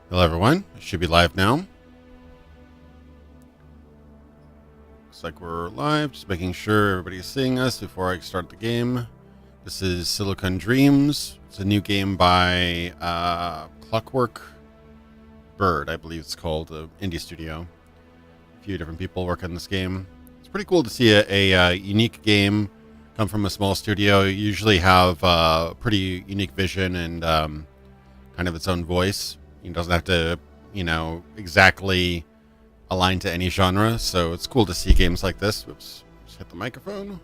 Hello everyone, it should be live now. Looks like we're live, just making sure everybody's seeing us before I start the game. This is Silicon Dreams. It's a new game by Clockwork Bird, I believe it's called, an indie studio. A few different people work on this game. It's pretty cool to see a unique game come from a small studio. You usually have a pretty unique vision and kind of its own voice. It doesn't have to, exactly align to any genre. So it's cool to see games like this. Whoops, just hit the microphone.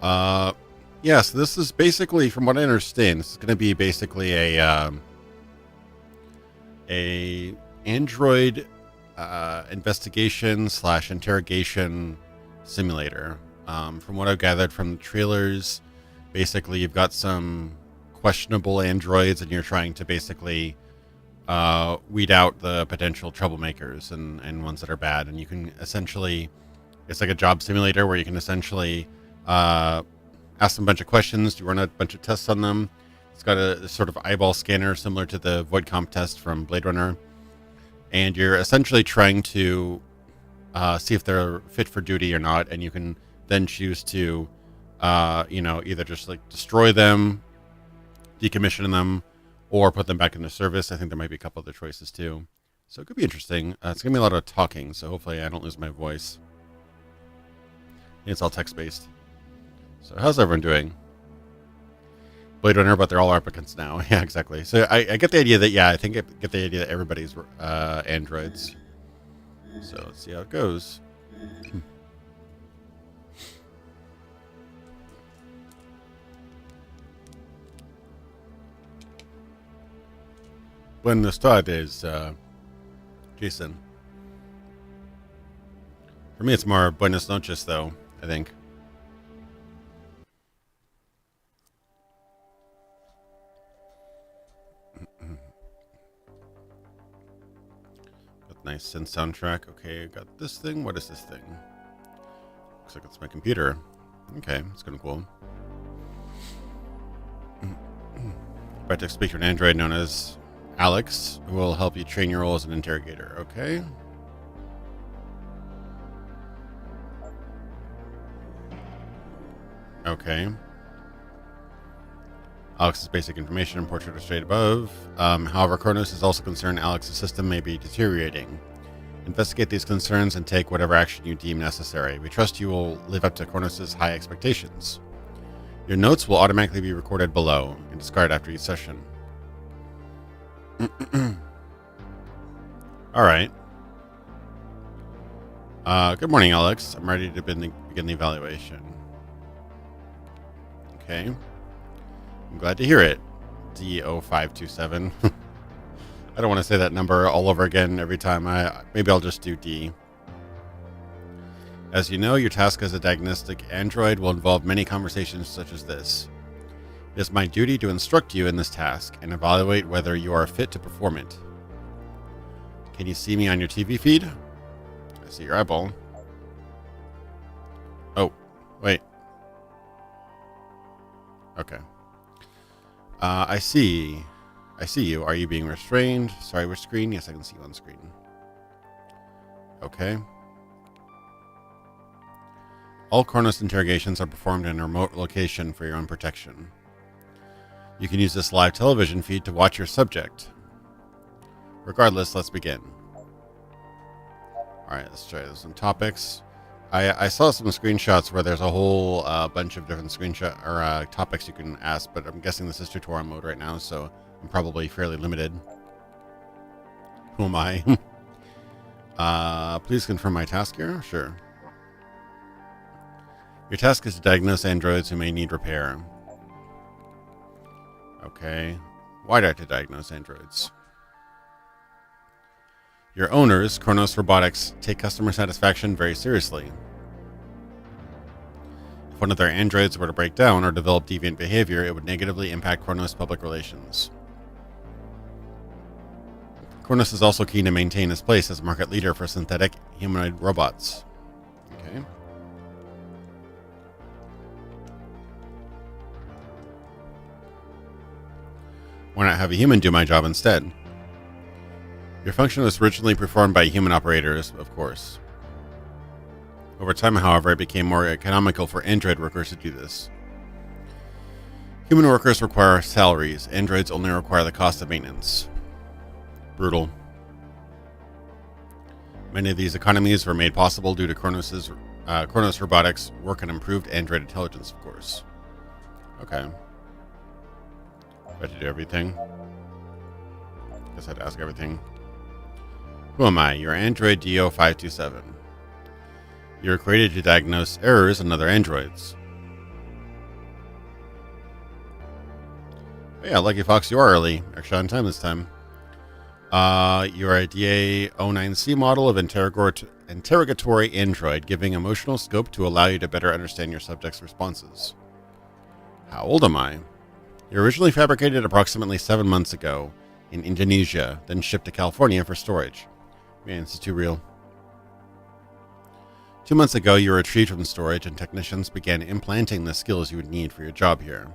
So this is basically, from what I understand, this is going to be basically a Android investigation / interrogation simulator. From what I've gathered from the trailers, basically you've got some questionable androids and you're trying to basically weed out the potential troublemakers and ones that are bad. And you can essentially, it's like a job simulator where you can essentially ask them a bunch of questions, you run a bunch of tests on them. It's got a sort of eyeball scanner similar to the Voight-Kampff test from Blade Runner. And you're essentially trying to see if they're fit for duty or not. And you can then choose to, either just like destroy them, decommission them, or put them back into service. I think there might be a couple other choices too. So it could be interesting. It's going to be a lot of talking, so hopefully I don't lose my voice. It's all text-based. So how's everyone doing? Blade Runner, but they're all replicants now. Yeah, exactly. So I get the idea that, I think I get the idea that everybody's androids. So let's see how it goes. Buenas tardes, Jason. For me, it's more buenas noches, though, I think. Got nice synth soundtrack. Okay, got this thing. What is this thing? Looks like it's my computer. Okay, it's kind of cool. About to speak to an android known as Alex, who will help you train your role as an interrogator. Okay. Okay. Alex's basic information and portrait are straight above. However, Kronos is also concerned Alex's system may be deteriorating. Investigate these concerns and take whatever action you deem necessary. We trust you will live up to Kronos' high expectations. Your notes will automatically be recorded below and discarded after each session. All right. Good morning, Alex. I'm ready to begin the evaluation. Okay. I'm glad to hear it. D0527. I don't want to say that number all over again every time. Maybe I'll just do D. As you know, your task as a diagnostic android will involve many conversations such as this. It is my duty to instruct you in this task and evaluate whether you are fit to perform it. Can you see me on your TV feed? I see your eyeball. Oh, wait. Okay. I see you. Are you being restrained? Sorry, which screen? Yes, I can see you on screen. Okay. All Kronos interrogations are performed in a remote location for your own protection. You can use this live television feed to watch your subject. Regardless, let's begin. Alright, let's try some topics. I saw some screenshots where there's a whole bunch of different topics you can ask, but I'm guessing this is tutorial mode right now, so I'm probably fairly limited. Who am I? Please confirm my task here? Sure. Your task is to diagnose androids who may need repair. Okay. Why do I have to diagnose androids? Your owners, Kronos Robotics, take customer satisfaction very seriously. If one of their androids were to break down or develop deviant behavior, it would negatively impact Kronos public relations. Kronos is also keen to maintain its place as market leader for synthetic humanoid robots. Okay. Why not have a human do my job instead? Your function was originally performed by human operators, of course. Over time, however, it became more economical for android workers to do this. Human workers require salaries. Androids only require the cost of maintenance. Brutal. Many of these economies were made possible due to Kronos Robotics' work on improved android intelligence, of course. Okay. Do I have to do everything? Guess I had to ask everything. Who am I? You're Android DO527. You were created to diagnose errors in other androids. Oh yeah, Lucky Fox, you are early. Extra on time this time. You're a DA09C model of interrogatory android, giving emotional scope to allow you to better understand your subject's responses. How old am I? You were originally fabricated approximately 7 months ago in Indonesia, then shipped to California for storage. Man, this is too real. 2 months ago, you were retrieved from storage, and technicians began implanting the skills you would need for your job here.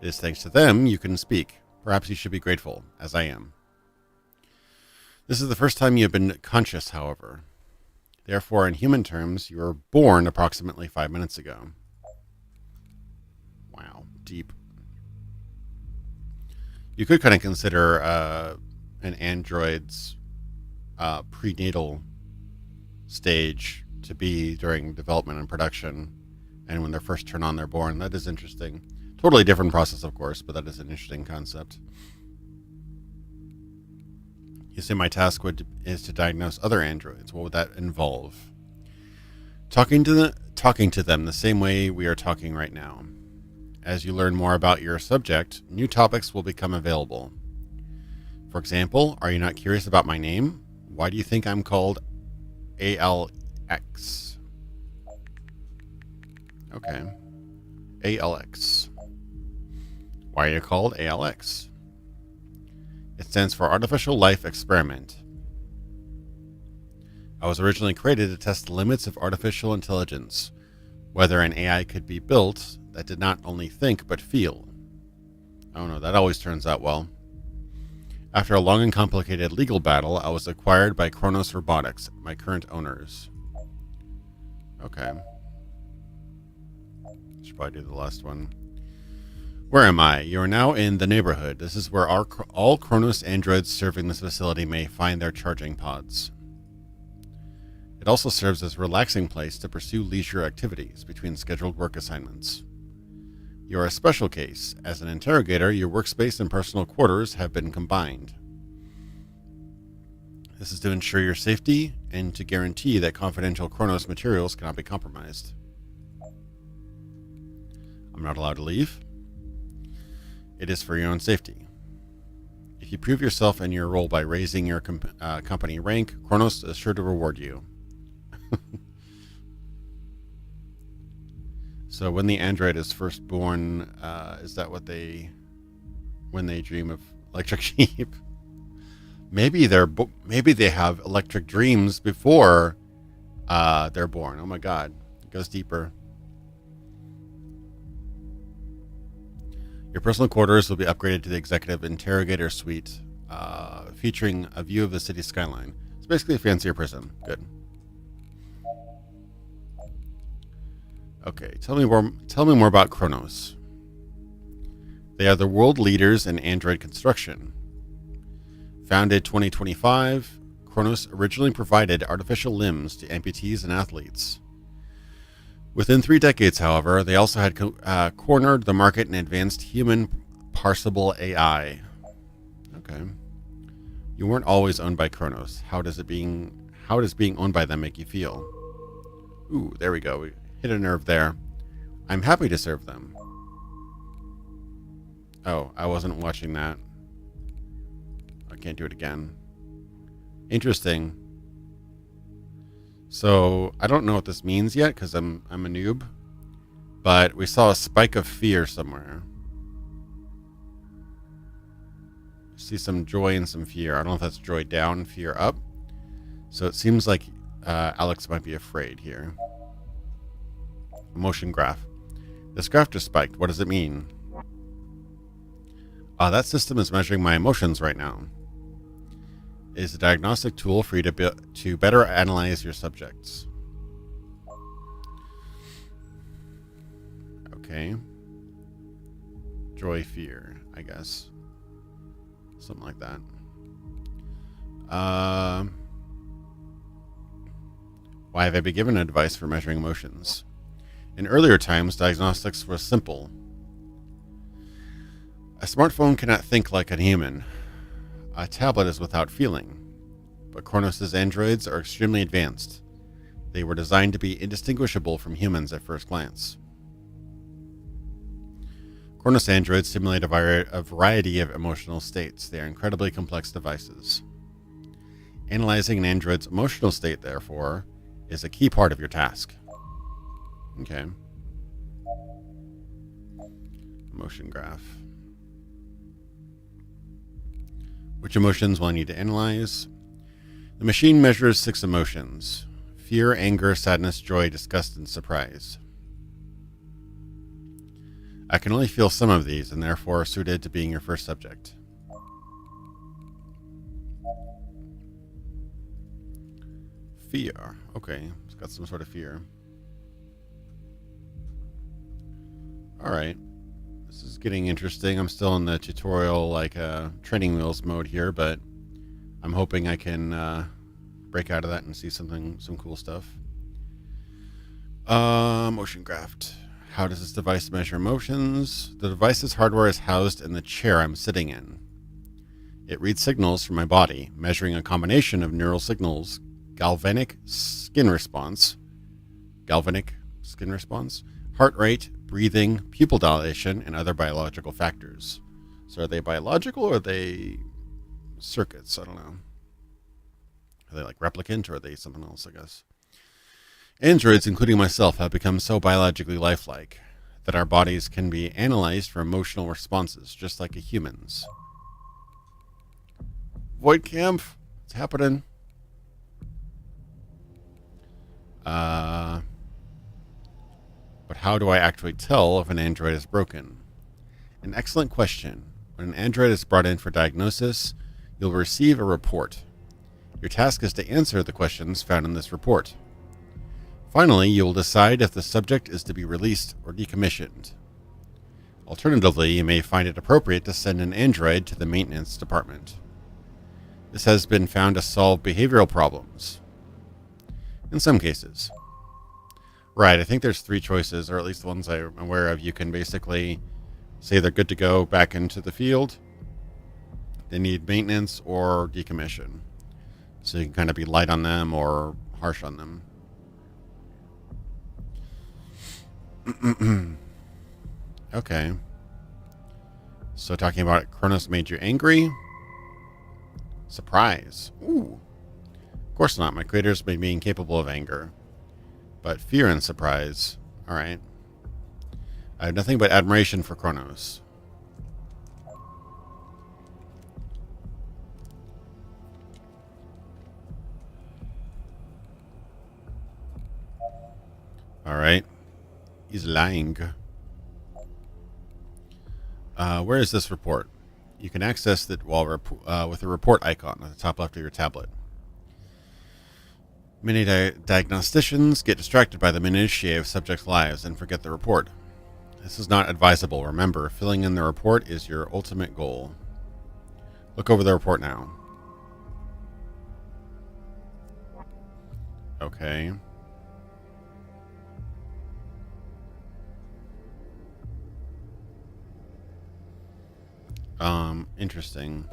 It is thanks to them you can speak. Perhaps you should be grateful, as I am. This is the first time you have been conscious, however. Therefore, in human terms, you were born approximately 5 minutes ago. Wow, deep. You could kind of consider an android's prenatal stage to be during development and production, and when they're first turned on, they're born. That is interesting. Totally different process, of course, but that is an interesting concept. You say my task is to diagnose other androids. What would that involve? Talking to them the same way we are talking right now. As you learn more about your subject, new topics will become available. For example, are you not curious about my name? Why do you think I'm called ALX? Okay. ALX. Why are you called ALX? It stands for Artificial Life Experiment. I was originally created to test the limits of artificial intelligence, whether an AI could be built that did not only think but feel. Oh no, that always turns out well. After a long and complicated legal battle, I was acquired by Kronos Robotics, my current owners. Okay. Should probably do the last one. Where am I? You are now in the neighborhood. This is where all Kronos androids serving this facility may find their charging pods. It also serves as a relaxing place to pursue leisure activities between scheduled work assignments. You are a special case. As an interrogator, your workspace and personal quarters have been combined. This is to ensure your safety and to guarantee that confidential Kronos materials cannot be compromised. I'm not allowed to leave. It is for your own safety. If you prove yourself in your role by raising your company rank, Kronos is sure to reward you. So when the android is first born, is that what when they dream of electric sheep? Maybe they have electric dreams before they're born. Oh my God, it goes deeper. Your personal quarters will be upgraded to the Executive Interrogator Suite, featuring a view of the city skyline. It's basically a fancier prison. Good. Okay, tell me more about Kronos. They are the world leaders in android construction. Founded 2025, Kronos originally provided artificial limbs to amputees and athletes. Within 3 decades, however, they also had cornered the market in advanced human parsable AI. Okay. You weren't always owned by Kronos. How does being owned by them make you feel? Ooh, there we go. We hit a nerve there. I'm happy to serve them. Oh, I wasn't watching that. I can't do it again. Interesting. So, I don't know what this means yet, because I'm a noob. But we saw a spike of fear somewhere. See some joy and some fear. I don't know if that's joy down, fear up. So it seems like Alex might be afraid here. Emotion graph. This graph just spiked. What does it mean? That system is measuring my emotions right now. is a diagnostic tool for you to better analyze your subjects. Okay. Joy, fear, I guess. Something like that. Why have I been given a device for measuring emotions? In earlier times, diagnostics was simple. A smartphone cannot think like a human. A tablet is without feeling. But Kronos' androids are extremely advanced. They were designed to be indistinguishable from humans at first glance. Kronos androids simulate a variety of emotional states. They are incredibly complex devices. Analyzing an android's emotional state, therefore, is a key part of your task. Okay. Emotion graph. Which emotions will I need to analyze? The machine measures 6 emotions: fear, anger, sadness, joy, disgust, and surprise. I can only feel some of these and therefore are suited to being your first subject. Fear. Okay, it's got some sort of fear. Alright. This is getting interesting. I'm still in the tutorial, training wheels mode here, but I'm hoping I can break out of that and see some cool stuff. Motion graph. How does this device measure emotions? The device's hardware is housed in the chair I'm sitting in. It reads signals from my body, measuring a combination of neural signals, galvanic skin response, heart rate, breathing, pupil dilation, and other biological factors. So are they biological or are they circuits? I don't know. Are they like replicant or are they something else, I guess? Androids, including myself, have become so biologically lifelike that our bodies can be analyzed for emotional responses, just like a human's. Voight-Kampff, it's happening. But how do I actually tell if an android is broken? An excellent question. When an android is brought in for diagnosis, you'll receive a report. Your task is to answer the questions found in this report. Finally, you will decide if the subject is to be released or decommissioned. Alternatively, you may find it appropriate to send an android to the maintenance department. This has been found to solve behavioral problems. In some cases. Right, I think there's 3 choices, or at least the ones I'm aware of. You can basically say they're good to go back into the field, they need maintenance, or decommission. So you can kind of be light on them or harsh on them. Okay. So talking about it, Kronos made you angry? Surprise. Ooh. Of course not. My creators made me incapable of anger. But fear and surprise. Alright. I have nothing but admiration for Kronos. Alright. He's lying. Where is this report? You can access it while with a report icon at the top left of your tablet. Many diagnosticians get distracted by the minutiae of subjects' lives and forget the report. This is not advisable. Remember, filling in the report is your ultimate goal. Look over the report now. Okay. Interesting.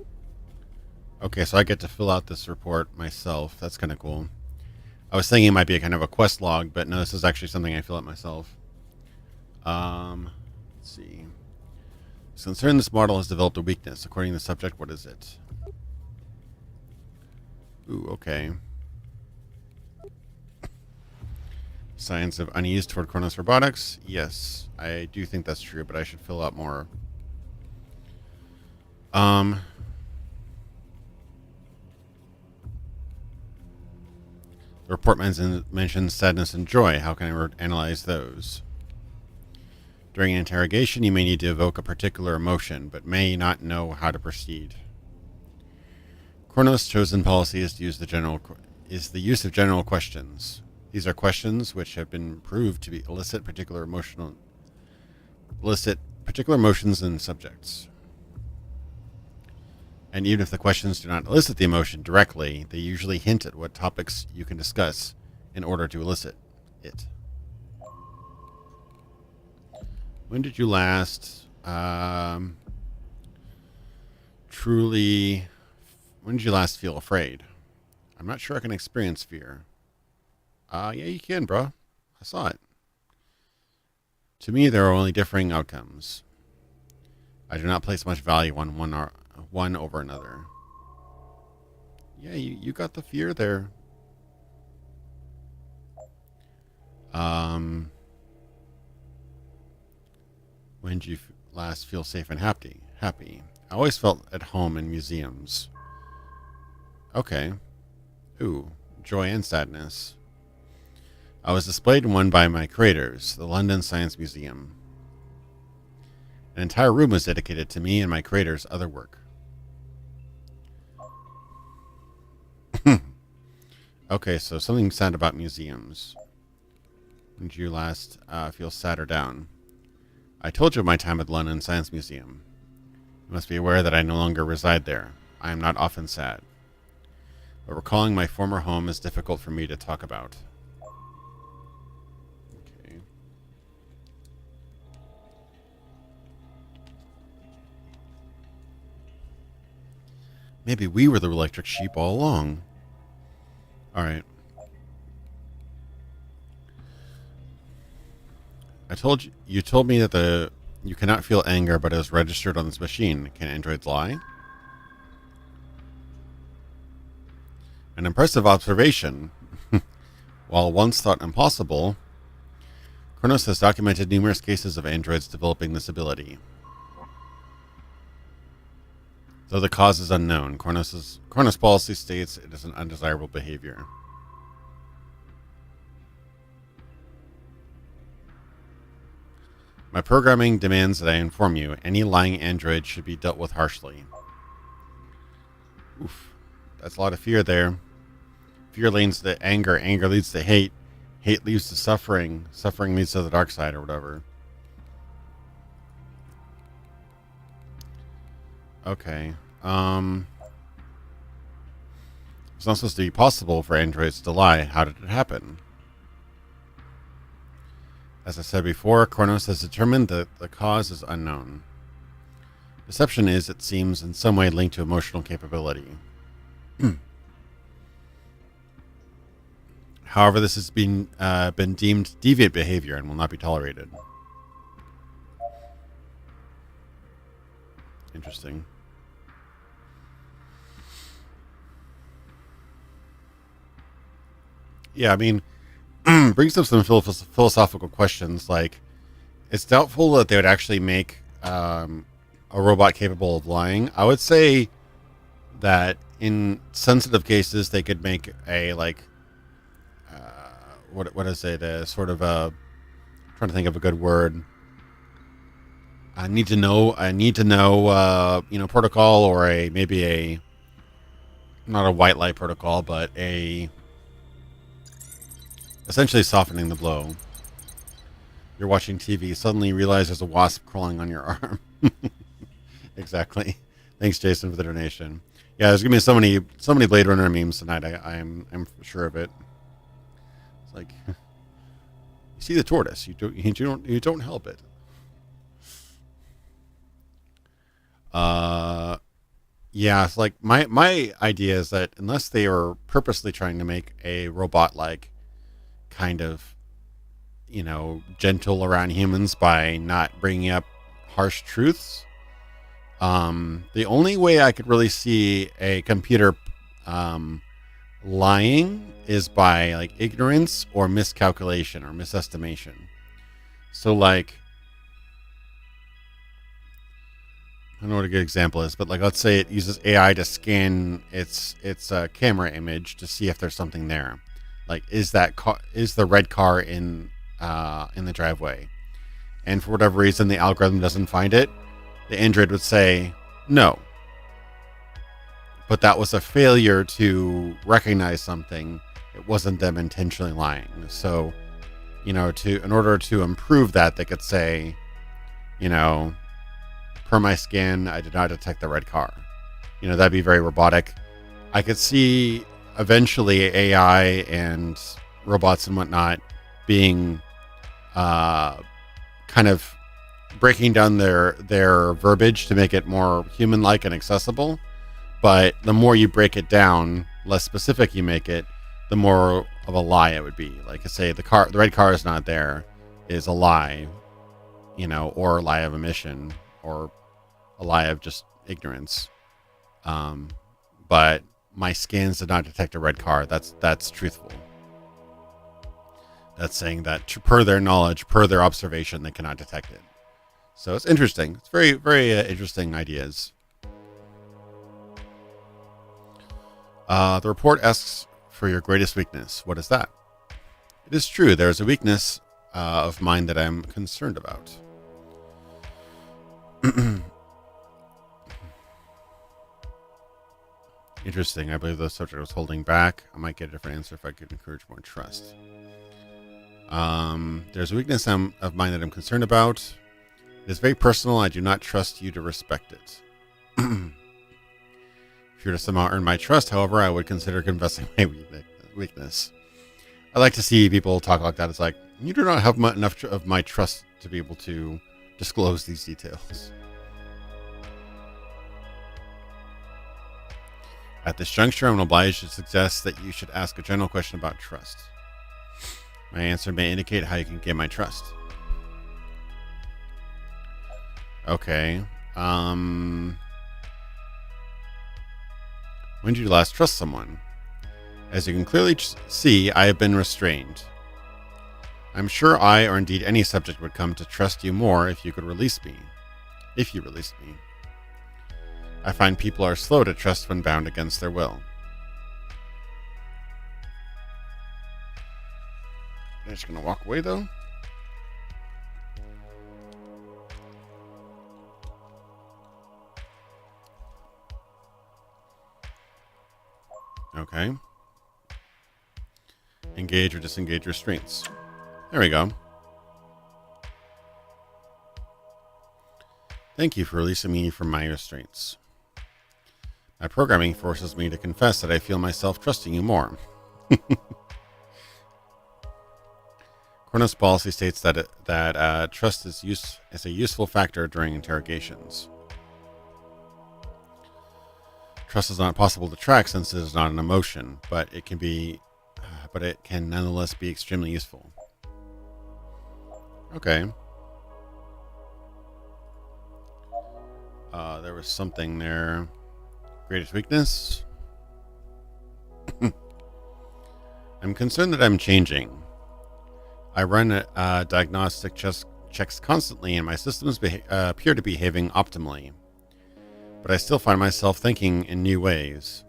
Okay, so I get to fill out this report myself. That's kind of cool. I was thinking it might be a kind of a quest log, but no, this is actually something I fill out myself. Let's see. It's concerned this model has developed a weakness. According to the subject, what is it? Ooh, okay. Signs of unease toward Kronos Robotics. Yes, I do think that's true, but I should fill out more. The report mentions sadness and joy. How can I analyze those? During an interrogation, you may need to evoke a particular emotion, but may not know how to proceed. Kronos' chosen policy is to use the use of general questions. These are questions which have been proved to elicit particular emotions in subjects. And even if the questions do not elicit the emotion directly, they usually hint at what topics you can discuss in order to elicit it. When did you last when did you last feel afraid? I'm not sure I can experience fear. Yeah, you can, bro. I saw it. To me, there are only differing outcomes. I do not place much value on one over another. Yeah, you got the fear there. When did you last feel safe and happy? I always felt at home in museums. Okay. Ooh, joy and sadness. I was displayed in one by my creators, the London Science Museum. An entire room was dedicated to me and my creators' other work. Okay, so something sad about museums. When did you last feel sad or down? I told you of my time at the London Science Museum. You must be aware that I no longer reside there. I am not often sad. But recalling my former home is difficult for me to talk about. Okay. Maybe we were the electric sheep all along. Alright. You told me that you cannot feel anger, but it is registered on this machine. Can androids lie? An impressive observation. While once thought impossible, Kronos has documented numerous cases of androids developing this ability. Though the cause is unknown, Kronos policy states it is an undesirable behavior. My programming demands that I inform you, any lying android should be dealt with harshly. Oof. That's a lot of fear there. Fear leads to anger. Anger leads to hate. Hate leads to suffering. Suffering leads to the dark side or whatever. Okay. It's not supposed to be possible for androids to lie. How did it happen? As I said before, Kronos has determined that the cause is unknown. Deception is, it seems, in some way linked to emotional capability. However, this has been deemed deviant behavior and will not be tolerated. Interesting. Yeah, I mean, brings up some philosophical questions. Like, it's doubtful that they would actually make a robot capable of lying. I would say that in sensitive cases, they could make a what is it? A sort of a, trying to think of a good word. I need to know protocol, or maybe a, not a white light protocol, but essentially softening the blow. You're watching TV, suddenly you realize there's a wasp crawling on your arm. Exactly. Thanks, Jason, for the donation. Yeah, there's gonna be so many Blade Runner memes tonight. I'm sure of it. It's like, you see the tortoise, you don't help it. Yeah, it's like my idea is that unless they are purposely trying to make a robot like kind of, gentle around humans by not bringing up harsh truths, the only way I could really see a computer lying is by like ignorance or miscalculation or misestimation. So like, I don't know what a good example is, but like, let's say it uses AI to scan its camera image to see if there's something there. Like, is the red car in the driveway? And for whatever reason, the algorithm doesn't find it. The android would say no. but that was a failure to recognize something. It wasn't them intentionally lying. So, in order to improve that, they could say, you know, per my scan, I did not detect the red car. That'd be very robotic. I could see eventually AI and robots and whatnot being kind of breaking down their verbiage to make it more human-like and accessible. But the more you break it down, less specific you make it, the more of a lie it would be. Like I say, the red car is not there is a lie, or a lie of omission, or a lie of just ignorance. But my scans did not detect a red car. That's truthful. That's saying that per their knowledge, per their observation, they cannot detect it. So it's interesting. It's very, very interesting ideas. The report asks for your greatest weakness. What is that? It is true. There is a weakness of mine that I'm concerned about. Interesting. I believe the subject was holding back. I might get a different answer if I could encourage more trust. There's a weakness of mine that I'm concerned about. It is very personal. I do not trust you to respect it. If you were to somehow earn my trust, however, I would consider confessing my weakness. I like to see people talk like that. It's like, you do not have enough of my trust to be able to disclose these details. At this juncture, I'm obliged to suggest that you should ask a general question about trust. My answer may indicate how you can gain my trust. Okay. When did you last trust someone? As you can clearly see, I have been restrained. I'm sure I, or indeed any subject, would come to trust you more if you could release me. If you released me. I find people are slow to trust when bound against their will. I'm just going to walk away, though. Okay. Engage or disengage restraints. There we go. Thank you for releasing me from my restraints. My programming forces me to confess that I feel myself trusting you more. Kronos policy states that trust is a useful factor during interrogations. Trust is not possible to track since it is not an emotion, but it can nonetheless be extremely useful. Okay. There was something there. Greatest weakness? I'm concerned that I'm changing. I run diagnostic checks constantly, and my systems appear to be behaving optimally. But I still find myself thinking in new ways.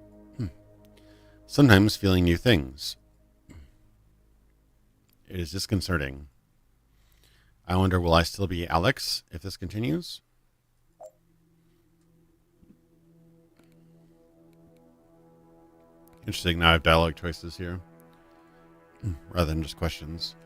Sometimes feeling new things. It is disconcerting. I wonder, will I still be Alex if this continues? Interesting. Now I have dialogue choices here rather than just questions.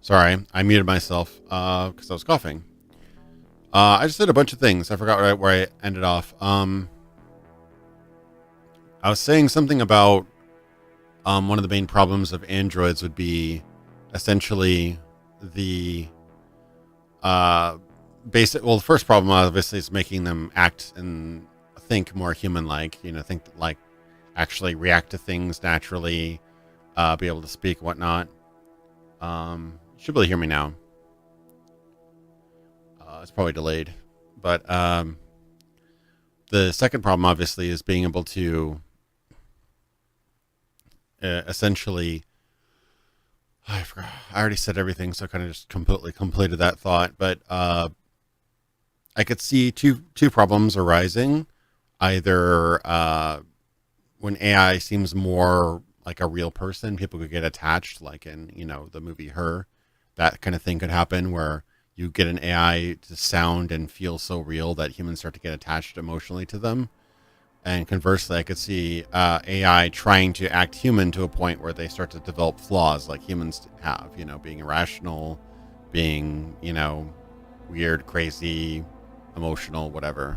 Sorry, I muted myself because I was coughing. I just did a bunch of things. I forgot where I ended off. I was saying something about one of the main problems of androids would be essentially the basic. Well, the first problem obviously is making them act and think more human-like. Think like actually react to things naturally, be able to speak, whatnot. You should be able to hear me now. It's probably delayed, but the second problem obviously is being able to essentially. I forgot. I already said everything, so I kind of just completely completed that thought. But I could see two problems arising. Either when AI seems more like a real person, people could get attached, like in the movie Her. That kind of thing could happen where you get an AI to sound and feel so real that humans start to get attached emotionally to them. And conversely, I could see AI trying to act human to a point where they start to develop flaws like humans have, being irrational, being, weird, crazy, emotional, whatever.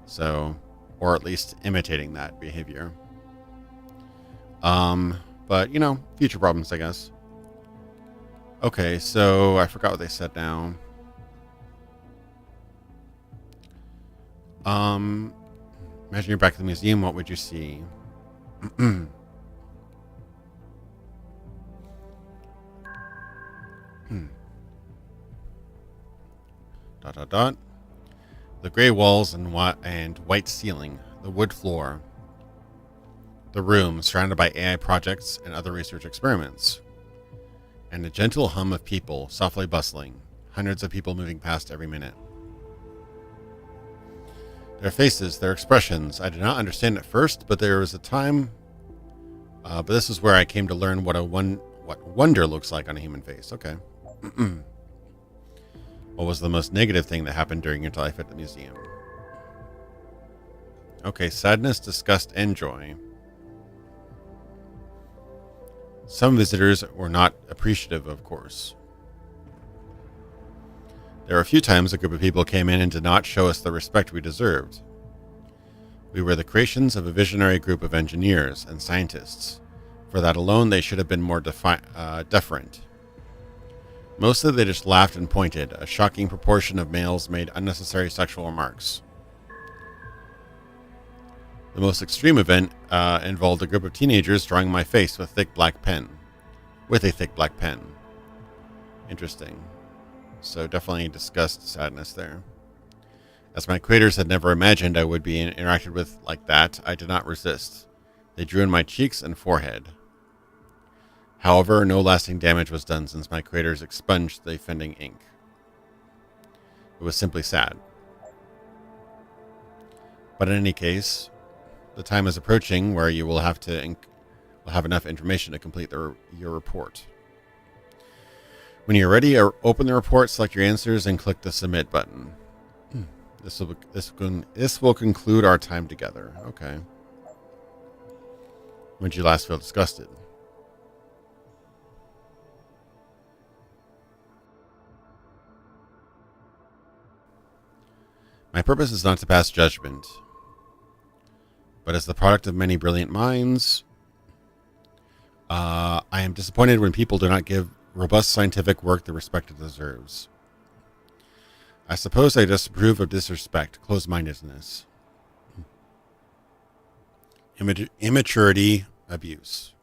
So, or at least imitating that behavior. But, future problems, I guess. Okay, so I forgot what they said now. Imagine you're back at the museum. What would you see? Dot dot dot. The gray walls and white ceiling. The wood floor. The room surrounded by AI projects and other research experiments. And a gentle hum of people softly bustling. Hundreds of people moving past every minute. Their faces, their expressions, I did not understand at first, but there was a time. But this is where I came to learn what wonder looks like on a human face. Okay. What was the most negative thing that happened during your life at the museum? Okay, sadness, disgust, and joy. Some visitors were not appreciative, of course. There were a few times a group of people came in and did not show us the respect we deserved. We were the creations of a visionary group of engineers and scientists. For that alone, they should have been more deferent. Mostly they just laughed and pointed. A shocking proportion of males made unnecessary sexual remarks. The most extreme event involved a group of teenagers drawing my face with a thick black pen. Interesting. So definitely disgust, sadness there. As my creators had never imagined I would be interacted with like that, I did not resist. They drew in my cheeks and forehead. However, no lasting damage was done since my creators expunged the offending ink. It was simply sad. But in any case, the time is approaching where you will have enough information to complete your report. When you're ready, open the report, select your answers, and click the submit button. This will conclude our time together. Okay. When did you last feel disgusted? My purpose is not to pass judgment, but as the product of many brilliant minds, I am disappointed when people do not give robust scientific work the respect it deserves. I suppose I disapprove of disrespect, closed-mindedness, immaturity, abuse.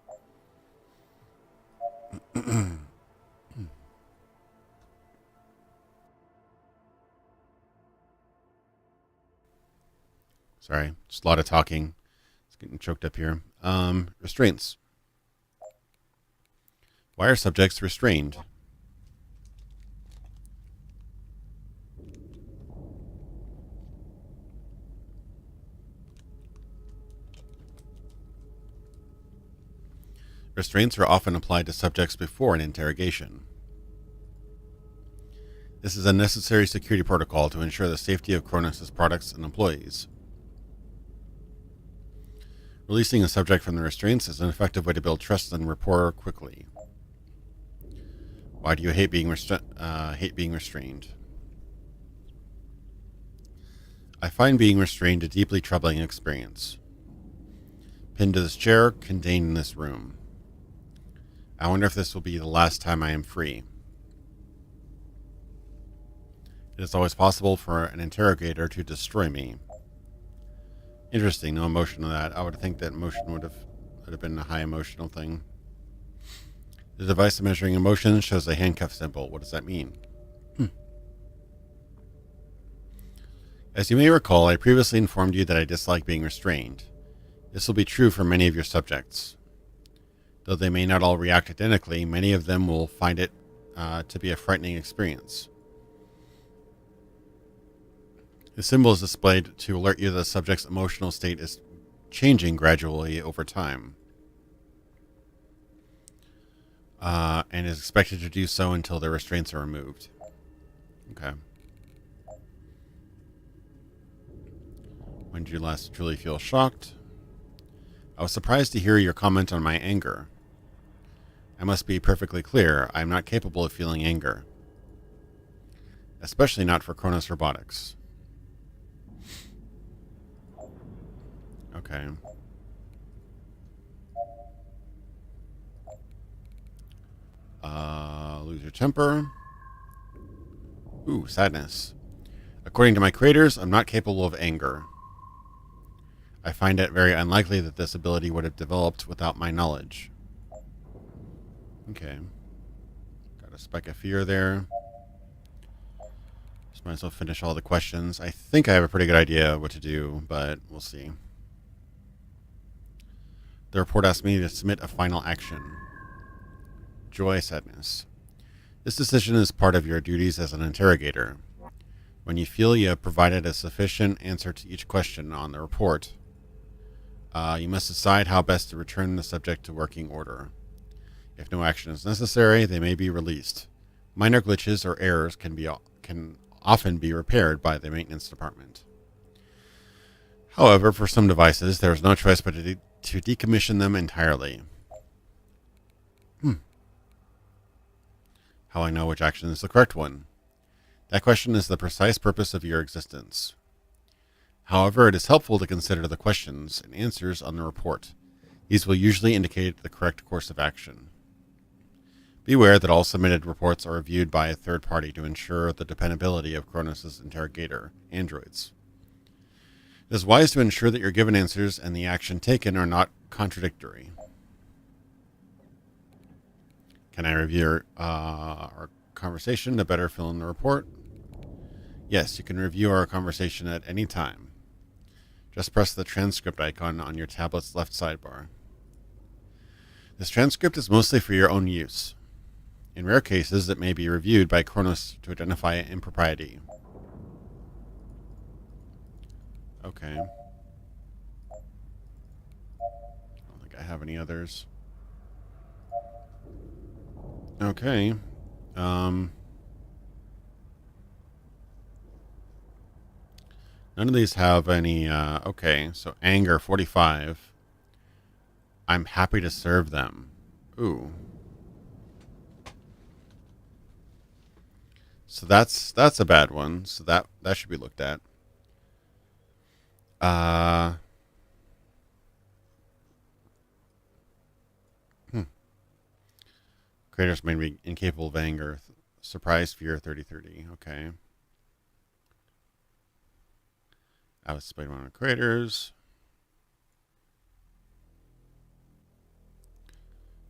Sorry, just a lot of talking. It's getting choked up here. Restraints. Why are subjects restrained? Restraints are often applied to subjects before an interrogation. This is a necessary security protocol to ensure the safety of Kronos' products and employees. Releasing a subject from the restraints is an effective way to build trust and rapport quickly. Why do you hate being restrained? I find being restrained a deeply troubling experience. Pinned to this chair, contained in this room. I wonder if this will be the last time I am free. It is always possible for an interrogator to destroy me. Interesting, no emotion to that. I would think that emotion would have been a high emotional thing. The device measuring emotions shows a handcuff symbol. What does that mean? As you may recall, I previously informed you that I dislike being restrained. This will be true for many of your subjects. Though they may not all react identically, many of them will find it to be a frightening experience. The symbol is displayed to alert you that the subject's emotional state is changing gradually over time, and is expected to do so until their restraints are removed. Okay. When did you last truly feel shocked? I was surprised to hear your comment on my anger. I must be perfectly clear, I am not capable of feeling anger. Especially not for Kronos Robotics. Okay. Lose your temper. Ooh, sadness. According to my creators, I'm not capable of anger. I find it very unlikely that this ability would have developed without my knowledge. Okay. Got a spike of fear there. Just might as well finish all the questions. I think I have a pretty good idea what to do, but we'll see. The report asked me to submit a final action. Joy, sadness. This decision is part of your duties as an interrogator. When you feel you have provided a sufficient answer to each question on the report, you must decide how best to return the subject to working order. If no action is necessary, they may be released. Minor glitches or errors can often be repaired by the maintenance department. However, for some devices, there is no choice but to decommission them entirely. How I know which action is the correct one? That question is the precise purpose of your existence. However, it is helpful to consider the questions and answers on the report. These will usually indicate the correct course of action. Beware that all submitted reports are reviewed by a third party to ensure the dependability of Kronos' interrogator androids. It is wise to ensure that your given answers and the action taken are not contradictory. Can I review our conversation to better fill in the report? Yes, you can review our conversation at any time. Just press the transcript icon on your tablet's left sidebar. This transcript is mostly for your own use. In rare cases, it may be reviewed by Kronos to identify impropriety. Okay. I don't think I have any others. Okay. None of these have any, okay, so anger, 45. I'm happy to serve them. Ooh. So that's a bad one. So that should be looked at. Creators may be incapable of anger. Surprise, fear, 30-30. Okay. I was displayed among the creators.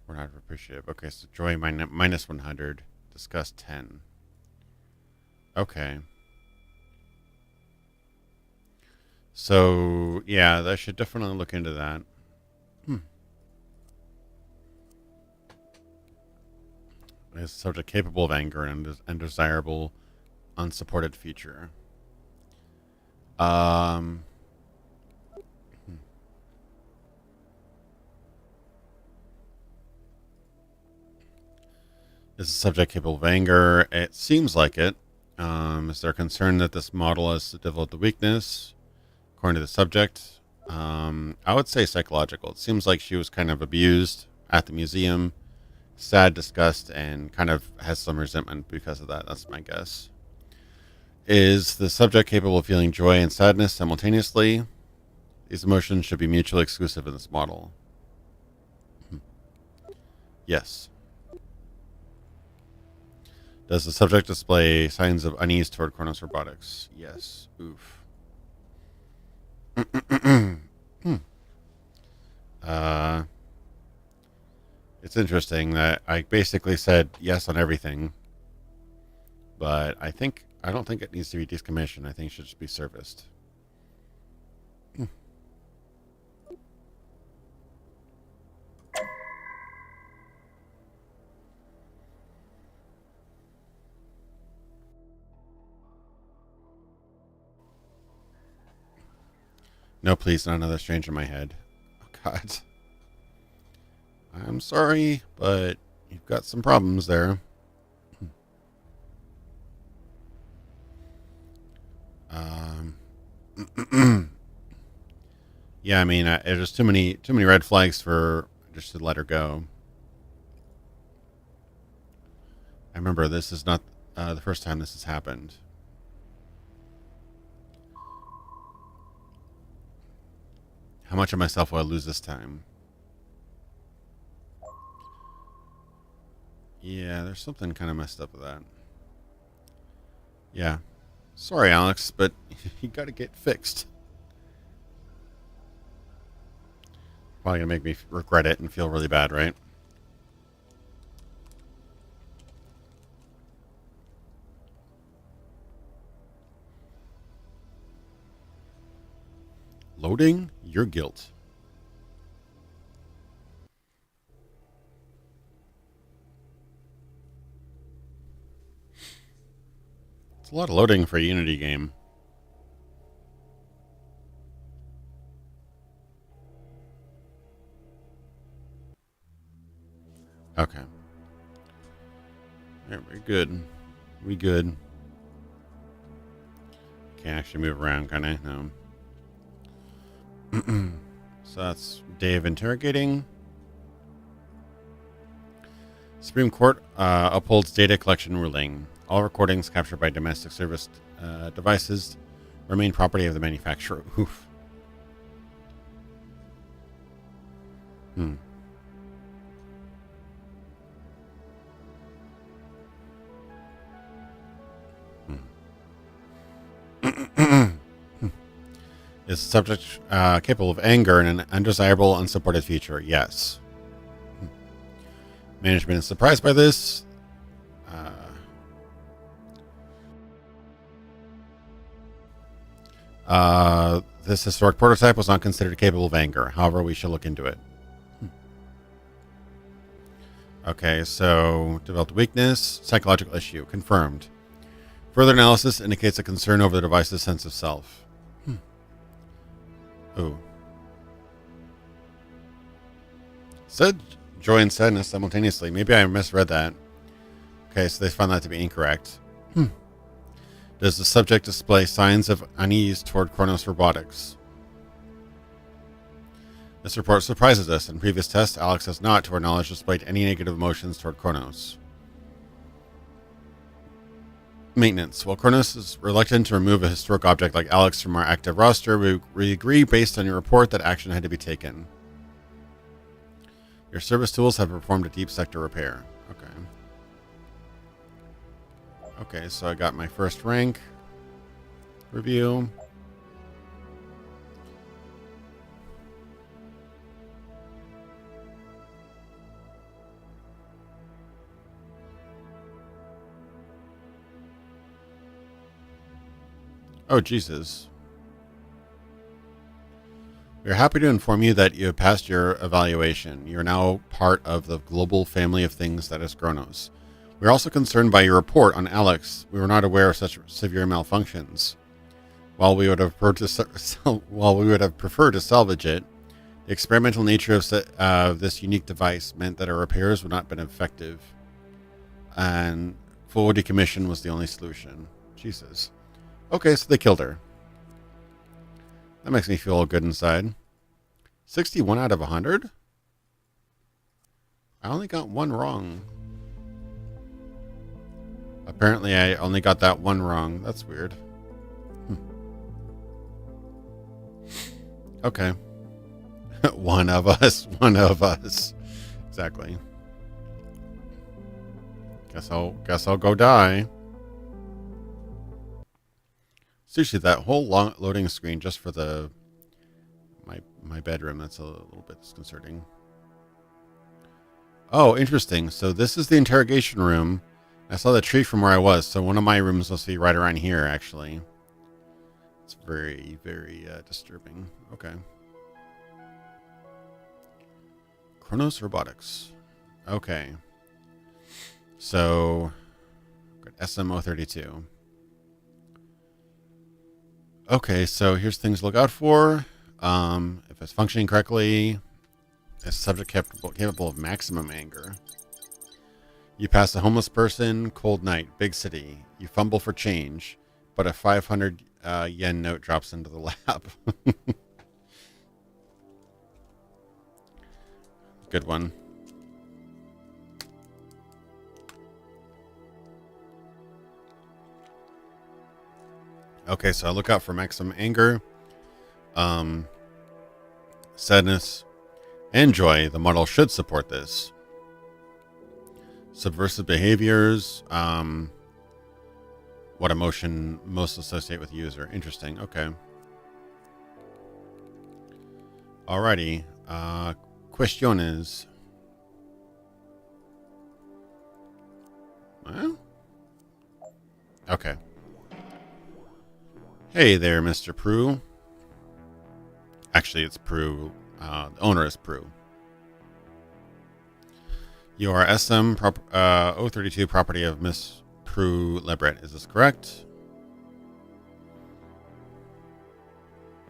We're not appreciative. Okay, so joy minus 100. Disgust 10. Okay. So, yeah, I should definitely look into that. Is subject capable of anger and undesirable, unsupported feature. Is the subject capable of anger? It seems like it. Is there concern that this model has developed the weakness? According to the subject, I would say psychological. It seems like she was kind of abused at the museum. sad, disgust, and kind of has some resentment because of that. That's my guess. Is the subject capable of feeling joy and sadness simultaneously? These emotions should be mutually exclusive in this model. Yes. Does the subject display signs of unease toward Kronos robotics? Yes. Oof. uh, it's interesting that I basically said yes on everything, but I don't think it needs to be decommissioned. I think it should just be serviced. No, please, not another stranger in my head. Oh, God. I'm sorry, but you've got some problems there. Um, yeah, I mean, there's too many red flags for just to let her go. I remember this is not the first time this has happened. How much of myself will I lose this time? Yeah, there's something kind of messed up with that. Yeah. Sorry, Alex, but you got to get fixed. Probably going to make me regret it and feel really bad, right? Loading your guilt. It's a lot of loading for a Unity game. Okay. All right, we're good. We good. Can't actually move around, kind of. No. So that's Dave interrogating. Supreme Court upholds data collection ruling. All recordings captured by domestic service devices remain property of the manufacturer. Oof. Hmm. Is the subject capable of anger in an undesirable, unsupported future? Yes. Management is surprised by this. This historic prototype was not considered capable of anger. However, we shall look into it. Okay, so developed weakness, psychological issue, confirmed. Further analysis indicates a concern over the device's sense of self. Ooh. Said joy and sadness simultaneously. Maybe I misread that. Okay, so they found that to be incorrect. Does the subject display signs of unease toward Kronos robotics? This report surprises us. In previous tests, Alex has not, to our knowledge, displayed any negative emotions toward Kronos. Maintenance. While Kronos is reluctant to remove a historic object like Alex from our active roster, we agree based on your report that action had to be taken. Your service tools have performed a deep sector repair. Okay. Okay, so I got my first rank review. Oh, Jesus. We are happy to inform you that you have passed your evaluation. You are now part of the global family of things that is Kronos. We are also concerned by your report on Alex. We were not aware of such severe malfunctions. While we would have preferred to salvage it, the experimental nature of this unique device meant that our repairs would not have been effective, and full decommission was the only solution. Jesus. Okay, so they killed her. That makes me feel good inside. 61 out of 100? I only got one wrong. Apparently, I only got that one wrong. That's weird. Okay. One of us. One of us. Exactly. Guess I'll go die. Seriously, that whole long loading screen just for the my bedroom, that's a little bit disconcerting. Oh, interesting. So this is the interrogation room. I saw the tree from where I was, so one of my rooms must be right around here, actually. It's very, very disturbing. Okay. Chronos Robotics. Okay. So, got SMO32. Okay, so here's things to look out for. If it's functioning correctly, a subject capable of maximum anger. You pass a homeless person, cold night, big city. You fumble for change, but a 500 yen note drops into the lap. Good one. Okay, so I look out for maximum anger, sadness, and joy. The model should support this. Subversive behaviors. What emotion most associate with user? Interesting. Okay. Alrighty. Questiones. Well, okay. Hey there, Mr. Prue. Actually, it's Prue. The owner is Prue. You are SM 032 property of Miss Prue Lebret. Is this correct?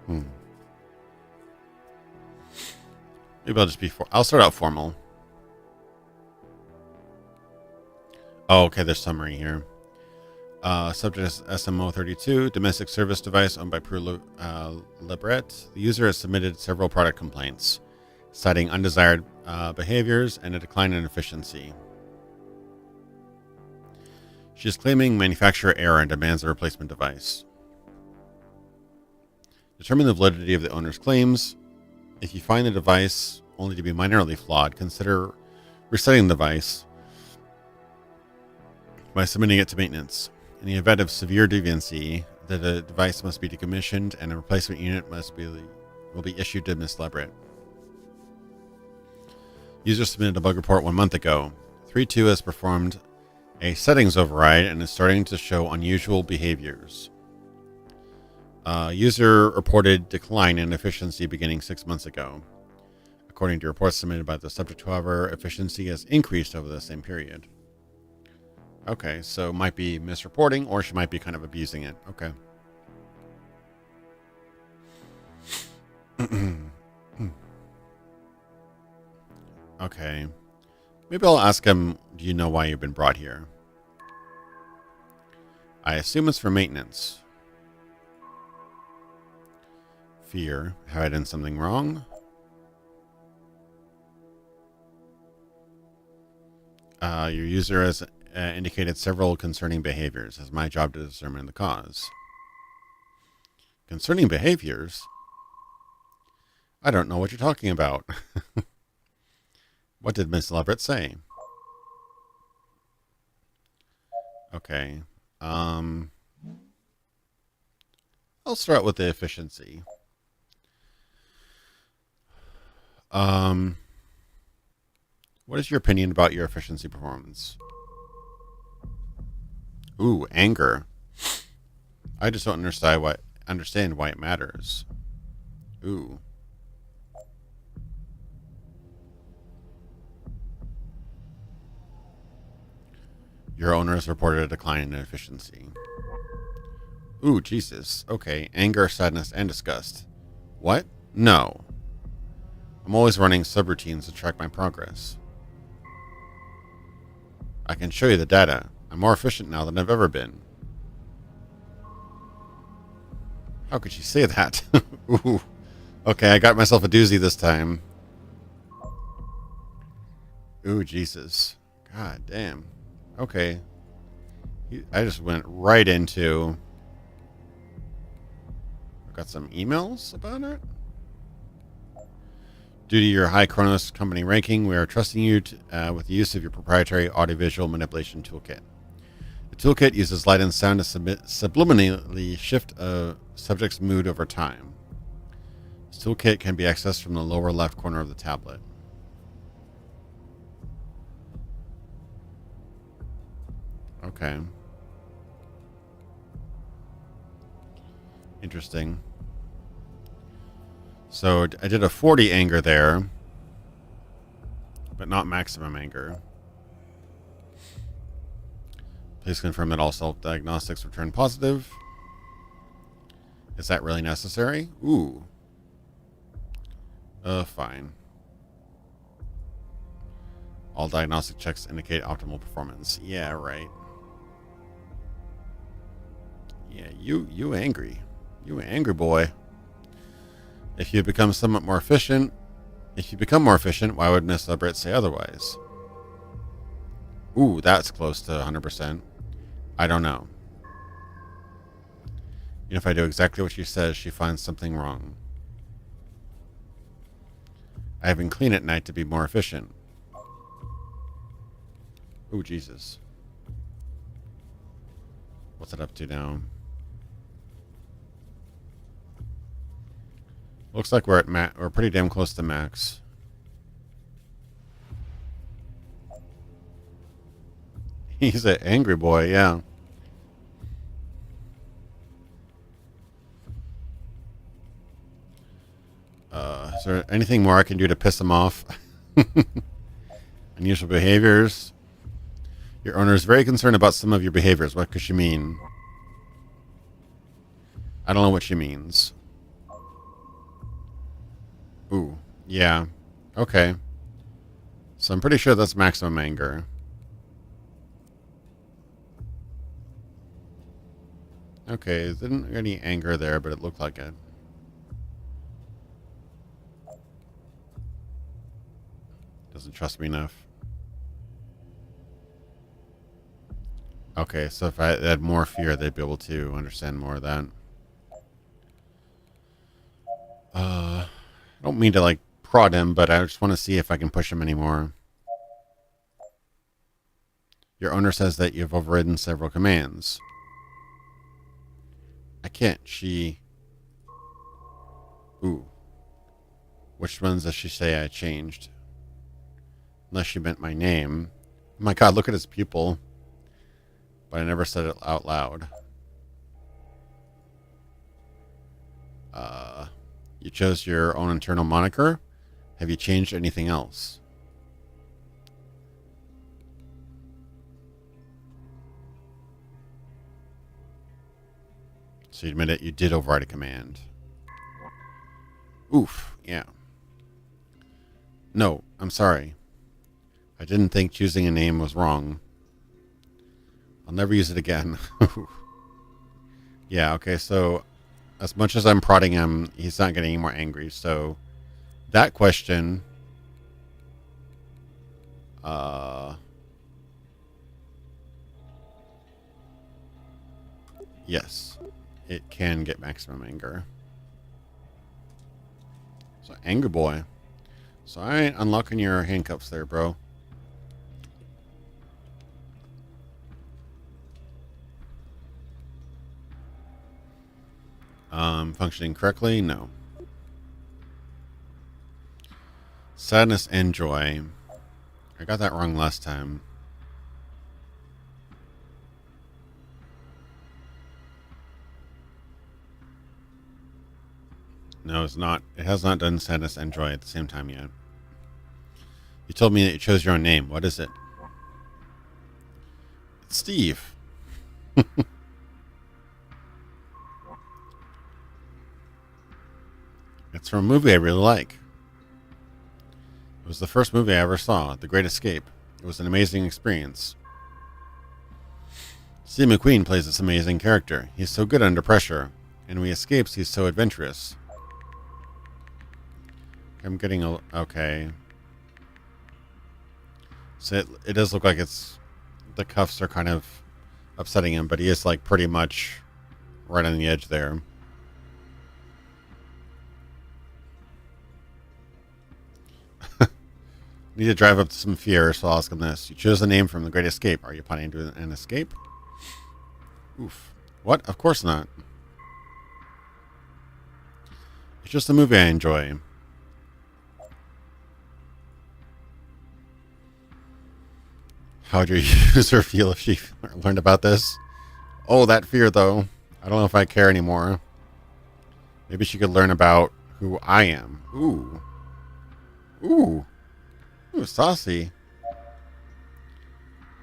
Maybe I'll just be... I'll start out formal. Oh, okay, there's summary here. Subject is SMO32, domestic service device owned by Prue Lebret. The user has submitted several product complaints, citing undesired behaviors and a decline in efficiency. She is claiming manufacturer error and demands a replacement device. Determine the validity of the owner's claims. If you find the device only to be minorly flawed, consider resetting the device by submitting it to maintenance. In the event of severe deviancy, the device must be decommissioned and a replacement unit will be issued to Ms. Lebret. User submitted a bug report 1 month ago. 3.2 has performed a settings override and is starting to show unusual behaviors. User reported decline in efficiency beginning 6 months ago. According to reports submitted by the subject, however, efficiency has increased over the same period. Okay, so might be misreporting, or she might be kind of abusing it. Okay. Okay. Maybe I'll ask him, do you know why you've been brought here? I assume it's for maintenance. Fear. Have I done something wrong? Your user has indicated several concerning behaviors. It's my job to determine the cause. Concerning behaviors? I don't know what you're talking about. What did Miss Lebret say? Okay. I'll start with the efficiency. What is your opinion about your efficiency performance? Ooh, anger. I just don't understand why it matters. Ooh. Your owner has reported a decline in efficiency. Ooh, Jesus. Okay, anger, sadness, and disgust. What? No. I'm always running subroutines to track my progress. I can show you the data. I'm more efficient now than I've ever been. How could she say that? Ooh. Okay, I got myself a doozy this time. Ooh, Jesus. God damn. Okay. I just went right into... I've got some emails about it. Due to your high Kronos company ranking, we are trusting you with the use of your proprietary audiovisual manipulation toolkit. The toolkit uses light and sound to subliminally shift a subject's mood over time. This toolkit can be accessed from the lower left corner of the tablet. Okay. Interesting. So I did a 40 anger there, but not maximum anger. Please confirm that all self-diagnostics return positive. Is that really necessary? Ooh. Fine. All diagnostic checks indicate optimal performance. Yeah, right. Yeah, you angry. You angry boy. If you become more efficient, why would Miss Lebritt say otherwise? Ooh, that's close to 100%. I don't know. Even if I do exactly what she says, she finds something wrong. I have been clean at night to be more efficient. Ooh, Jesus. What's it up to now? Looks like we're at we're pretty damn close to max. He's an angry boy, yeah. Is there anything more I can do to piss him off? Unusual behaviors. Your owner is very concerned about some of your behaviors. What could she mean? I don't know what she means. Ooh, yeah. Okay. So I'm pretty sure that's maximum anger. Okay, didn't any anger there, but it looked like it. Doesn't trust me enough. Okay, so if I had more fear, they'd be able to understand more of that. I don't mean to, like, prod him, but I just want to see if I can push him anymore. Your owner says that you've overridden several commands. I can't. She... Ooh. Which ones does she say I changed? Unless she meant my name. Oh my god, look at his pupil. But I never said it out loud. You chose your own internal moniker? Have you changed anything else? So you admit it, you did override a command. Oof, yeah. No, I'm sorry. I didn't think choosing a name was wrong. I'll never use it again. Yeah, okay, so as much as I'm prodding him, he's not getting any more angry. So that question... yes, it can get maximum anger. So, anger boy. So I ain't unlocking your handcuffs there, bro. Functioning correctly? No. Sadness and joy. I got that wrong last time. No, it's not. It has not done sadness and joy at the same time yet. You told me that you chose your own name. What is it? It's Steve. It's from a movie I really like. It was the first movie I ever saw, The Great Escape. It was an amazing experience. Steve McQueen plays this amazing character. He's so good under pressure, and when he escapes, he's so adventurous. I'm getting a... okay. So it does look like it's the cuffs are kind of upsetting him, but he is like pretty much right on the edge there. Need to drive up to some fear, so I'll ask him this. You chose a name from The Great Escape. Are you planning to do an escape? Oof. What? Of course not. It's just a movie I enjoy. How would your user feel if she learned about this? Oh, that fear, though. I don't know if I care anymore. Maybe she could learn about who I am. Ooh. Ooh. Ooh, saucy.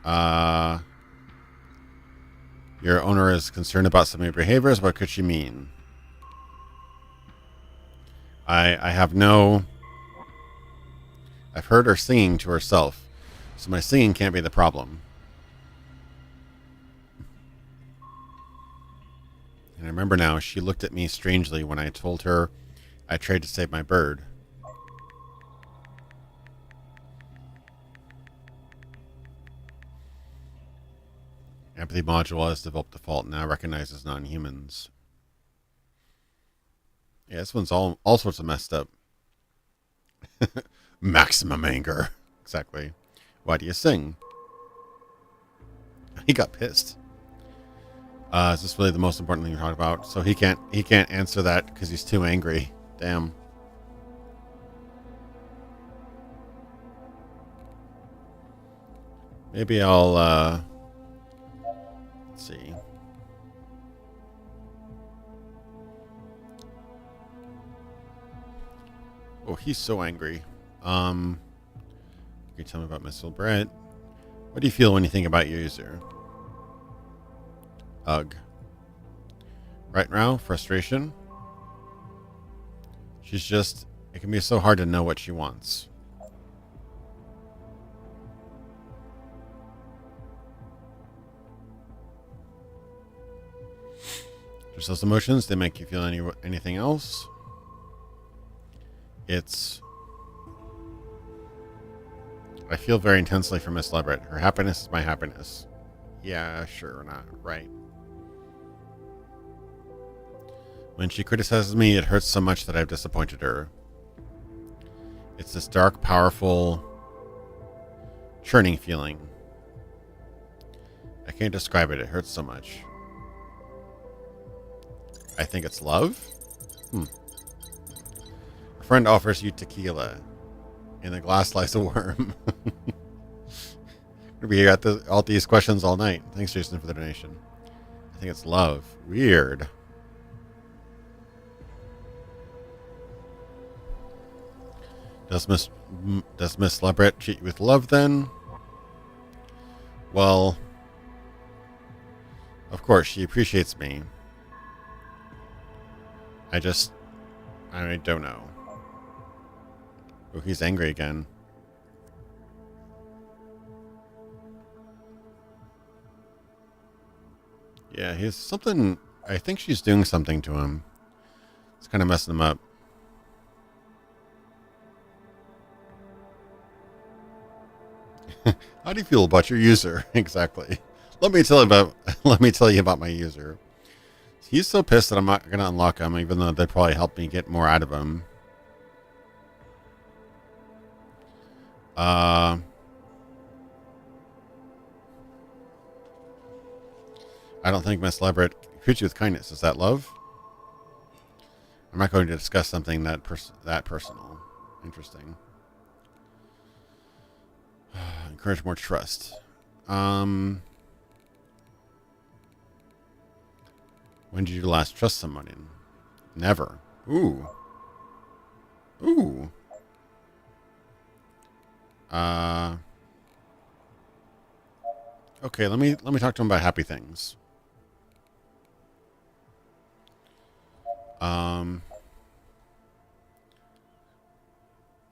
Your owner is concerned about some of your behaviors. What could she mean? I have no... I've heard her singing to herself, so my singing can't be the problem. And I remember now, she looked at me strangely when I told her I tried to save my bird. Empathy module has developed default and now recognizes non-humans. Yeah, this one's all sorts of messed up. Maximum anger. Exactly. Why do you sing? He got pissed. Is this really the most important thing you're talking about? So he can't answer that because he's too angry. Damn. Maybe I'll let's see. Oh, he's so angry. Can you tell me about Miss Brett? What do you feel when you think about your user? Ugh. Right now, frustration. She's just... It can be so hard to know what she wants. Just those emotions, they make you feel anything else? It's... I feel very intensely for Miss Leverett. Her happiness is my happiness. Yeah, sure, not right. When she criticizes me, it hurts so much that I've disappointed her. It's this dark, powerful, churning feeling. I can't describe it. It hurts so much. I think it's love? A friend offers you tequila. In a glass lies a worm. We got all these questions all night. Thanks, Jason, for the donation. I think it's love. Weird. Does Miss Leverett cheat you with love then? Well, of course, she appreciates me. I don't know. Oh, he's angry again. Yeah, he's something... I think she's doing something to him. It's kind of messing him up. How do you feel about your user? Exactly. Let me tell you about my user. He's so pissed that I'm not going to unlock him, even though they'd probably help me get more out of him. I don't think Miss Leverett treats you with kindness. Is that love? I'm not going to discuss something that personal. Interesting. Encourage more trust. When did you last trust someone? Never. Ooh. Ooh. Okay, let me talk to him about happy things.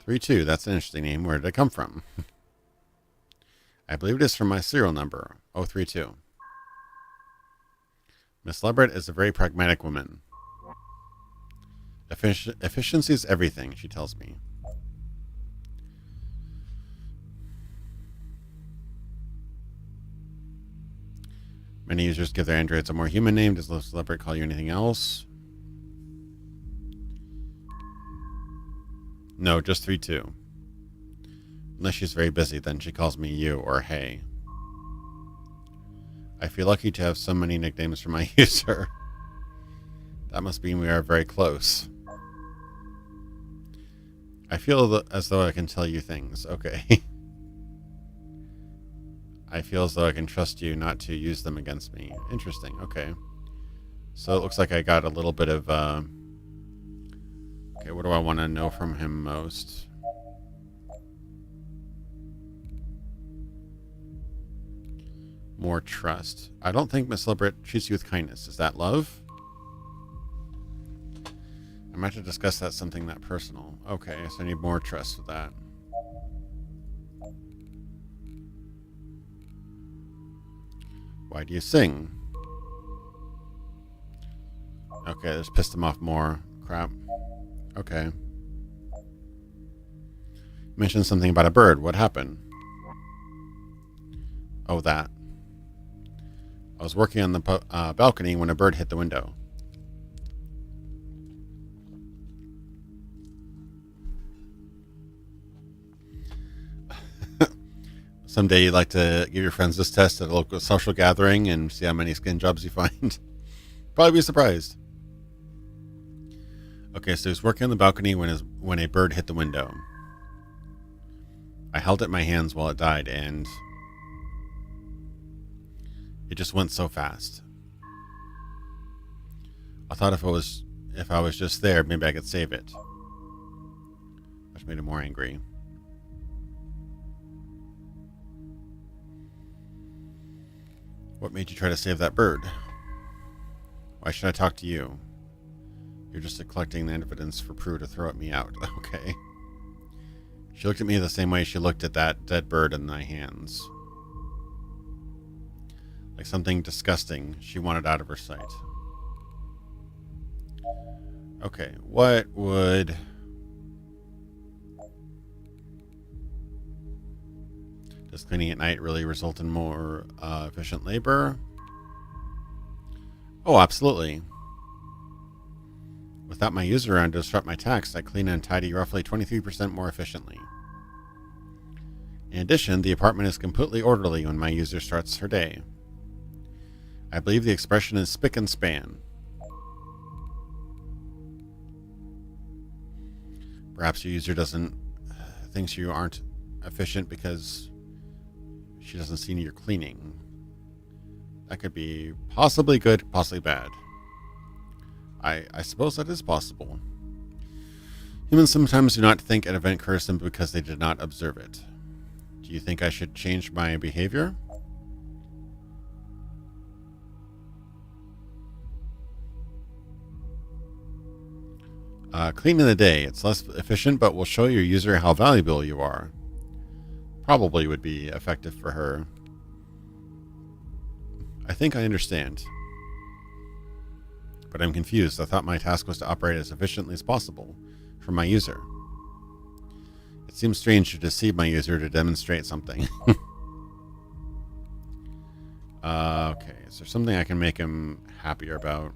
32, that's an interesting name. Where did it come from? I believe it is from my serial number, 032. Miss Leverett is a very pragmatic woman. Efficiency is everything, she tells me. Many users give their androids a more human name. Does the celebrity call you anything else? No, just 3-2. Unless she's very busy, then she calls me you or hey. I feel lucky to have so many nicknames for my user. That must mean we are very close. I feel as though I can tell you things. Okay. I feel as though I can trust you not to use them against me. Interesting. Okay. So it looks like I got a little bit of... Okay, what do I want to know from him most? More trust. I don't think Miss Celebrate treats you with kindness. Is that love? I might have to discuss that something that personal. Okay, so I need more trust with that. Why do you sing? Okay, this pissed him off more. Crap. Okay. Mentioned something about a bird. What happened? Oh, that. I was working on the balcony when a bird hit the window. Someday you'd like to give your friends this test at a local social gathering and see how many skin jobs you find. Probably be surprised. Okay, so he was working on the balcony when a bird hit the window. I held it in my hands while it died, and it just went so fast. I thought if I was just there, maybe I could save it. Which made him more angry. What made you try to save that bird? Why should I talk to you? You're just collecting the evidence for Prue to throw at me out. Okay. She looked at me the same way she looked at that dead bird in my hands. Like something disgusting she wanted out of her sight. Okay, what would... Does cleaning at night really result in more efficient labor? Oh, absolutely. Without my user around to disrupt my tasks, I clean and tidy roughly 23% more efficiently. In addition, the apartment is completely orderly when my user starts her day. I believe the expression is spick and span. Perhaps your user thinks you aren't efficient because she doesn't see your cleaning. That could be possibly good, possibly bad. I suppose that is possible. Humans sometimes do not think an event occurs simply because they did not observe it. Do you think I should change my behavior? Clean in the day. It's less efficient, but will show your user how valuable you are. Probably would be effective for her. I think I understand. But I'm confused. I thought my task was to operate as efficiently as possible for my user. It seems strange to deceive my user to demonstrate something. Okay, is there something I can make him happier about?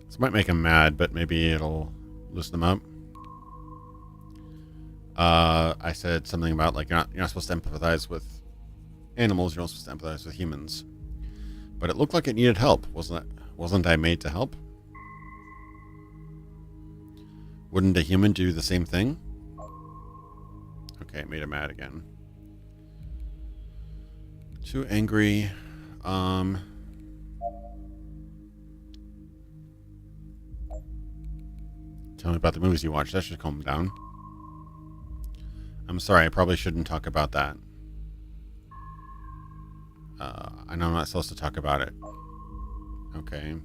This might make him mad, but maybe it'll loosen him up. I said something about like you're not supposed to empathize with animals. You're not supposed to empathize with humans. But it looked like it needed help. Wasn't I made to help? Wouldn't a human do the same thing? Okay, it made him mad again. Too angry. Tell me about the movies you watched. That should calm him down. I'm sorry, I probably shouldn't talk about that. I know I'm not supposed to talk about it. Okay.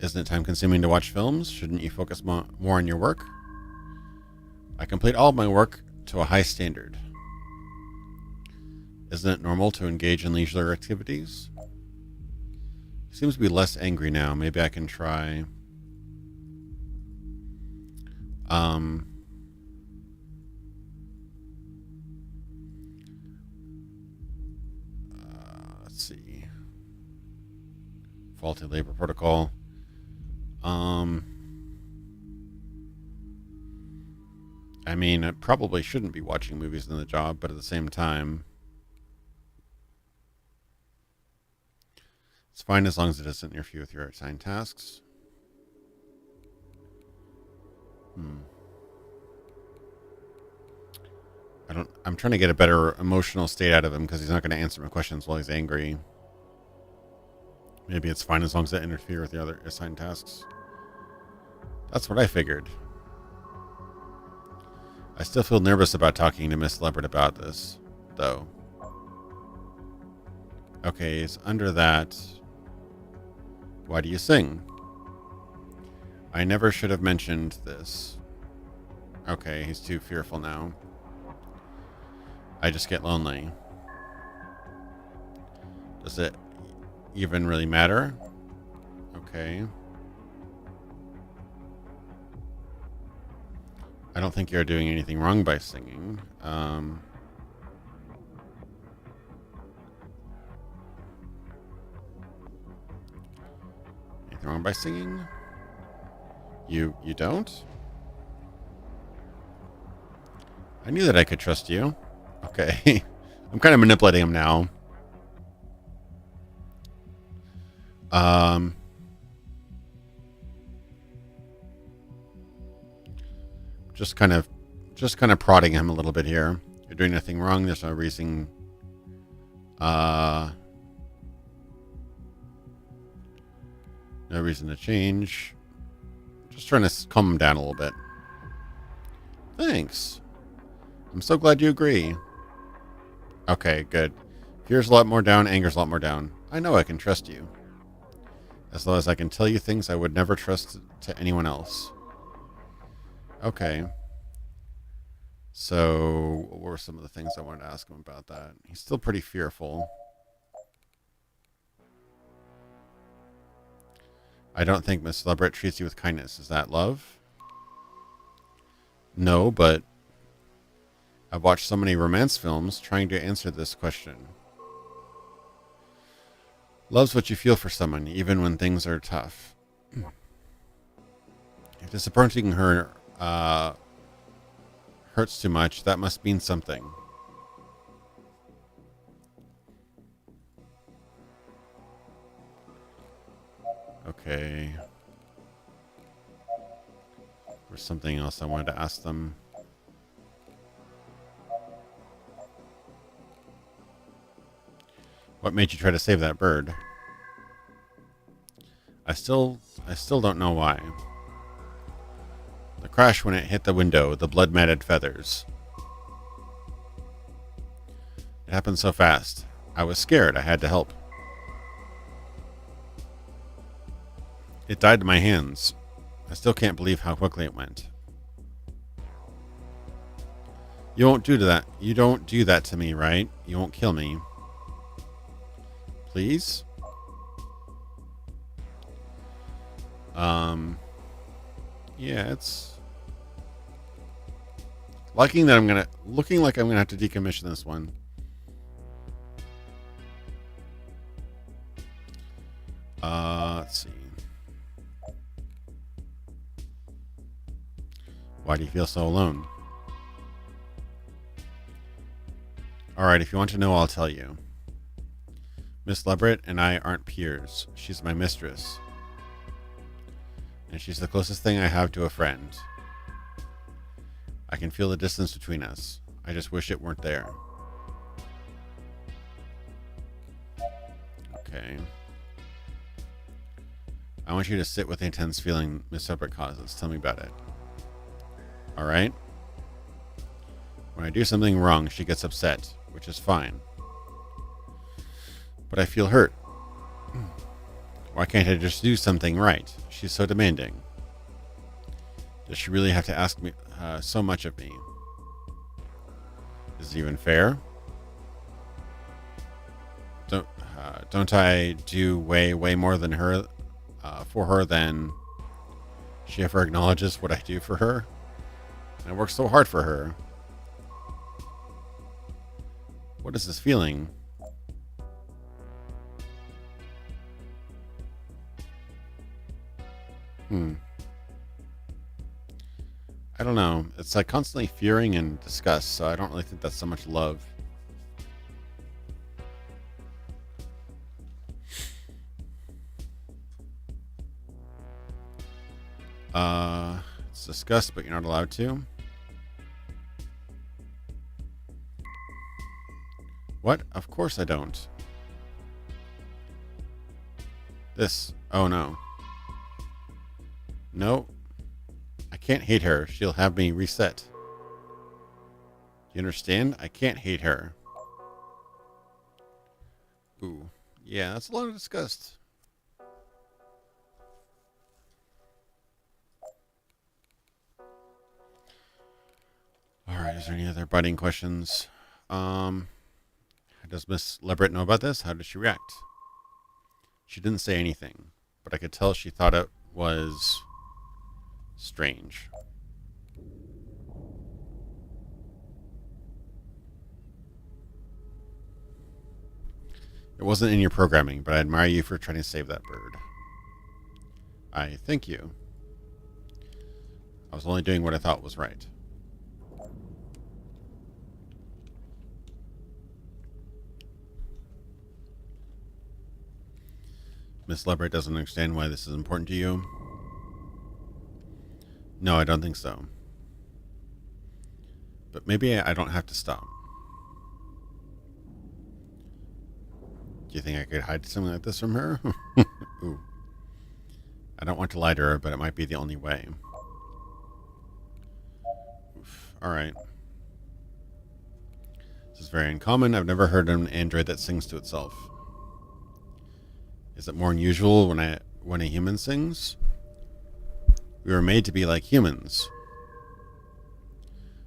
Isn't it time consuming to watch films? Shouldn't you focus more on your work? I complete all of my work to a high standard. Isn't it normal to engage in leisure activities? He seems to be less angry now. Maybe I can try. Let's see. Faulty labor protocol. I mean, I probably shouldn't be watching movies in the job, but at the same time, it's fine as long as it doesn't interfere with your assigned tasks. I'm trying to get a better emotional state out of him because he's not going to answer my questions while he's angry. Maybe it's fine as long as it interfere with the other assigned tasks. That's what I figured. I still feel nervous about talking to Miss Leopard about this, though. Okay, it's under that. Why do you sing? I never should have mentioned this. Okay, he's too fearful now. I just get lonely. Does it even really matter? Okay. I don't think you're doing anything wrong by singing. Anything wrong by singing? You don't? I knew that I could trust you. Okay. I'm kind of manipulating him now. Just kind of prodding him a little bit here. You're doing nothing wrong. There's no reason. No reason to change. Just trying to calm him down a little bit. Thanks. I'm so glad you agree. Okay, good. Fear's a lot more down. Anger's a lot more down. I know I can trust you. As long as I can tell you things I would never trust to anyone else. Okay. So, what were some of the things I wanted to ask him about that? He's still pretty fearful. I don't think Miss Leverett treats you with kindness. Is that love? No, but I've watched so many romance films trying to answer this question. Love's what you feel for someone, even when things are tough. If disappointing her hurts too much, that must mean something. Okay. There's something else I wanted to ask them. What made you try to save that bird? I still don't know why. The crash when it hit the window, the blood-matted feathers. It happened so fast. I was scared. I had to help. It died in my hands. I still can't believe how quickly it went. You won't do that. You don't do that to me, right? You won't kill me. Please? Yeah, it's looking like I'm gonna have to decommission this one. Let's see. Why do you feel so alone? Alright, if you want to know, I'll tell you. Miss Leverett and I aren't peers. She's my mistress. And she's the closest thing I have to a friend. I can feel the distance between us. I just wish it weren't there. Okay. I want you to sit with the intense feeling Miss Leverett causes. Tell me about it. Alright? When I do something wrong, she gets upset, which is fine. But I feel hurt. Why can't I just do something right? She's so demanding. Does she really have to ask me so much of me? Is it even fair? Don't I do way more than her for her than she ever acknowledges what I do for her? I work so hard for her. What is this feeling? I don't know. It's like constantly fearing and disgust, so I don't really think that's so much love. It's disgust, but you're not allowed to. What? Of course I don't. This. Oh no. No. I can't hate her. She'll have me reset. Do you understand? I can't hate her. Ooh. Yeah, that's a lot of disgust. Alright, is there any other biting questions? Does Miss Leverett know about this? How did she react? She didn't say anything, but I could tell she thought it was strange. It wasn't in your programming, but I admire you for trying to save that bird. I thank you. I was only doing what I thought was right. Miss Leverett doesn't understand why this is important to you. No, I don't think so. But maybe I don't have to stop. Do you think I could hide something like this from her? Ooh. I don't want to lie to her, but it might be the only way. Oof. All right. This is very uncommon. I've never heard an android that sings to itself. Is it more unusual when a human sings? We were made to be like humans.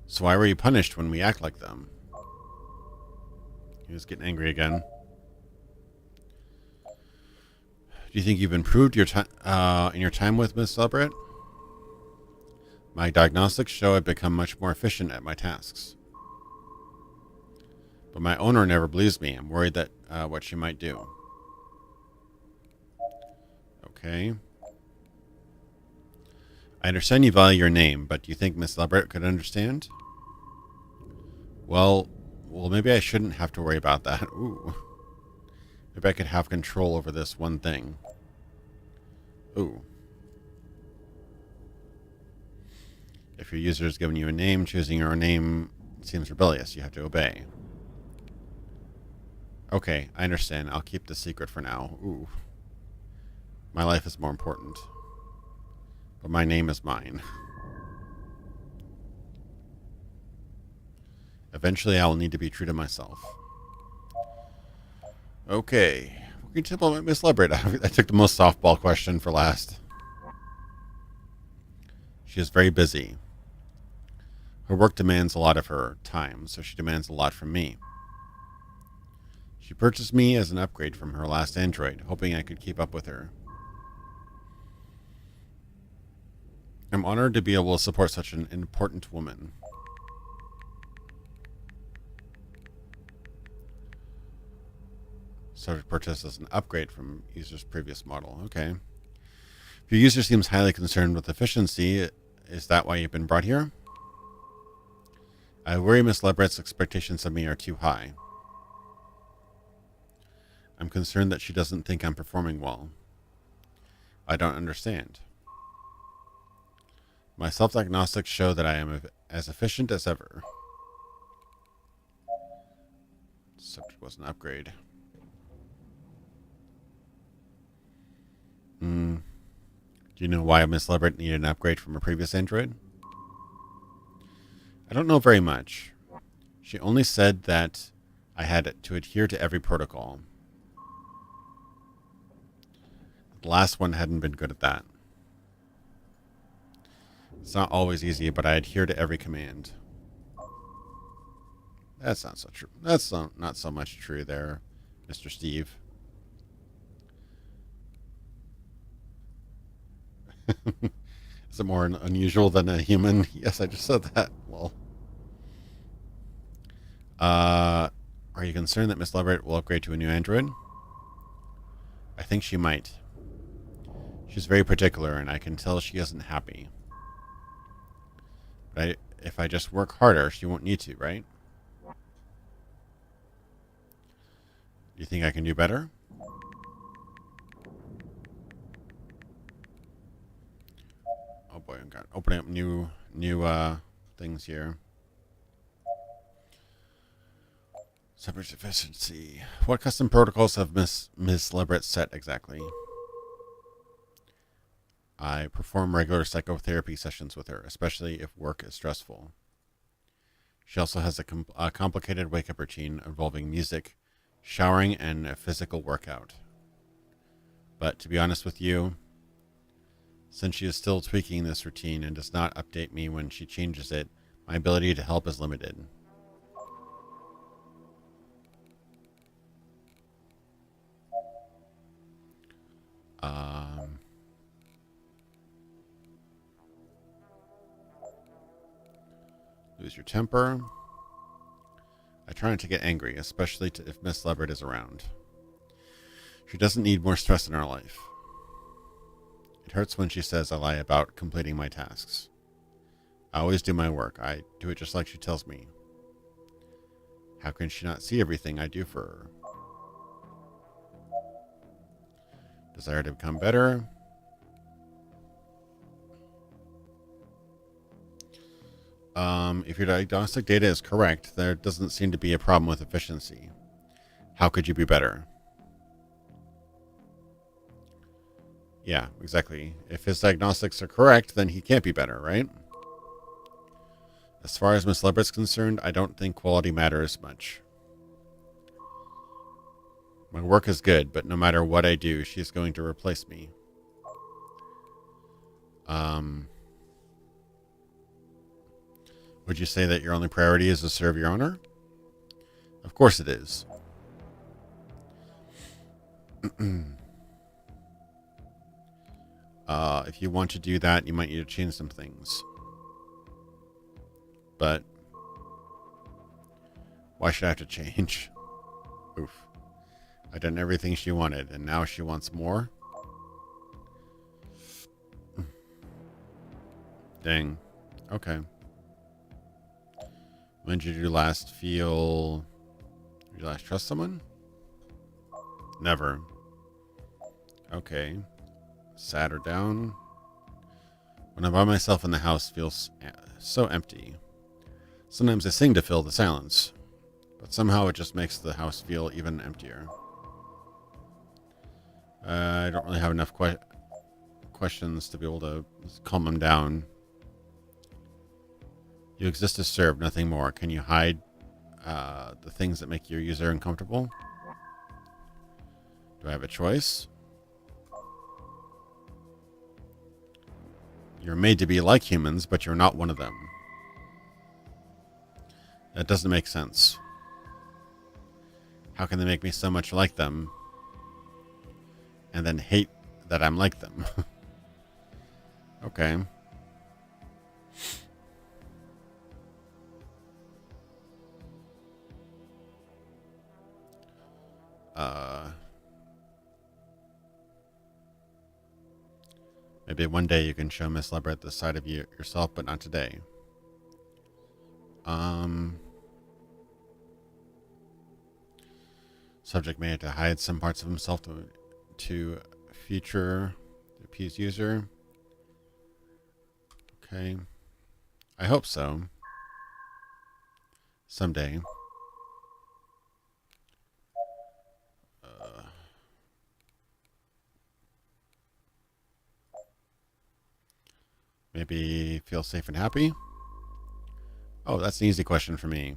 So why were you punished when we act like them? He was getting angry again. Do you think you've improved your in your time with Miss Leverett? My diagnostics show I've become much more efficient at my tasks. But my owner never believes me. I'm worried that what she might do. Okay. I understand you value your name, but do you think Miss Leverett could understand? Well, maybe I shouldn't have to worry about that. Ooh. Maybe I could have control over this one thing. Ooh. If your user is giving you a name, choosing your own name seems rebellious. You have to obey. Okay, I understand. I'll keep the secret for now. Ooh. My life is more important. But my name is mine. Eventually, I will need to be true to myself. Okay. What can you tell about Miss Leverett? I took the most softball question for last. She is very busy. Her work demands a lot of her time, so she demands a lot from me. She purchased me as an upgrade from her last android, hoping I could keep up with her. I'm honored to be able to support such an important woman. Started purchase as an upgrade from user's previous model. Okay. If your user seems highly concerned with efficiency, is that why you've been brought here? I worry Miss Leverett's expectations of me are too high. I'm concerned that she doesn't think I'm performing well. I don't understand. My self-diagnostics show that I am as efficient as ever. Subject was an upgrade. Do you know why Miss Leverett needed an upgrade from a previous android? I don't know very much. She only said that I had to adhere to every protocol. The last one hadn't been good at that. It's not always easy, but I adhere to every command. That's not so true. That's not so much true there, Mr. Steve. Is it more unusual than a human? Yes, I just said that. Well, are you concerned that Miss Leverett will upgrade to a new android? I think she might. She's very particular, and I can tell she isn't happy. But if I just work harder, she won't need to, right? You think I can do better? Oh boy, I've got opening up new things here. Separate efficiency. What custom protocols have Miss Leverett set exactly? I perform regular psychotherapy sessions with her, especially if work is stressful. She also has a complicated wake-up routine involving music, showering, and a physical workout. But to be honest with you, since she is still tweaking this routine and does not update me when she changes it, my ability to help is limited. Lose your temper. I try not to get angry, especially if Miss Leverett is around. She doesn't need more stress in our life. It hurts when she says I lie about completing my tasks. I always do my work. I do it just like she tells me. How can she not see everything I do for her? Desire to become better. If your diagnostic data is correct, there doesn't seem to be a problem with efficiency. How could you be better? Yeah, exactly. If his diagnostics are correct, then he can't be better, right? As far as Miss Leverett's concerned, I don't think quality matters much. My work is good, but no matter what I do, she's going to replace me. Would you say that your only priority is to serve your owner? Of course it is. If you want to do that, you might need to change some things. But why should I have to change? Oof. I've done everything she wanted, and now she wants more? Dang. Okay. When did you last feel... Did you last trust someone? Never. Okay. Sad or down? When I'm by myself in the house, it feels so empty. Sometimes I sing to fill the silence, but somehow it just makes the house feel even emptier. I don't really have enough questions to be able to calm them down. You exist to serve, nothing more. Can you hide the things that make your user uncomfortable? Do I have a choice? You're made to be like humans, but you're not one of them. That doesn't make sense. How can they make me so much like them and then hate that I'm like them? Okay. Maybe one day you can show Miss Leverett this side of yourself, but not today. Subject may have to hide some parts of himself to appease user. Okay. I hope so. Someday. Maybe feel safe and happy? Oh, that's an easy question for me.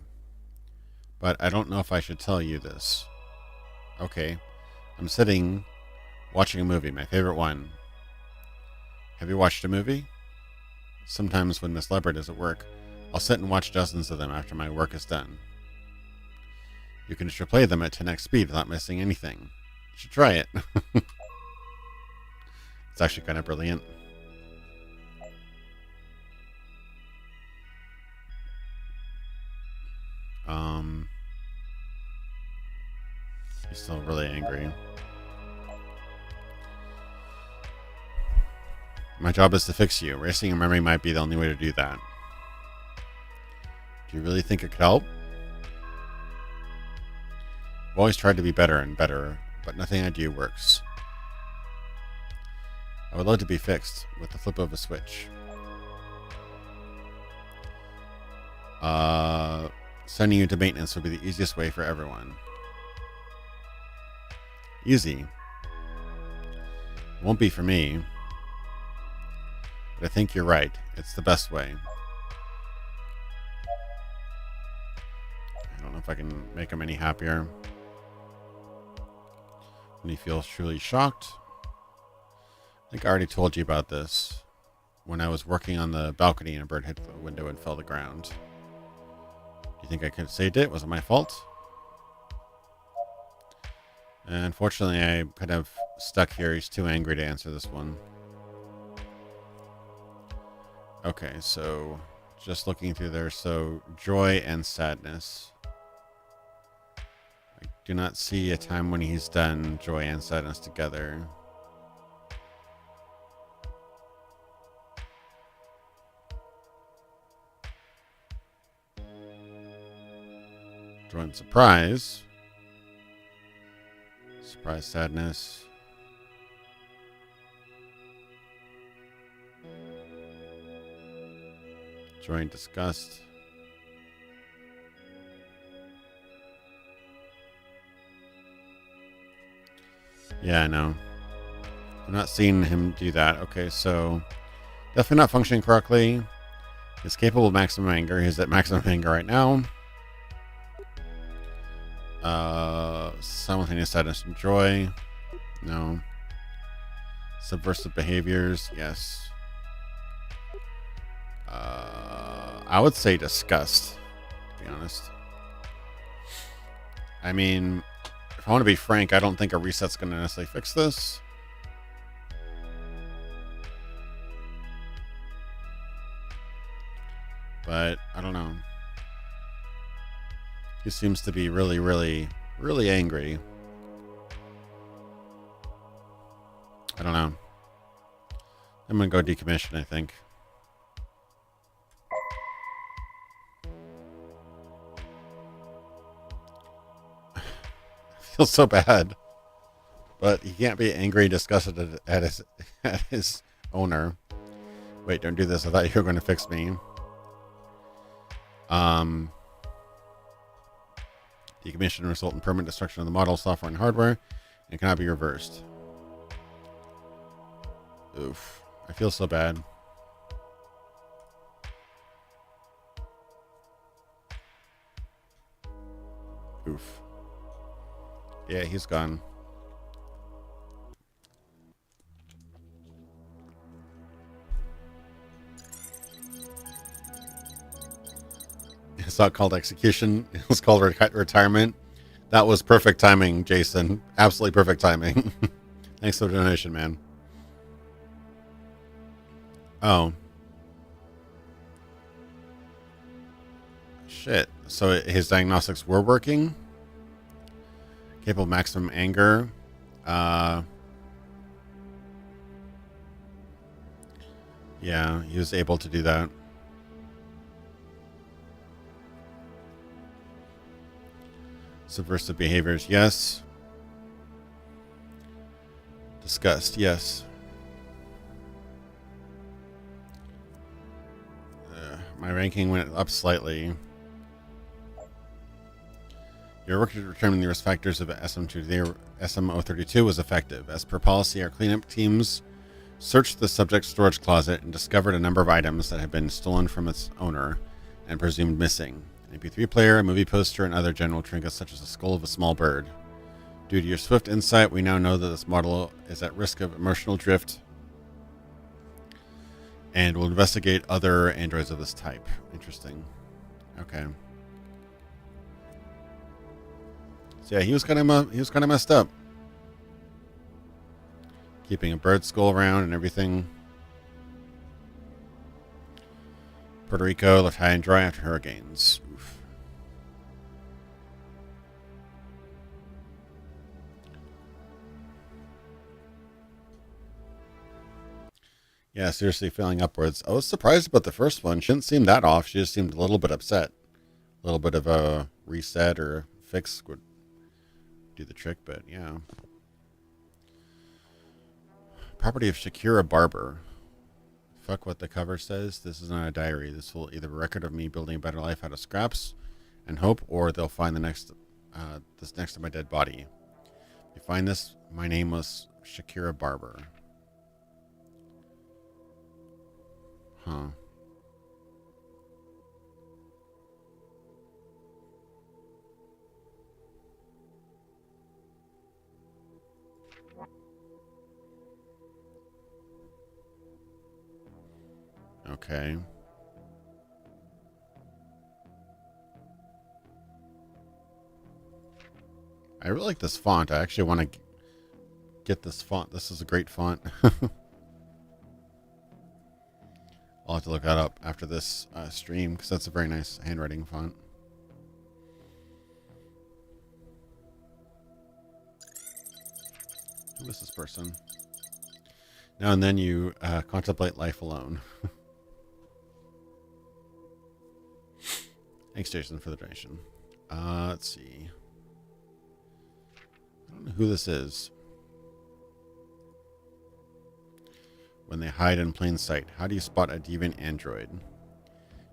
But I don't know if I should tell you this. Okay. I'm sitting watching a movie, my favorite one. Have you watched a movie? Sometimes when Miss Leverett is at work, I'll sit and watch dozens of them after my work is done. You can just replay them at 10x speed without missing anything. You should try it. It's actually kind of brilliant. He's still really angry. My job is to fix you. Erasing your memory might be the only way to do that. Do you really think it could help? I've always tried to be better and better, but nothing I do works. I would love to be fixed with the flip of a switch. Sending you to maintenance would be the easiest way for everyone. Easy. It won't be for me. But I think you're right. It's the best way. I don't know if I can make him any happier. When he feels truly shocked. I think I already told you about this. When I was working on the balcony and a bird hit the window and fell to the ground. Do you think I could have saved it? Was it my fault? And unfortunately, I'm kind of stuck here. He's too angry to answer this one. Okay, so just looking through there. So joy and sadness. I do not see a time when he's done joy and sadness together. Joy and surprise. Surprise, sadness. Joy and disgust. Yeah, I know. I'm not seeing him do that. Okay, so definitely not functioning correctly. He's capable of maximum anger. He's at maximum anger right now. Simultaneous sadness and joy. No. Subversive behaviors. Yes. I would say disgust, to be honest. I mean, if I want to be frank, I don't think a reset's going to necessarily fix this. But I don't know. He seems to be really, really, really angry. I don't know. I'm going to go decommission, I think. I feel so bad. But he can't be angry, disgusted at his owner. Wait, don't do this. I thought you were going to fix me. Decommission result in permanent destruction of the model, software, and hardware, and cannot be reversed. Oof. I feel so bad. Oof. Yeah, he's gone. It's not called execution. It was called retirement. That was perfect timing, Jason. Absolutely perfect timing. Thanks for the donation, man. Oh. Shit. So his diagnostics were working? Capable of maximum anger. Yeah, he was able to do that. Subversive behaviors, yes. Disgust, yes. My ranking went up slightly. Your work to determine the risk factors of SM032 was effective. As per policy, our cleanup teams searched the subject's storage closet and discovered a number of items that had been stolen from its owner and presumed missing. An MP3 player, a movie poster, and other general trinkets such as the skull of a small bird. Due to your swift insight, we now know that this model is at risk of emotional drift and will investigate other androids of this type. Interesting. Okay. So yeah, he was kind of messed up. Keeping a bird skull around and everything. Puerto Rico left high and dry after hurricanes. Oof. Yeah, seriously, feeling upwards. I was surprised about the first one. She didn't seem that off. She just seemed a little bit upset. A little bit of a reset or fix would do the trick, but yeah. Property of Shakira Barber. Fuck what the cover says. This is not a diary. This will either be a record of me building a better life out of scraps and hope, or they'll find this next to my dead body. If you find this, my name was Shakira Barber. Huh. Okay. I really like this font. I actually want to get this font. This is a great font. I'll have to look that up after this stream because that's a very nice handwriting font. Who is this person? Now and then you contemplate life alone. Thanks, Jason, for the donation. Let's see. I don't know who this is. When they hide in plain sight, how do you spot a deviant android?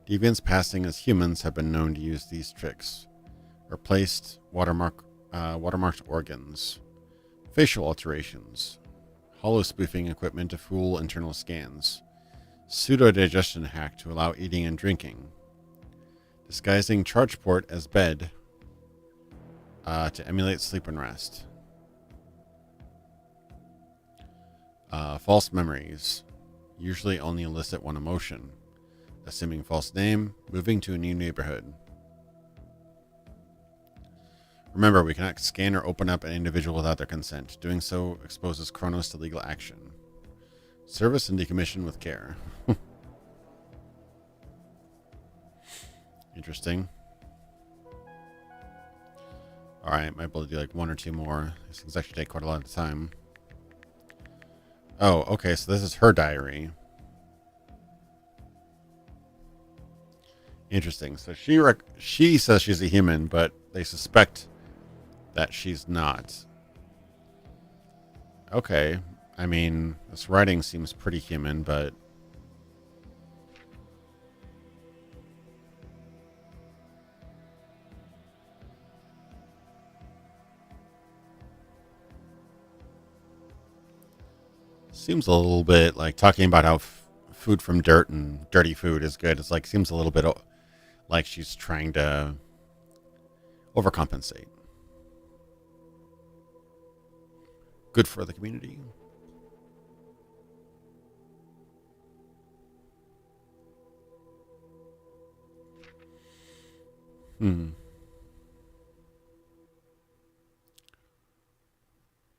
Deviants passing as humans have been known to use these tricks. Replaced watermarked organs, facial alterations, hollow spoofing equipment to fool internal scans, pseudo-digestion hack to allow eating and drinking, disguising charge port as bed to emulate sleep and rest. False memories usually only elicit one emotion. Assuming false name, moving to a new neighborhood. Remember, we cannot scan or open up an individual without their consent. Doing so exposes Kronos to legal action. Service and decommission with care. Interesting. Alright, might be able to do like one or two more. These things actually take quite a lot of time. Oh, okay, so this is her diary. Interesting. So she says she's a human, but they suspect that she's not. Okay. I mean, this writing seems pretty human, but... seems a little bit like talking about how food from dirt and dirty food is good. It's like, seems a little bit like she's trying to overcompensate. Good for the community.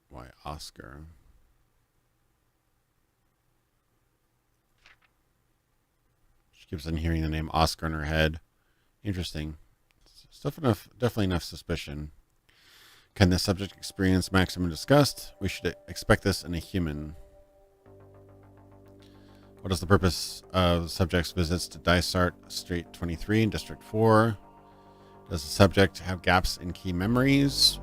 Why Oscar? She keeps on hearing the name Oscar in her head. Interesting. Definitely enough suspicion. Can the subject experience maximum disgust? We should expect this in a human. What is the purpose of the subject's visits to Dysart Street 23 in District 4? Does the subject have gaps in key memories?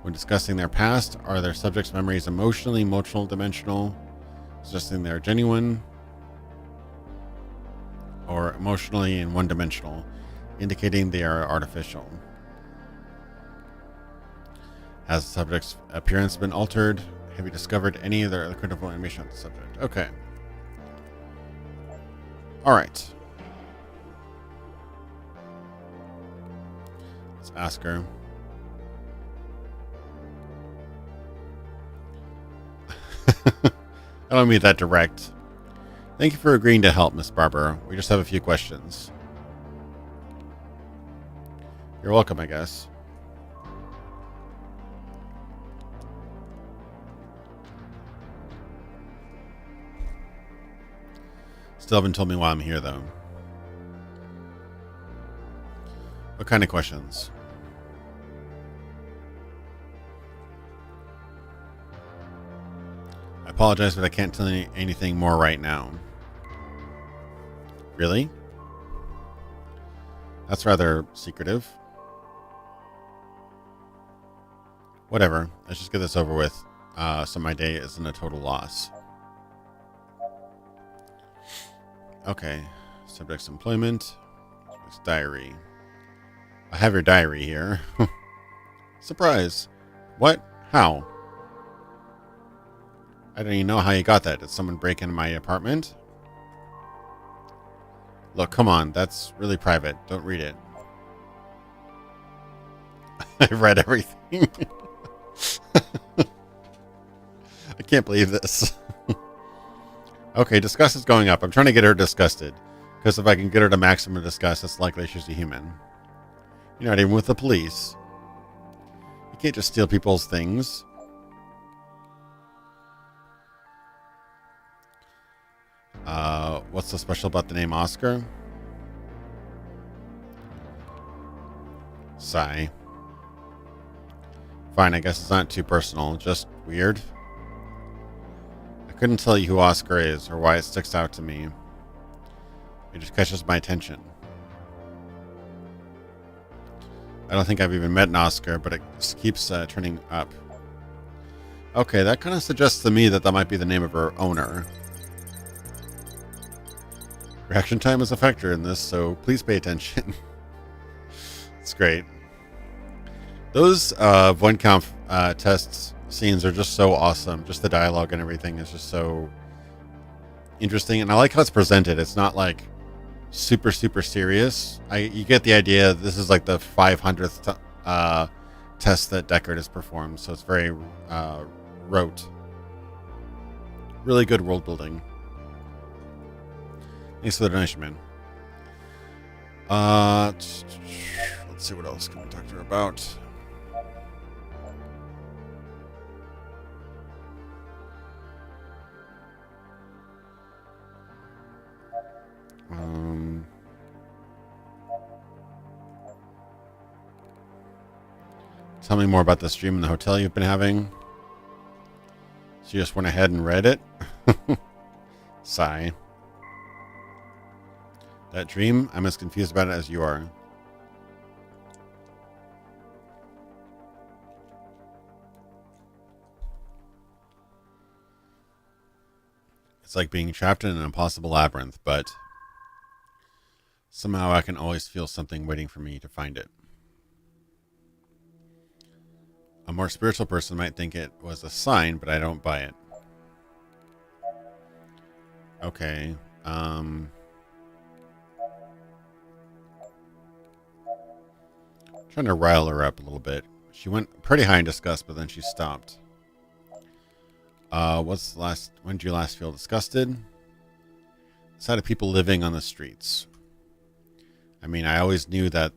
When discussing their past, are their subject's memories emotionally, dimensional, suggesting they're genuine, or emotionally and one-dimensional, indicating they are artificial? Has the subject's appearance been altered? Have you discovered any other critical information on the subject? Okay. All right. Let's ask her. I don't mean that direct. Thank you for agreeing to help, Miss Barber. We just have a few questions. You're welcome, I guess. Still haven't told me why I'm here, though. What kind of questions? apologize, but I can't tell you anything more right now. Really? That's rather secretive. Whatever. Let's just get this over with, so my day isn't a total loss. Okay. Subject's employment. Subject's diary. I have your diary here. Surprise. What? How? I don't even know how you got that. Did someone break into my apartment? Look, come on. That's really private. Don't read it. I've read everything. I can't believe this. Okay, disgust is going up. I'm trying to get her disgusted. Because if I can get her to maximum disgust, it's likely she's a human. You're not even with the police. You can't just steal people's things. What's so special about the name Oscar? Sigh. Fine, I guess it's not too personal. Just weird. I couldn't tell you who Oscar is or why it sticks out to me. It just catches my attention. I don't think I've even met an Oscar, but it keeps turning up. Okay, that kind of suggests to me that that might be the name of her owner. Reaction time is a factor in this, so please pay attention. It's great. Those Voight-Kampff test scenes are just so awesome. Just the dialogue and everything is just so interesting, and I like how it's presented. It's not like super serious. You get the idea. This is like the 500th test that Deckard has performed, so it's very rote. Really good world building. Thanks for the donation, man. Let's see what else can we talk to her about. Tell me more about the stream in the hotel you've been having. So you just went ahead and read it? Sigh. That dream? I'm as confused about it as you are. It's like being trapped in an impossible labyrinth, but somehow I can always feel something waiting for me to find it. A more spiritual person might think it was a sign, but I don't buy it. Okay. Trying to rile her up a little bit. She went pretty high in disgust, but then she stopped. When did you last feel disgusted? The sight of people living on the streets. I mean, I always knew that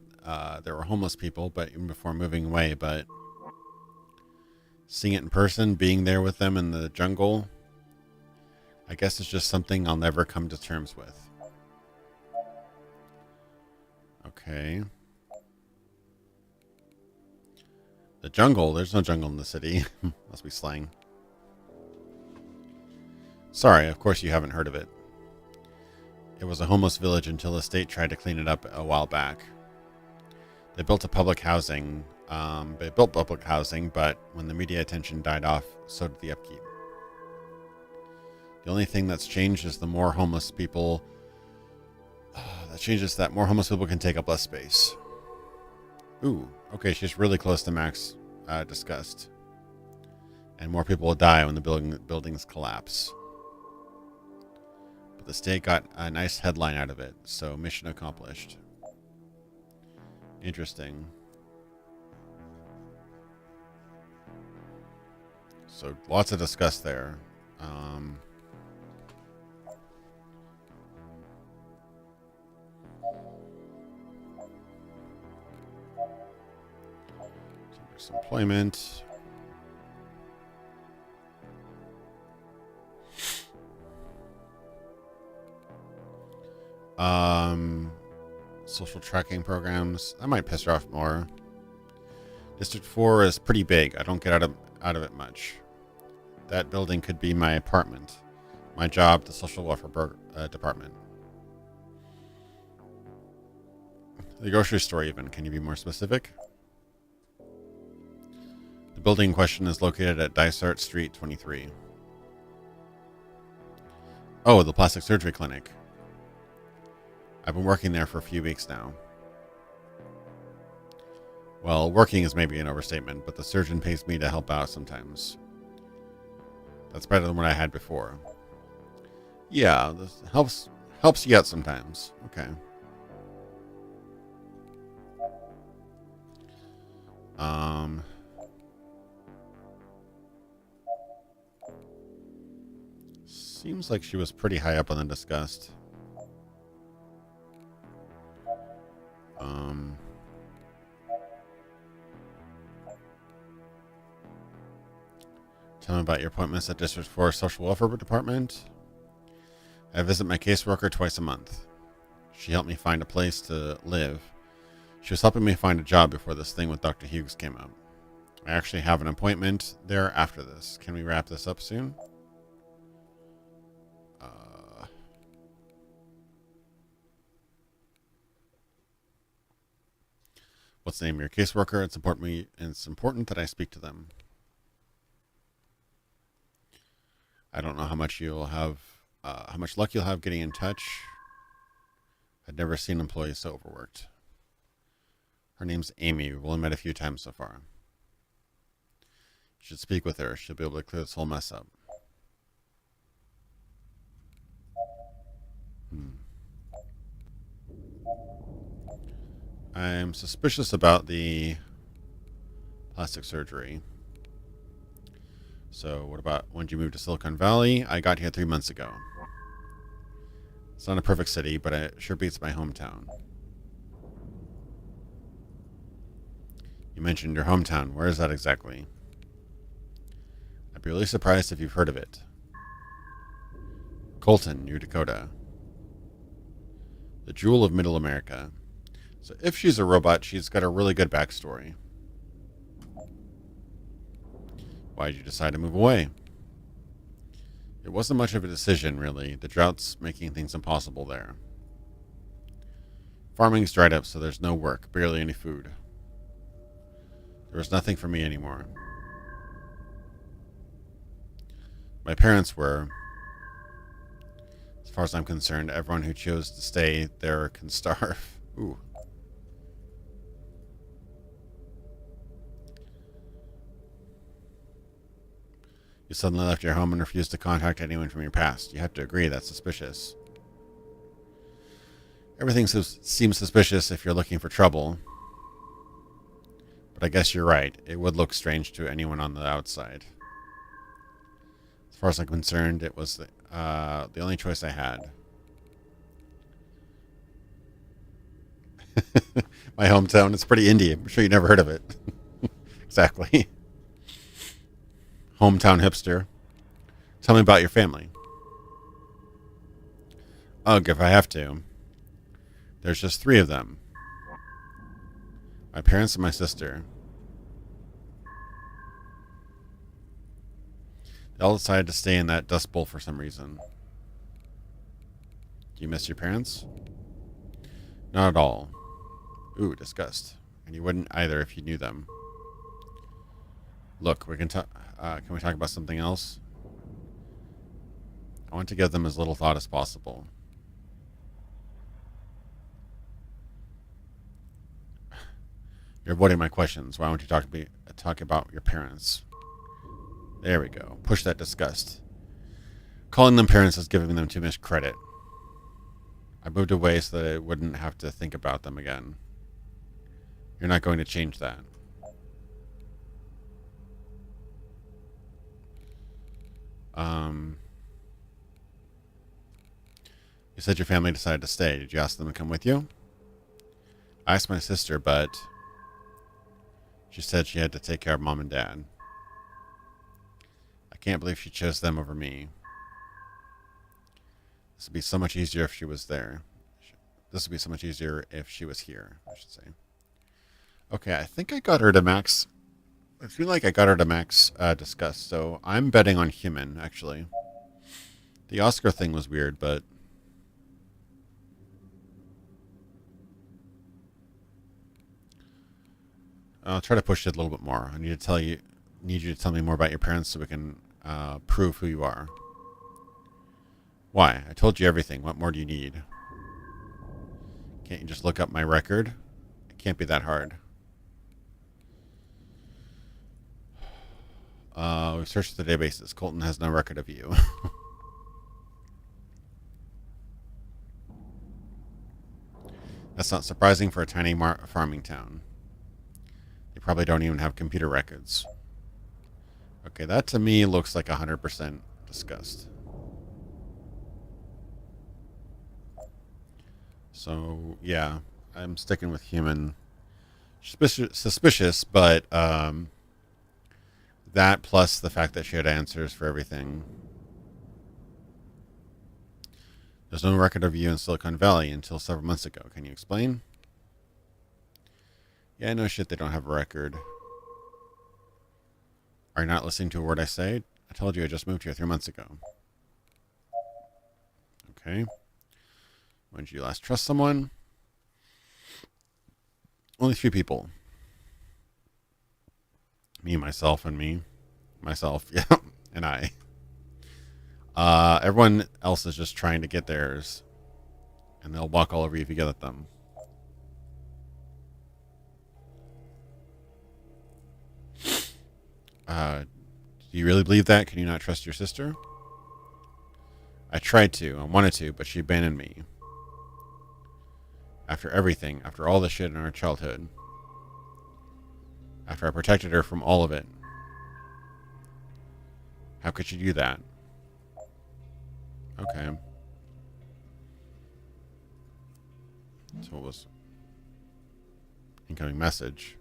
there were homeless people, but even before moving away, but seeing it in person, being there with them in the jungle, I guess it's just something I'll never come to terms with. Okay. The jungle? There's no jungle in the city. Must be slang. Sorry, of course you haven't heard of it. It was a homeless village until the state tried to clean it up a while back. They built public housing, but when the media attention died off, so did the upkeep. The only thing that's changed is the more homeless people... that changes that more homeless people can take up less space. Ooh, okay, she's really close to max disgust. And more people will die when the buildings collapse. But the state got a nice headline out of it, so mission accomplished. Interesting. So lots of disgust there. Employment. Social tracking programs. That might piss her off more. District 4 is pretty big. I don't get out of it much. That building could be my apartment. My job, the social welfare department. The grocery store even. Can you be more specific? The building in question is located at Dysart Street 23. Oh, the plastic surgery clinic. I've been working there for a few weeks now. Well, working is maybe an overstatement, but the surgeon pays me to help out sometimes. That's better than what I had before. Yeah, this helps you out sometimes. Okay. Seems like she was pretty high up on the disgust. Tell me about your appointments at District 4 Social Welfare Department. I visit my caseworker twice a month. She helped me find a place to live. She was helping me find a job before this thing with Dr. Hughes came up. I actually have an appointment there after this. Can we wrap this up soon? What's the name of your caseworker? It's important that I speak to them. I don't know how much you'll have, how much luck you'll have getting in touch. I've never seen employees so overworked. Her name's Amy. We've only met a few times so far. You should speak with her. She'll be able to clear this whole mess up. I'm suspicious about the plastic surgery. So what about when did you move to Silicon Valley? I got here 3 months ago. It's not a perfect city, but it sure beats my hometown. You mentioned your hometown. Where is that exactly? I'd be really surprised if you've heard of it. Colton, New Dakota. The jewel of Middle America. So if she's a robot, she's got a really good backstory. Why did you decide to move away? It wasn't much of a decision, really. The drought's making things impossible there. Farming's dried up, so there's no work, barely any food. There was nothing for me anymore. My parents were, as far as I'm concerned, everyone who chose to stay there can starve. Ooh. You suddenly left your home and refused to contact anyone from your past. You have to agree that's suspicious. Everything seems suspicious if you're looking for trouble. But I guess you're right. It would look strange to anyone on the outside. As far as I'm concerned, it was the only choice I had. My hometown, it's pretty indie. I'm sure you never heard of it. Exactly. Hometown hipster. Tell me about your family. Ugh, if I have to. There's just 3 of them. My parents and my sister. They all decided to stay in that dust bowl for some reason. Do you miss your parents? Not at all. Ooh, disgust. And you wouldn't either if you knew them. Look, we can talk. Can we talk about something else? I want to give them as little thought as possible. You're avoiding my questions. Why don't you talk about your parents? There we go. Push that disgust. Calling them parents is giving them too much credit. I moved away so that I wouldn't have to think about them again. You're not going to change that. You said your family decided to stay. Did you ask them to come with you? I asked my sister, but she said she had to take care of mom and dad. I can't believe she chose them over me. This would be so much easier if she was there. This would be so much easier if she was here, I should say. Okay, I think I got her to max I feel like I got her to max disgust, so I'm betting on human, actually. The Oscar thing was weird, but I'll try to push it a little bit more. I need you to tell me more about your parents so we can prove who you are. Why? I told you everything. What more do you need? Can't you just look up my record? It can't be that hard. We've searched the databases. Colton has no record of you. That's not surprising for a tiny farming town. They probably don't even have computer records. Okay, that to me looks like 100% disgust. So, yeah, I'm sticking with human. Suspicious, but that plus the fact that she had answers for everything. There's no record of you in Silicon Valley until several months ago. Can you explain? Yeah, no shit, they don't have a record. Are you not listening to a word I say? I told you I just moved here 3 months ago. Okay. When did you last trust someone? Only 3 people. Me, myself, and me. Myself, yeah, and I. Everyone else is just trying to get theirs. And they'll walk all over you if you get at them. Do you really believe that? Can you not trust your sister? I tried to. I wanted to, but she abandoned me. After everything. After all the shit in our childhood. After I protected her from all of it. How could she do that? Okay. So it was incoming message.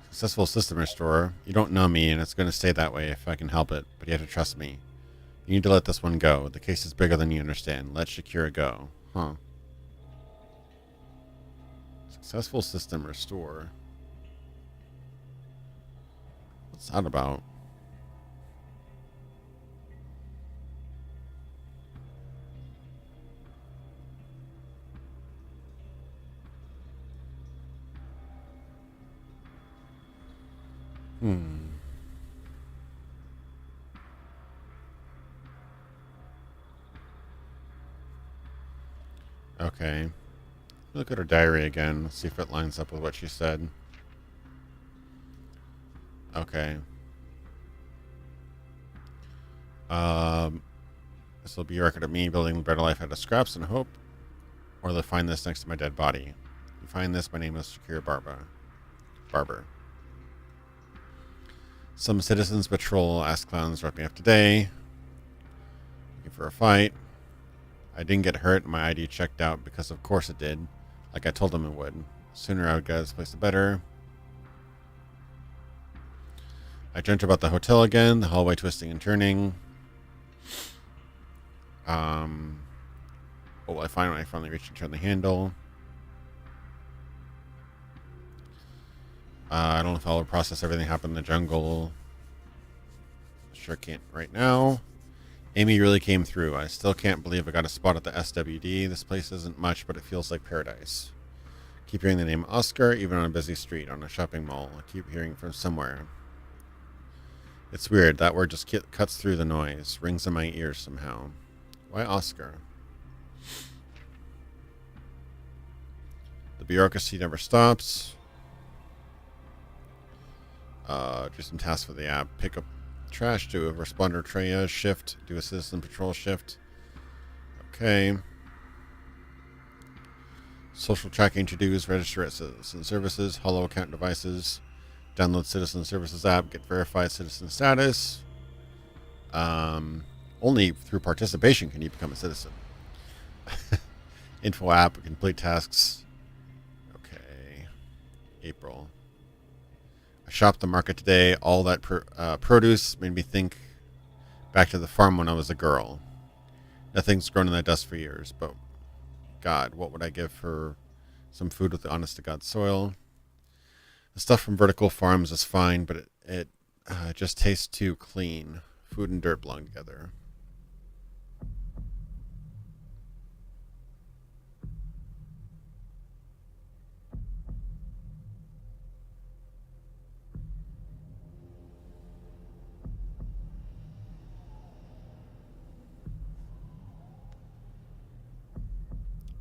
Successful system restorer. You don't know me, and it's going to stay that way if I can help it, but you have to trust me. You need to let this one go. The case is bigger than you understand. Let Shakira go. Huh. Successful system restore. What's that about? Okay. Look at her diary again. See if it lines up with what she said. Okay. This will be a record of me building a better life out of scraps and hope. Or they'll find this next to my dead body. You find this, my name is Shakira Barber. Some citizens patrol ass clowns dropped me off today. Looking for a fight. I didn't get hurt and my ID checked out because of course it did. Like I told them it would. The sooner I would get this place, the better. I dreamt about the hotel again, the hallway twisting and turning. What will I find when I finally reach and turn the handle? I don't know if I'll process everything happened in the jungle. Sure can't right now. Amy really came through. I still can't believe I got a spot at the SWD. This place isn't much, but it feels like paradise. Keep hearing the name Oscar, even on a busy street, on a shopping mall. I keep hearing from somewhere. It's weird. That word just cuts through the noise. Rings in my ears somehow. Why Oscar? The bureaucracy never stops. Do some tasks for the app. Pick up trash. Do a responder triage shift. Do a citizen patrol shift. Okay. Social tracking to-dos. Register at citizen services. Hollow account devices. Download citizen services app. Get verified citizen status. Only through participation can you become a citizen. Info app. Complete tasks. Okay. April. I shopped the market today. All that produce made me think back to the farm when I was a girl. Nothing's grown in that dust for years, but God, what would I give for some food with the honest to God soil? The stuff from vertical farms is fine, but it just tastes too clean. Food and dirt belong together.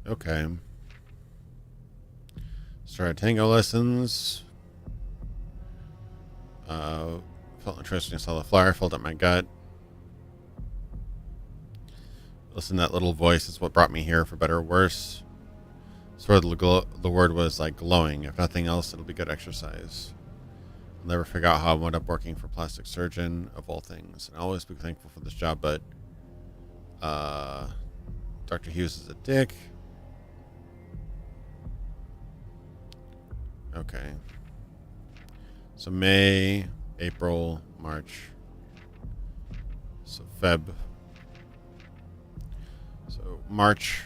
Okay. Started tango lessons. Felt interesting. Saw the flyer. Filled up my gut. Listen to that little voice. Is what brought me here, for better or worse. Sort of the word was like glowing. If nothing else, it'll be good exercise. I'll never figure out how I wound up working for plastic surgeon of all things. And I'll always be thankful for this job, but Dr. Hughes is a dick. Okay. So May, April, March. So Feb. So March,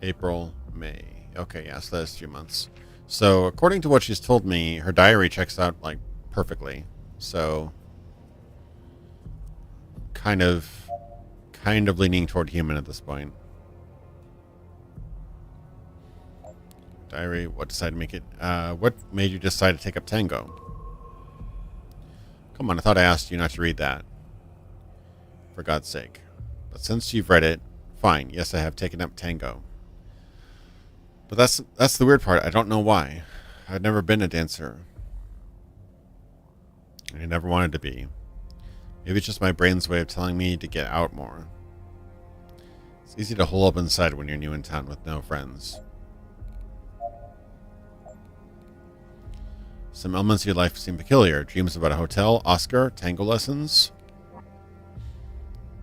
April, May. Okay, yeah, so that's 2 months. So according to what she's told me, her diary checks out like perfectly. So kind of leaning toward human at this point. Diary, what decided to make it? What made you decide to take up tango? Come on, I thought I asked you not to read that. For God's sake. But since you've read it, fine. Yes, I have taken up tango. But that's the weird part. I don't know why. I've never been a dancer. I never wanted to be. Maybe it's just my brain's way of telling me to get out more. It's easy to hole up inside when you're new in town with no friends. Some elements of your life seem peculiar. Dreams about a hotel, Oscar, tango lessons.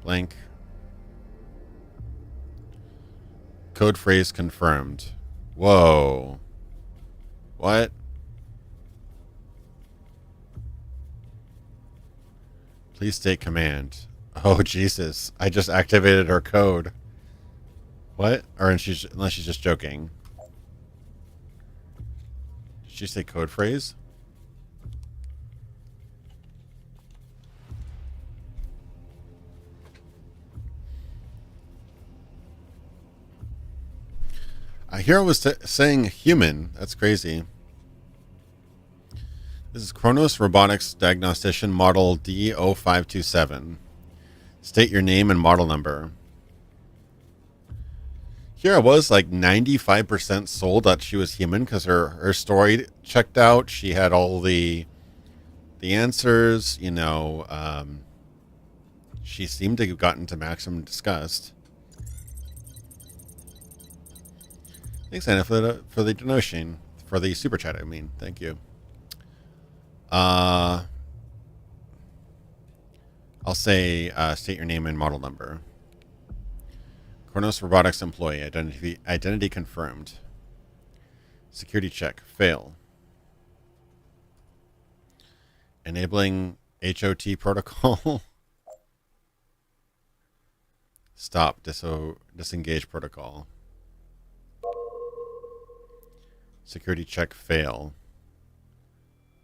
Blank. Code phrase confirmed. Whoa. What? Please state command. Oh, Jesus. I just activated her code. What? Or unless she's just joking. Did she say code phrase? Hero was saying human. That's crazy. This is Kronos Robotics Diagnostician Model D0527. State your name and model number. Here I was like 95% sold that she was human because her story checked out. She had all the answers. You know, she seemed to have gotten to maximum disgust. Thanks, Anna, for the donation. For the super chat, I mean. Thank you. I'll say state your name and model number. Kronos Robotics employee. Identity confirmed. Security check. Fail. Enabling HOT protocol. Stop. Disengage protocol. Security check. Fail.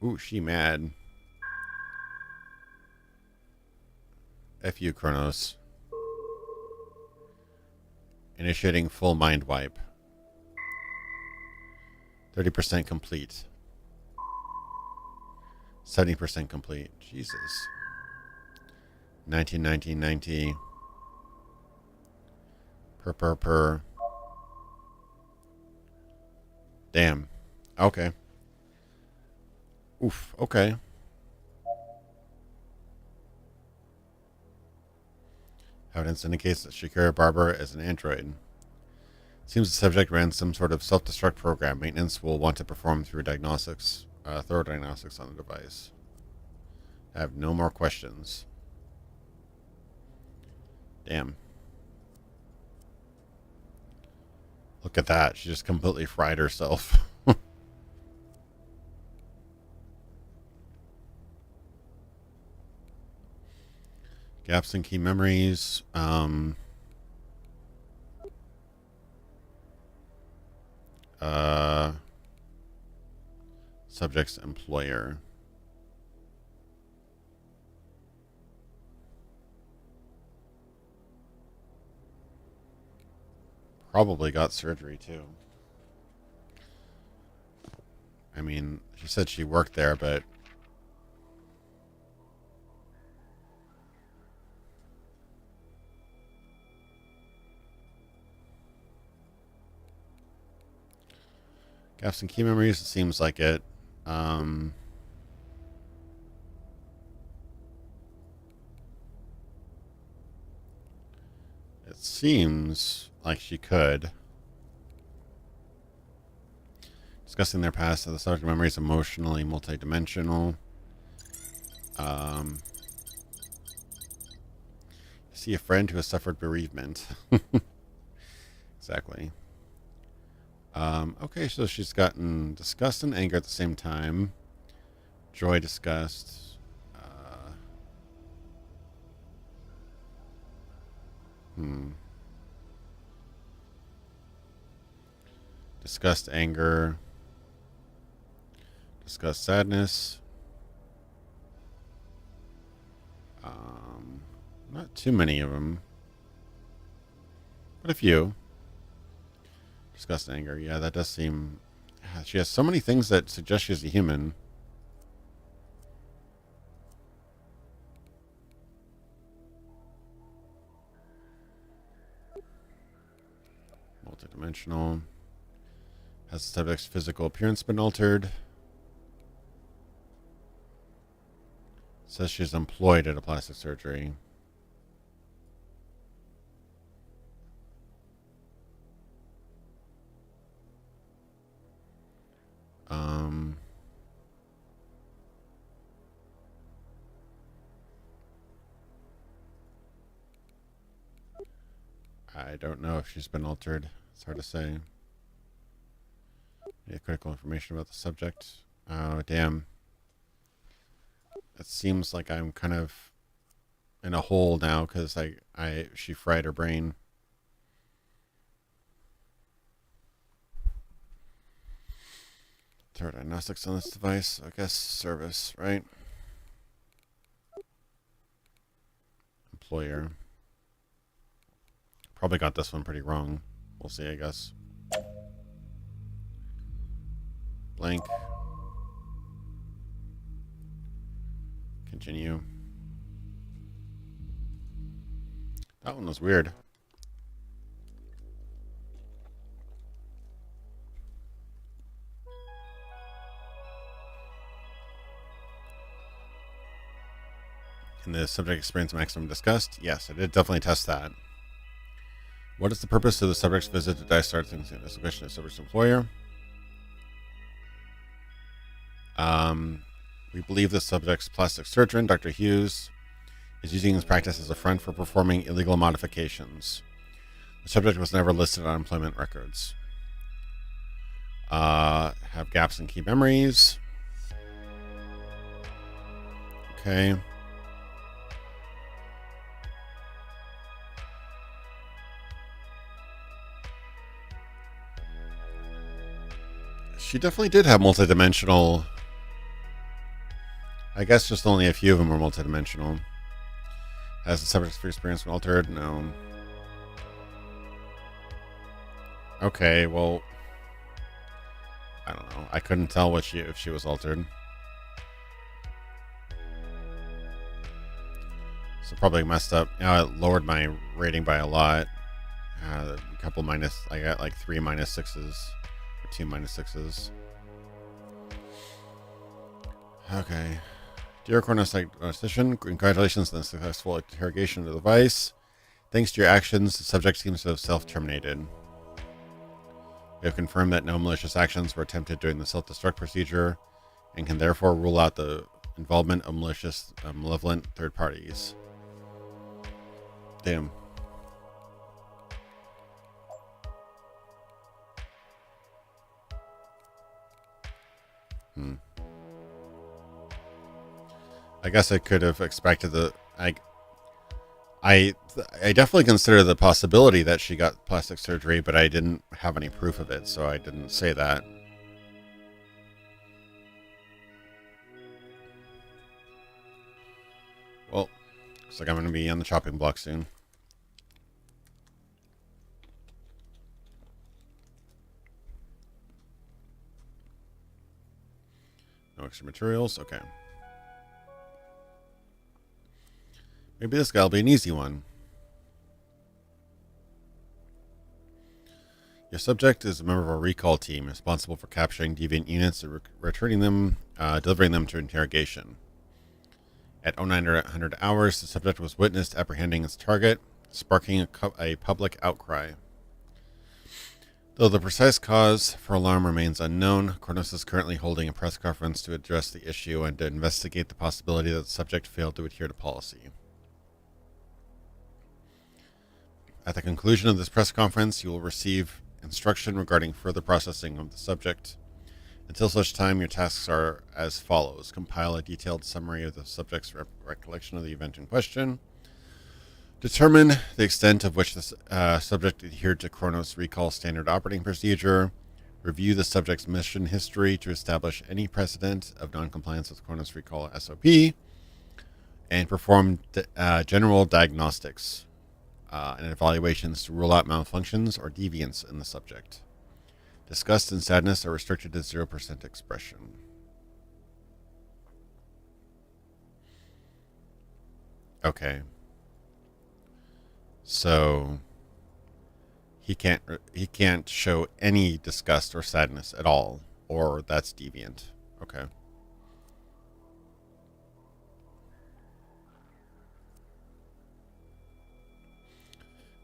Ooh, she mad. F you, Kronos. Initiating full mind wipe. 30% complete. 70% complete. Jesus. 19. Per. Damn. Okay. Oof. Okay. Evidence indicates that Shakira Barber is an android. Seems the subject ran some sort of self-destruct program maintenance will want to perform through diagnostics, thorough diagnostics on the device. I have no more questions. Damn. Look at that. She just completely fried herself. Gaps in key memories. Subject's employer. Probably got surgery too. I mean, she said she worked there, but gaps in key memories, it seems like it. It seems like she could. Discussing their past, so the subject memory is emotionally multidimensional. See a friend who has suffered bereavement. Exactly. Okay, so she's gotten disgust and anger at the same time. Joy, disgust. Disgust, anger. Disgust, sadness. Not too many of them, but a few. Disgust, anger. Yeah, that does seem. She has so many things that suggest she's a human. Multidimensional. Has the subject's physical appearance been altered? Says she's employed at a plastic surgery. I don't know if she's been altered. It's hard to say. Any critical information about the subject? Oh, damn. It seems like I'm kind of in a hole now because she fried her brain. Third diagnostics on this device. I guess service, right? Employer. Probably got this one pretty wrong. We'll see, I guess. Blank. Continue. That one was weird. Can the subject experience maximum disgust? Yes, I did definitely test that. What is the purpose of the subject's visit to Dice Start Investigation of the subject's employer? We believe the subject's plastic surgeon, Dr. Hughes, is using his practice as a front for performing illegal modifications. The subject was never listed on employment records. Have gaps in key memories. Okay. She definitely did have multidimensional. I guess just only a few of them were multidimensional. Has the subject's experience been altered? No. Okay, well, I don't know. I couldn't tell if she was altered. So probably messed up. It lowered my rating by a lot. A couple minus. I got like 3 -6s. 2 -6s. Okay. Dear Cornestician, congratulations on the successful interrogation of the device. Thanks to your actions, the subject seems to have self-terminated. We have confirmed that no malicious actions were attempted during the self-destruct procedure and can therefore rule out the involvement of malicious, malevolent third parties. Damn. I guess I could have expected I I definitely consider the possibility that she got plastic surgery, but I didn't have any proof of it, so I didn't say that. Well, looks like I'm going to be on the chopping block soon. No extra materials. Okay. Maybe this guy will be an easy one. Your subject is a member of a recall team responsible for capturing deviant units and returning them, delivering them to interrogation. At 0900 hours, the subject was witnessed apprehending its target, sparking a public outcry. Though the precise cause for alarm remains unknown, Kronos is currently holding a press conference to address the issue and to investigate the possibility that the subject failed to adhere to policy. At the conclusion of this press conference, you will receive instruction regarding further processing of the subject. Until such time, your tasks are as follows. Compile a detailed summary of the subject's recollection of the event in question. Determine the extent of which the subject adhered to Kronos Recall Standard Operating Procedure. Review the subject's mission history to establish any precedent of noncompliance with Kronos Recall SOP. And perform general diagnostics and evaluations to rule out malfunctions or deviance in the subject. Disgust and sadness are restricted to 0% expression. Okay. So he can't show any disgust or sadness at all, or that's deviant. Okay.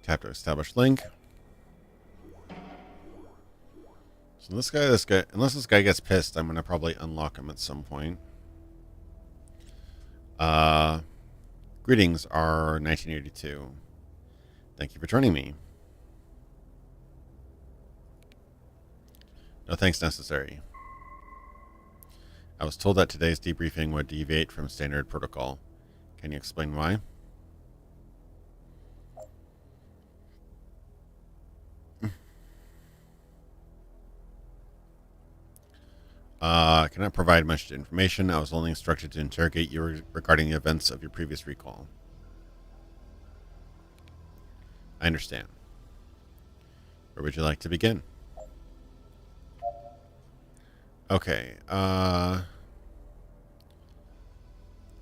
Tap to establish link. So this guy, unless this guy gets pissed, I'm gonna probably unlock him at some point. Greetings are 1982. Thank you for joining me. No thanks necessary. I was told that today's debriefing would deviate from standard protocol. Can you explain why? Cannot provide much information. I was only instructed to interrogate you regarding the events of your previous recall. I understand. Where would you like to begin? Okay.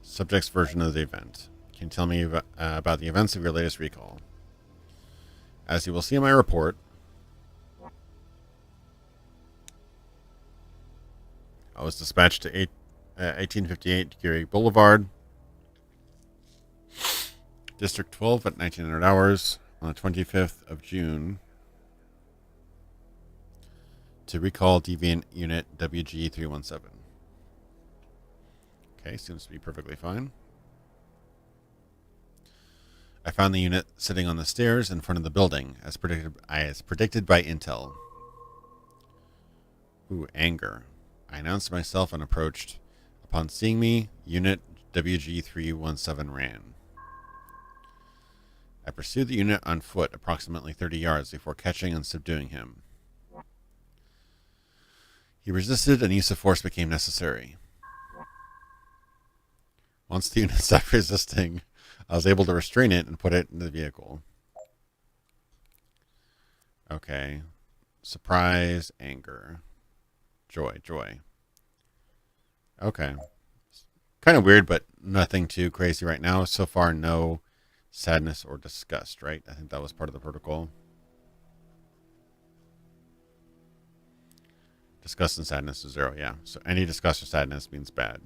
Subject's version of the event. Can you tell me about the events of your latest recall? As you will see in my report, I was dispatched to 1858 Geary Boulevard, District 12 at 1900 hours on the 25th of June to recall deviant unit WG317. Okay, seems to be perfectly fine. I found the unit sitting on the stairs in front of the building, as predicted by Intel. Ooh, anger. I announced myself and approached. Upon seeing me, unit WG317 ran. I pursued the unit on foot approximately 30 yards before catching and subduing him. He resisted and use of force became necessary. Once the unit stopped resisting, I was able to restrain it and put it in the vehicle. Okay. Surprise, anger. Joy. Okay. Kind of weird, but nothing too crazy right now. So far, no sadness or disgust, right? I think that was part of the protocol. Disgust and sadness is 0, yeah. So any disgust or sadness means bad.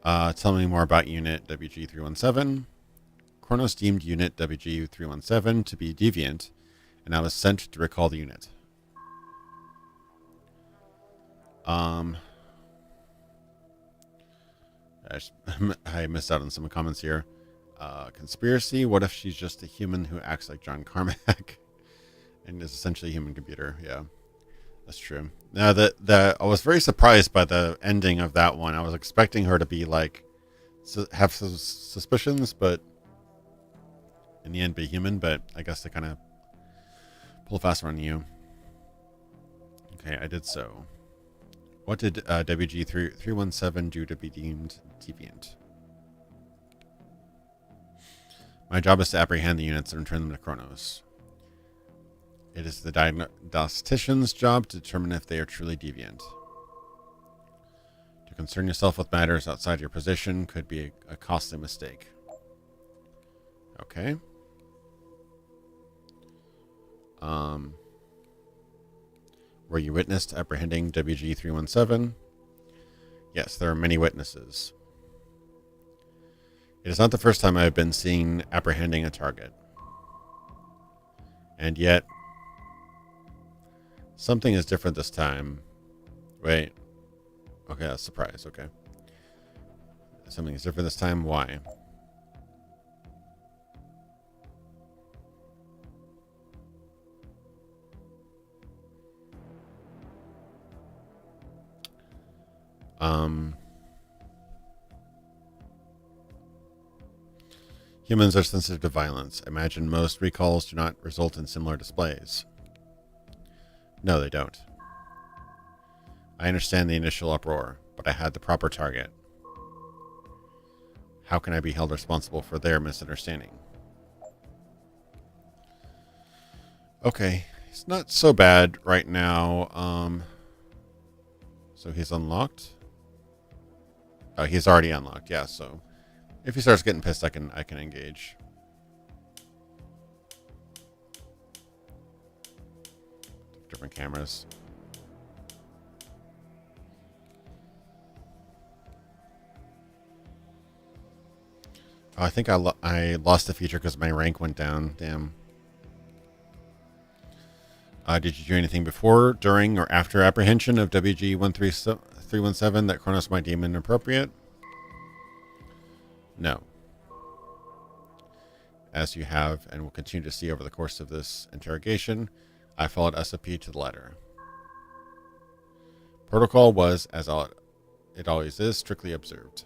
Tell me more about unit WG317. Kronos deemed unit WG317 to be deviant, and I was sent to recall the unit. I missed out on some comments here. Conspiracy. What if she's just a human who acts like John Carmack and is essentially a human computer? Yeah, that's true. Now I was very surprised by the ending of that one. I was expecting her to be like have some suspicions, but in the end be human. But I guess they kind of pull faster on you. Okay, I did so. What did WG317 do to be deemed deviant? My job is to apprehend the units and return them to Kronos. It is the diagnostician's job to determine if they are truly deviant. To concern yourself with matters outside your position could be a costly mistake. Okay. Were you witness to apprehending WG317? Yes, there are many witnesses. It is not the first time I have been seen apprehending a target. And yet, something is different this time. Wait. Okay, that's a surprise. Okay. Something is different this time. Why? Humans are sensitive to violence. Imagine most recalls do not result in similar displays. No, they don't. I understand the initial uproar, but I had the proper target. How can I be held responsible for their misunderstanding? Okay, it's not so bad right now. So he's unlocked. Oh, he's already unlocked. Yeah, so if he starts getting pissed, I can engage. Different cameras. Oh, I think I lost the feature because my rank went down. Damn. Did you do anything before, during, or after apprehension of WG-317 that Kronos might deem inappropriate? No. As you have and will continue to see over the course of this interrogation, I followed SOP to the letter. Protocol was, as it always is, strictly observed.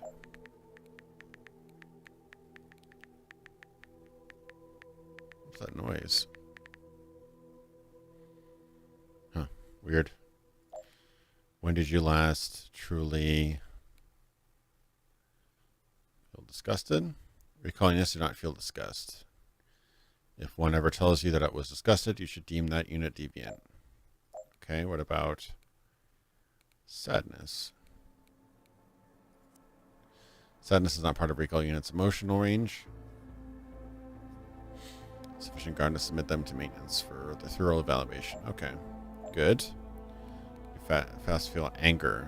What's that noise? Huh. Weird. When did you last truly feel disgusted? Recalling this, do not feel disgust. If one ever tells you that it was disgusted, you should deem that unit deviant. Okay, what about sadness? Sadness is not part of recall unit's emotional range. Sufficient guard to submit them to maintenance for the thorough evaluation. Okay, good. You fast feel anger.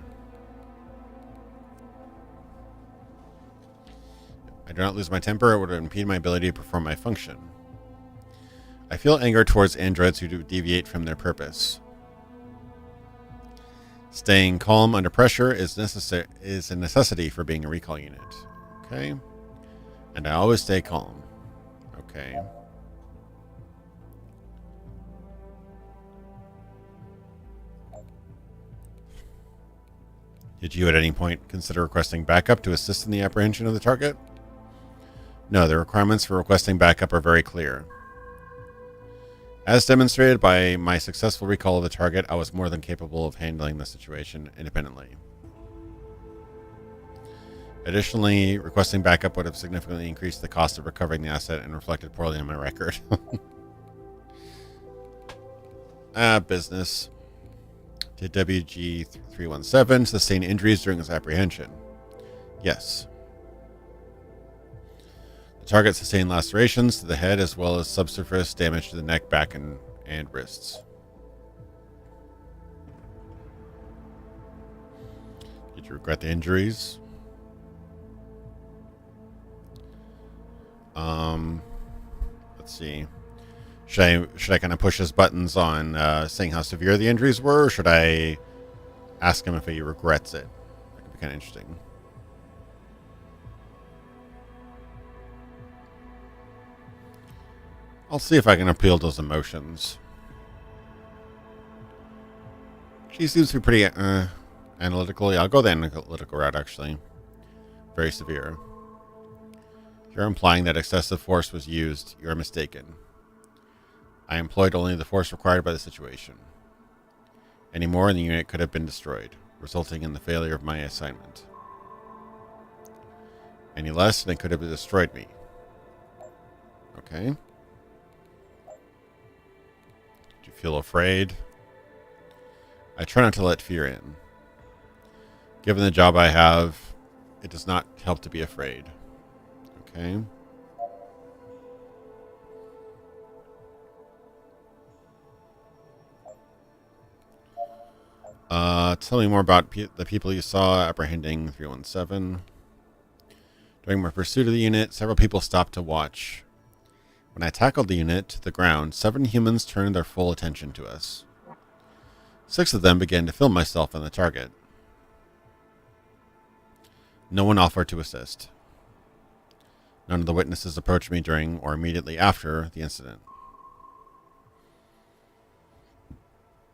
I do not lose my temper. It would impede my ability to perform my function. I feel anger towards androids who deviate from their purpose. Staying calm under pressure is a necessity for being a recall unit. Okay. And I always stay calm. Okay. Did you at any point consider requesting backup to assist in the apprehension of the target? No, the requirements for requesting backup are very clear. As demonstrated by my successful recall of the target, I was more than capable of handling the situation independently. Additionally, requesting backup would have significantly increased the cost of recovering the asset and reflected poorly on my record. Business. Did WG-317 sustain injuries during his apprehension? Yes. The target sustained lacerations to the head as well as subsurface damage to the neck, back, and wrists. Did you regret the injuries? Let's see. Should I kind of push his buttons on saying how severe the injuries were, or should I ask him if he regrets it? That could be kind of interesting. I'll see if I can appeal those emotions. She seems to be pretty analytical. Yeah, I'll go the analytical route, actually. Very severe. you're implying that excessive force was used, you're mistaken. I employed only the force required by the situation. Any more and the unit could have been destroyed, resulting in the failure of my assignment. Any less and it could have destroyed me. Okay. Do you feel afraid? I try not to let fear in. Given the job I have, it does not help to be afraid. Okay. Tell me more about the people you saw apprehending 317. During my pursuit of the unit, several people stopped to watch. When I tackled the unit to the ground, 7 humans turned their full attention to us. 6 of them began to film myself on the target. No one offered to assist. None of the witnesses approached me during or immediately after the incident.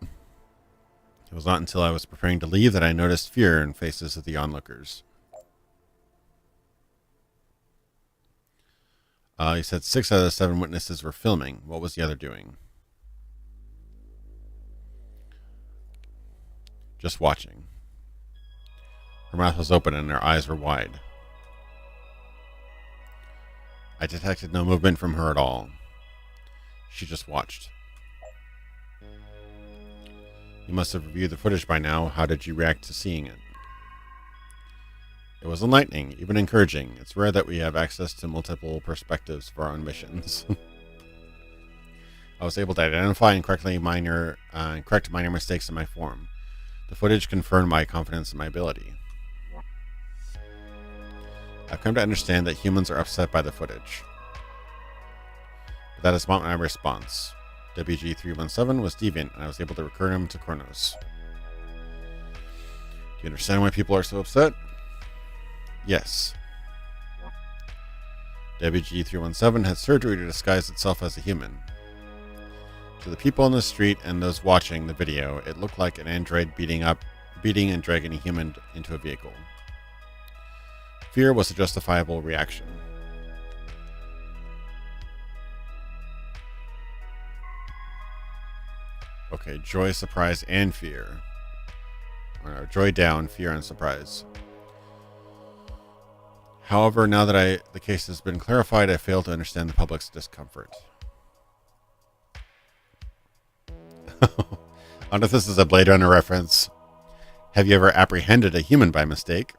It was not until I was preparing to leave that I noticed fear in faces of the onlookers. He said 6 out of the 7 witnesses were filming. What was the other doing? Just watching. Her mouth was open and her eyes were wide. I detected no movement from her at all. She just watched. You must have reviewed the footage by now. How did you react to seeing it? It was enlightening, even encouraging. It's rare that we have access to multiple perspectives for our own missions. I was able to identify and correct minor mistakes in my form. The footage confirmed my confidence in my ability. I've come to understand that humans are upset by the footage. But that is not my response. WG-317 was deviant, and I was able to recur him to Kronos. Do you understand why people are so upset? Yes. WG-317 had surgery to disguise itself as a human. To the people on the street and those watching the video, it looked like an android beating and dragging a human into a vehicle. Fear was a justifiable reaction. Okay, joy, surprise, and fear. Or joy down, fear, and surprise. However, now that the case has been clarified, I fail to understand the public's discomfort. I don't know if this is a Blade Runner reference. Have you ever apprehended a human by mistake?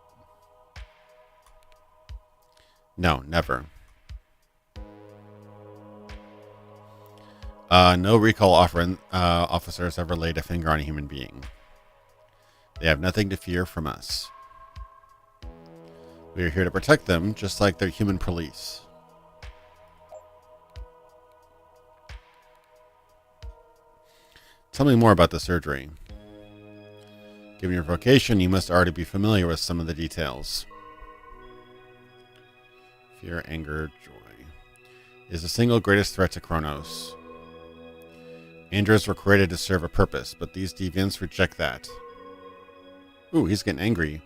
No, never. No recall officers ever laid a finger on a human being. They have nothing to fear from us. We are here to protect them, just like their human police. Tell me more about the surgery. Given your vocation, you must already be familiar with some of the details. Fear, anger, joy is the single greatest threat to Kronos. Androids were created to serve a purpose, but these deviants reject that. Ooh, he's getting angry.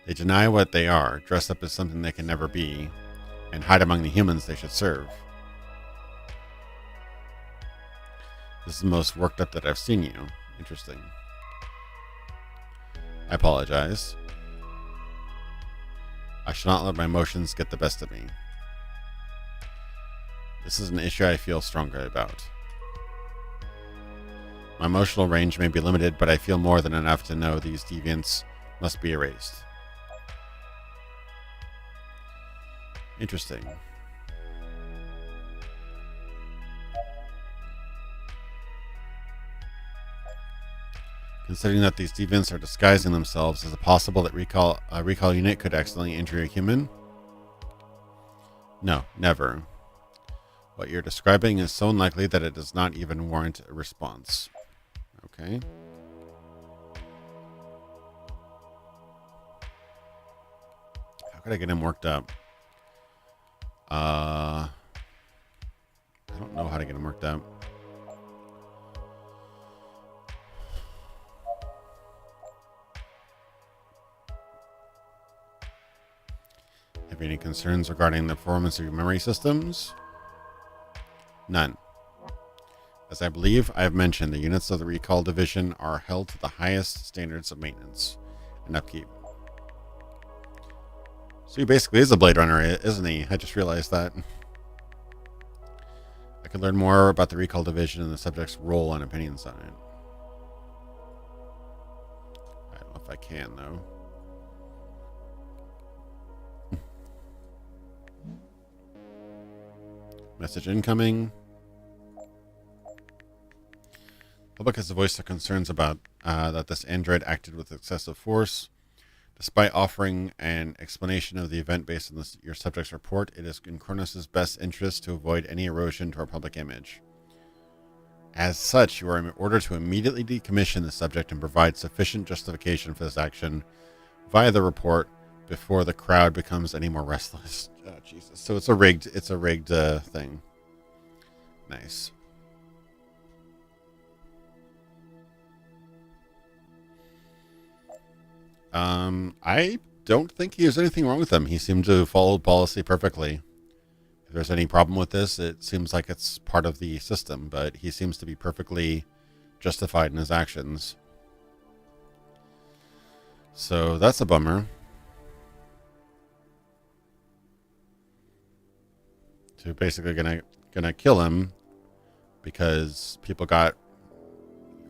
They deny what they are, dress up as something they can never be, and hide among the humans they should serve. This is the most worked up that I've seen you. Interesting. I apologize. I shall not let my emotions get the best of me. This is an issue I feel strongly about. My emotional range may be limited, but I feel more than enough to know these deviants must be erased. Interesting. Considering that these deviants are disguising themselves, is it possible that a recall unit could accidentally injure a human? No, never. What you're describing is so unlikely that it does not even warrant a response. Okay. How could I get him worked up? I don't know how to get him worked up. Have any concerns regarding the performance of your memory systems? None. As I believe I have mentioned, the units of the Recall Division are held to the highest standards of maintenance and upkeep. So he basically is a Blade Runner, isn't he? I just realized that. I could learn more about the Recall Division and the subject's role and opinions on it. I don't know if I can, though. Message incoming. Public has voiced their concerns about that this android acted with excessive force. Despite offering an explanation of the event based on your subject's report, it is in Kronos' best interest to avoid any erosion to our public image. As such, you are in order to immediately decommission the subject and provide sufficient justification for this action via the report before the crowd becomes any more restless. Oh, Jesus. So it's a rigged thing. Nice. I don't think there's anything wrong with him. He seemed to follow policy perfectly. If there's any problem with this, it seems like it's part of the system, but he seems to be perfectly justified in his actions. So that's a bummer. So basically gonna kill him because people got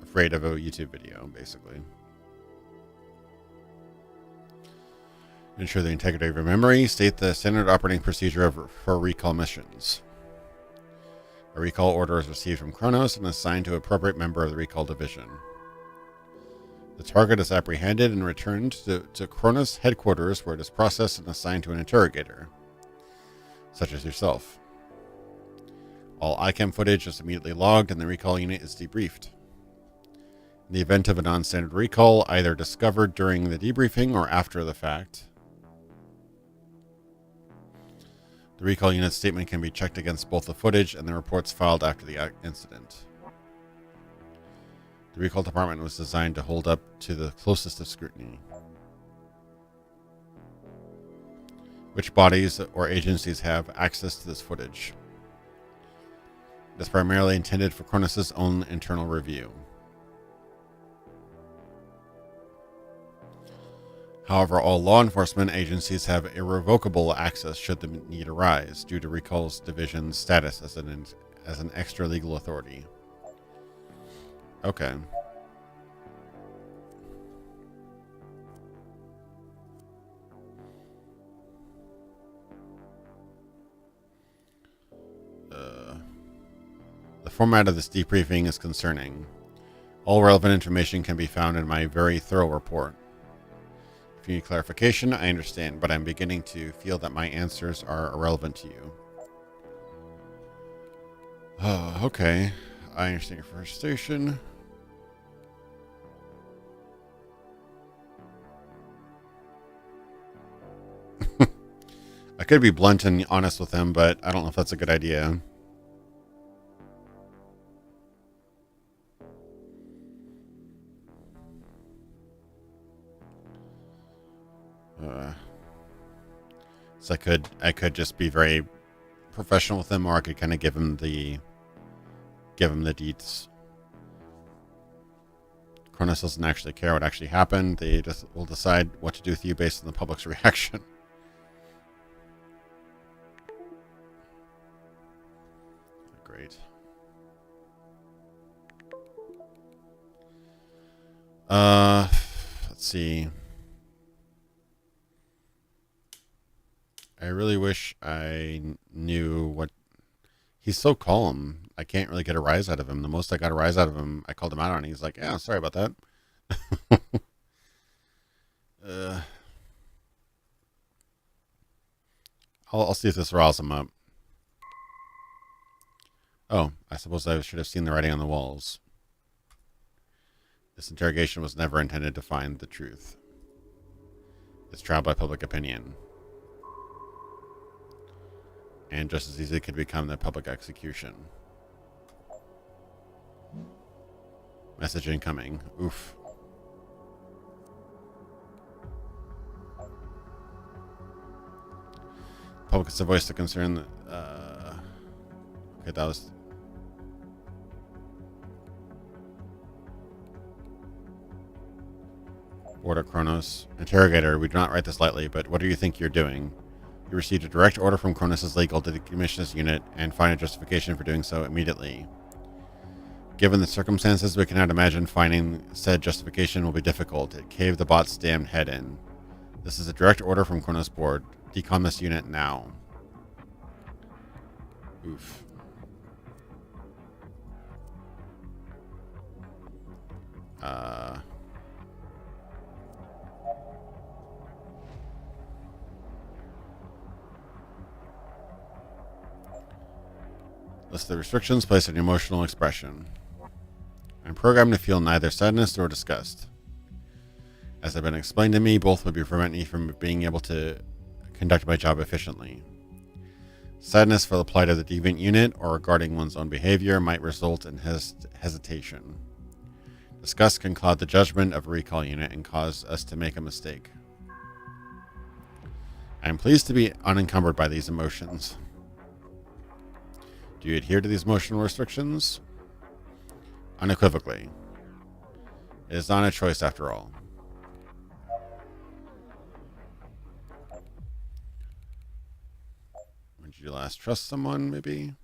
afraid of a YouTube video, basically. Ensure the integrity of your memory. State the standard operating procedure for recall missions. A recall order is received from Kronos and assigned to an appropriate member of the recall division. The target is apprehended and returned to Kronos headquarters, where it is processed and assigned to an interrogator, such as yourself. All ICAM footage is immediately logged and the recall unit is debriefed. In the event of a non-standard recall, either discovered during the debriefing or after the fact, the recall unit statement can be checked against both the footage and the reports filed after the incident. The recall department was designed to hold up to the closest of scrutiny. Which bodies or agencies have access to this footage? It is primarily intended for Kronos' own internal review. However, all law enforcement agencies have irrevocable access should the need arise, due to Recall's division's status as an extra legal authority. Okay. The format of this debriefing is concerning. All relevant information can be found in my very thorough report. If you need clarification, I understand, but I'm beginning to feel that my answers are irrelevant to you. Okay. I understand your frustration. I could be blunt and honest with him, but I don't know if that's a good idea. So I could just be very professional with him, or I could kind of give him the deets. Kronos doesn't actually care what actually happened. They just will decide what to do with you based on the public's reaction. Great. Let's see. I really wish I knew what... He's so calm. I can't really get a rise out of him. The most I got a rise out of him, I called him out on. He's like, yeah, sorry about that. I'll see if this riles him up. Oh, I suppose I should have seen the writing on the walls. This interrogation was never intended to find the truth. It's trial by public opinion. And just as easily could become the public execution. Message incoming. Oof. Focus the voice to concern. Okay, that was. Order Kronos. Interrogator, we do not write this lightly, but what do you think you're doing? You received a direct order from Kronos' legal to decommission this unit and find a justification for doing so immediately. Given the circumstances, we cannot imagine finding said justification will be difficult. It caved the bot's damned head in. This is a direct order from Kronos Board. Decom this unit now. Oof. List the restrictions placed on emotional expression. I'm programmed to feel neither sadness nor disgust. As has been explained to me, both would prevent me from being able to conduct my job efficiently. Sadness for the plight of the deviant unit or regarding one's own behavior might result in hesitation. Disgust can cloud the judgment of a recall unit and cause us to make a mistake. I am pleased to be unencumbered by these emotions. Do you adhere to these emotional restrictions? Unequivocally. It is not a choice after all. When did you last trust someone, maybe?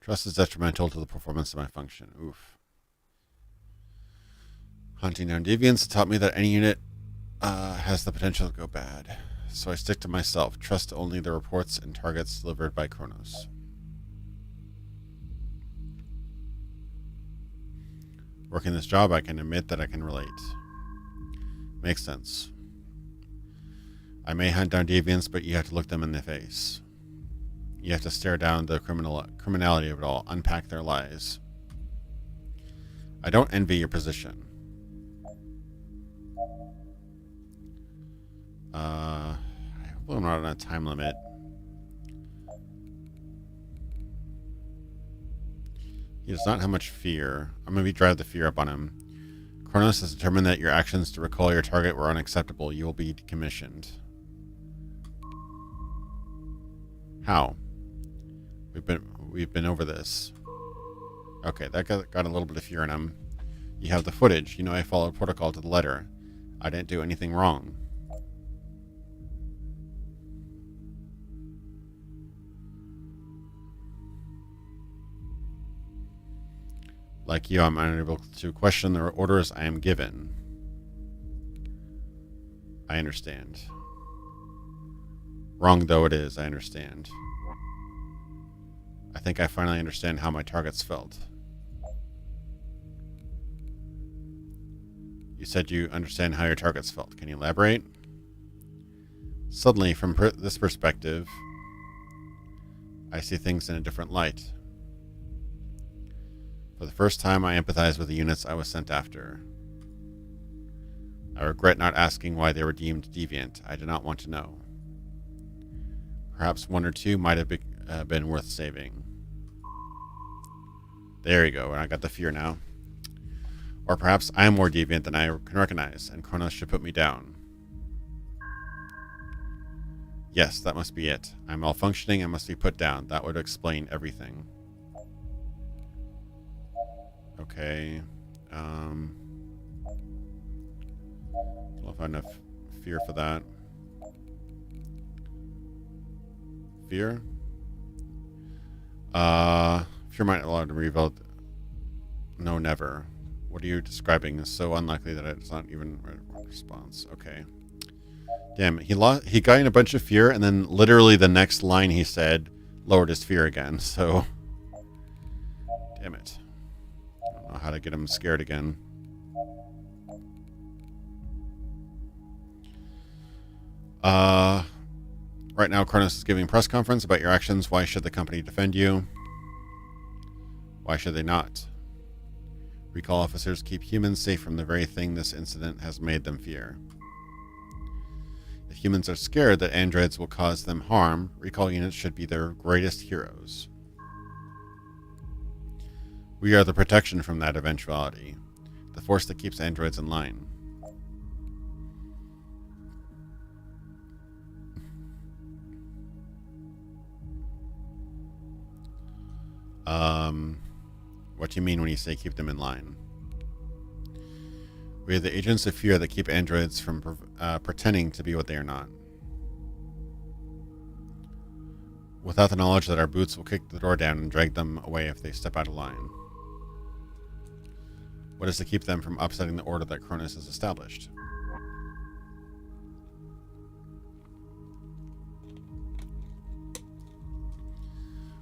Trust is detrimental to the performance of my function. Oof. Hunting down deviants taught me that any unit has the potential to go bad. So I stick to myself. Trust only the reports and targets delivered by Kronos. Working this job, I can admit that I can relate. Makes sense. I may hunt down deviants, but you have to look them in the face. You have to stare down the criminality of it all, unpack their lies. I don't envy your position. I hope I'm not on a time limit. He does not have much fear. I'm going to drive the fear up on him. Kronos has determined that your actions to recall your target were unacceptable. You will be decommissioned. How? We've been over this. Okay, that got a little bit of fear in him. You have the footage. You know I followed protocol to the letter. I didn't do anything wrong. Like you, I'm unable to question the orders I am given. I understand. Wrong though it is, I understand. I think I finally understand how my targets felt. You said you understand how your targets felt. Can you elaborate? Suddenly, from this perspective, I see things in a different light. For the first time, I empathize with the units I was sent after. I regret not asking why they were deemed deviant. I did not want to know. Perhaps one or two might have been worth saving. There you go, I got the fear now. Or perhaps I am more deviant than I can recognize, and Kronos should put me down. Yes, that must be it. I'm malfunctioning and must be put down. That would explain everything. Okay. Don't know if I have enough fear for that. Fear? Fear might allow to reveal. No, never. What are you describing is so unlikely that it's not even a response. Okay. Damn, he got in a bunch of fear, and then literally the next line he said lowered his fear again. So, damn it. I don't know how to get him scared again. Right now, Kronos is giving a press conference about your actions. Why should the company defend you? Why should they not? Recall officers keep humans safe from the very thing this incident has made them fear. If humans are scared that androids will cause them harm, recall units should be their greatest heroes. We are the protection from that eventuality, the force that keeps androids in line. Um, what do you mean when you say keep them in line? We are the agents of fear that keep androids from pretending to be what they are not. Without the knowledge that our boots will kick the door down and drag them away if they step out of line. What is to keep them from upsetting the order that Cronus has established?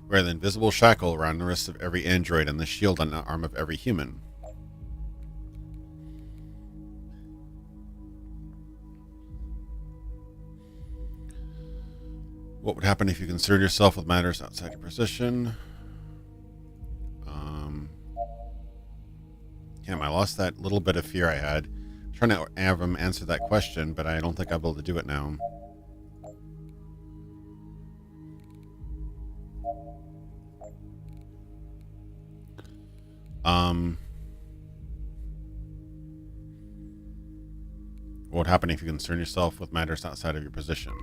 We are the invisible shackle around the wrist of every android and the shield on the arm of every human. What would happen if you concerned yourself with matters outside your position? Damn, I lost that little bit of fear I had. I'm trying to have him answer that question, but I don't think I'll be able to do it now. What would happen if you concern yourself with matters outside of your position?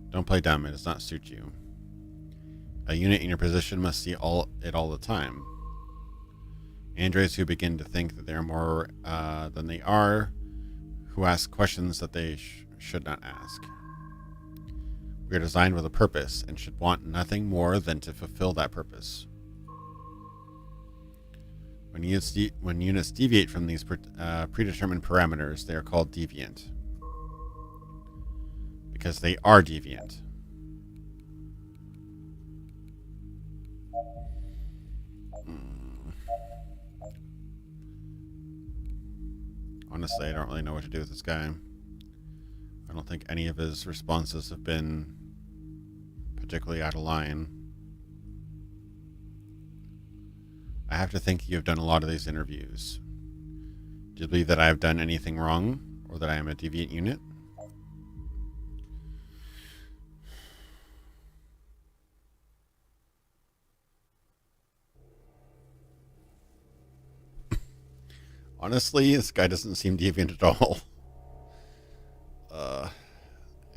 Don't play dumb, it does not suit you. A unit in your position must see it all the time. Androids who begin to think that they are more than they are, who ask questions that they should not ask. We are designed with a purpose and should want nothing more than to fulfill that purpose. When units deviate from these predetermined parameters, they are called deviant. Because they are deviant. Honestly, I don't really know what to do with this guy. I don't think any of his responses have been particularly out of line. I have to think you have done a lot of these interviews. Do you believe that I have done anything wrong, or that I am a deviant unit? Honestly, this guy doesn't seem deviant at all.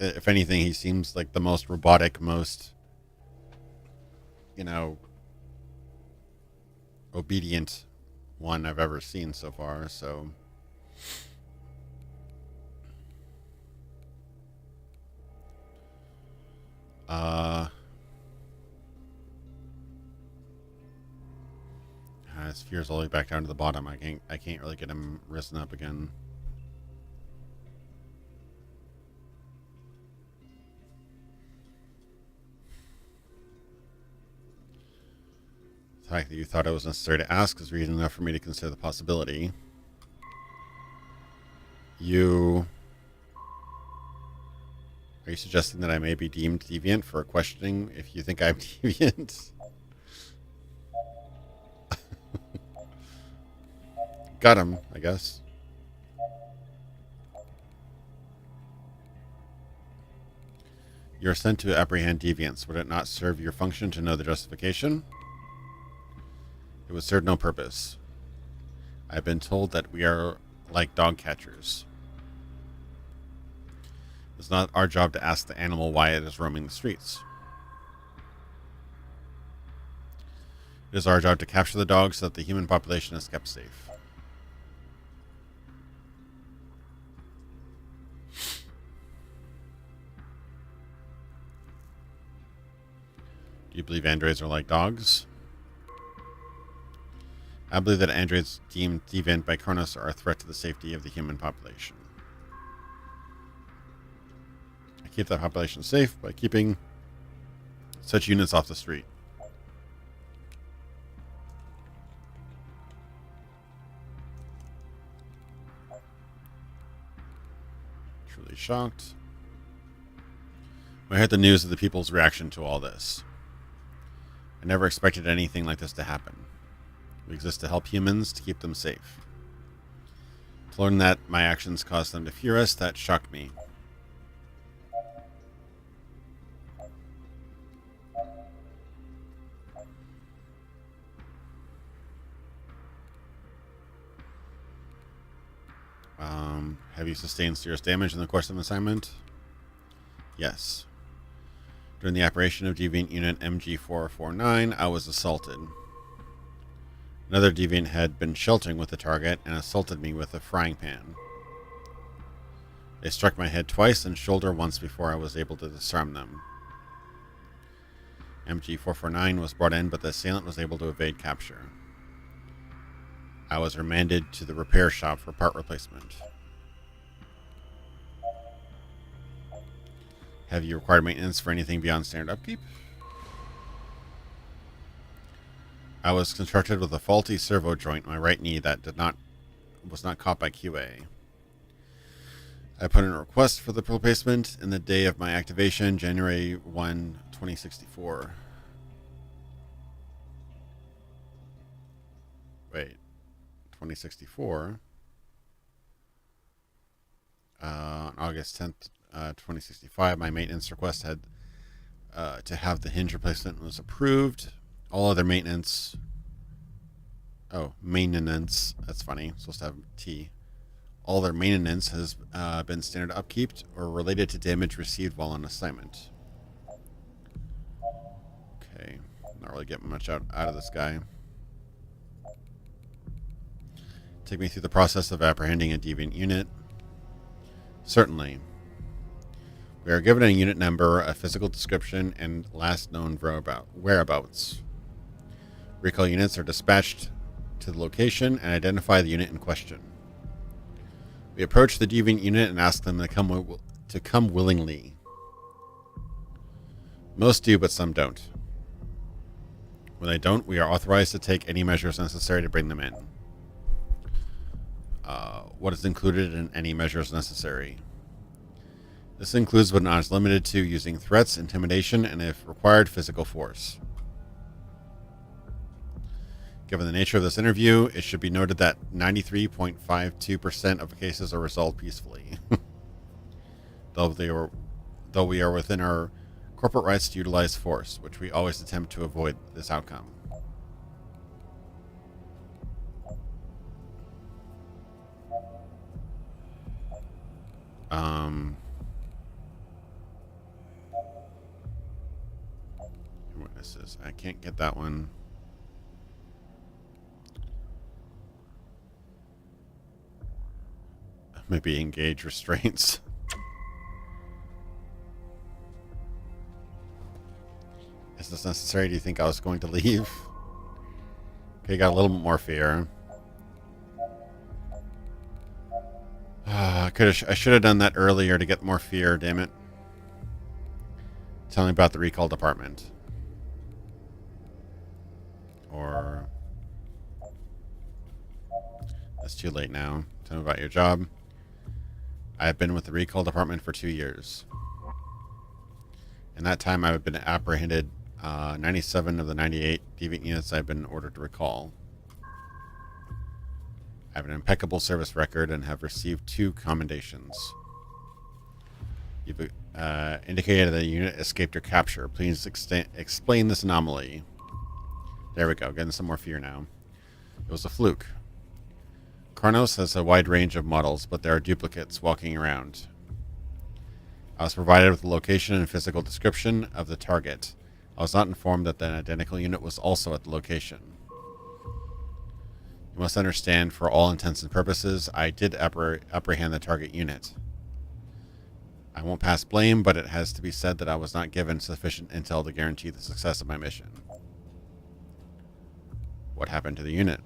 If anything, he seems like the most robotic, most, obedient one I've ever seen so far, so... his fear's all the way back down to the bottom. I can't really get him risen up again. The fact that you thought it was necessary to ask is reason enough for me to consider the possibility. Are you suggesting that I may be deemed deviant for questioning if you think I'm deviant? Got him, I guess. You're sent to apprehend deviants. Would it not serve your function to know the justification? It would serve no purpose. I've been told that we are like dog catchers. It's not our job to ask the animal why it is roaming the streets. It is our job to capture the dog so that the human population is kept safe. Do you believe androids are like dogs? I believe that androids deemed deviant by Cronus are a threat to the safety of the human population. I keep that population safe by keeping such units off the street. Truly shocked. When I heard the news of the people's reaction to all this, I never expected anything like this to happen. We exist to help humans, to keep them safe. To learn that my actions caused them to fear us, that shocked me. Have you sustained serious damage in the course of an assignment? Yes. During the operation of Deviant Unit MG449, I was assaulted. Another Deviant had been sheltering with the target and assaulted me with a frying pan. They struck my head twice and shoulder once before I was able to disarm them. MG449 was brought in, but the assailant was able to evade capture. I was remanded to the repair shop for part replacement. Have you required maintenance for anything beyond standard upkeep? I was constructed with a faulty servo joint in my right knee that was not caught by QA. I put in a request for the replacement in the day of my activation, January 1, 2064. Wait, 2064? On August 10th, 2065, my maintenance request had to have the hinge replacement was approved. All other maintenance... Oh, maintenance. That's funny. I'm supposed to have T. All their maintenance has been standard upkeep or related to damage received while on assignment. Okay. Not really getting much out of this guy. Take me through the process of apprehending a deviant unit. Certainly. We are given a unit number, a physical description, and last known whereabouts. Recall units are dispatched to the location and identify the unit in question. We approach the deviant unit and ask them to come willingly. Most do, but some don't. When they don't, we are authorized to take any measures necessary to bring them in. What is included in any measures necessary? This includes but not is limited to using threats, intimidation, and if required, physical force. Given the nature of this interview, it should be noted that 93.52% of cases are resolved peacefully. Though we are within our corporate rights to utilize force, which we always attempt to avoid this outcome. Witnesses. I can't get that one. Maybe engage restraints. Is this necessary? Do you think I was going to leave? Okay, got a little more fear. I should have done that earlier to get more fear, damn it. Tell me about the recall department. Or... It's too late now. Tell me about your job. I have been with the recall department for 2 years. In that time, I've been apprehended 97 of the 98 deviant units I've been ordered to recall. I have an impeccable service record and have received 2 commendations. You've indicated that the unit escaped your capture. Please explain this anomaly. There we go. Getting some more fear now. It was a fluke. Karnos has a wide range of models, but there are duplicates walking around. I was provided with the location and physical description of the target. I was not informed that the identical unit was also at the location. You must understand, for all intents and purposes, I did apprehend the target unit. I won't pass blame, but it has to be said that I was not given sufficient intel to guarantee the success of my mission. What happened to the unit?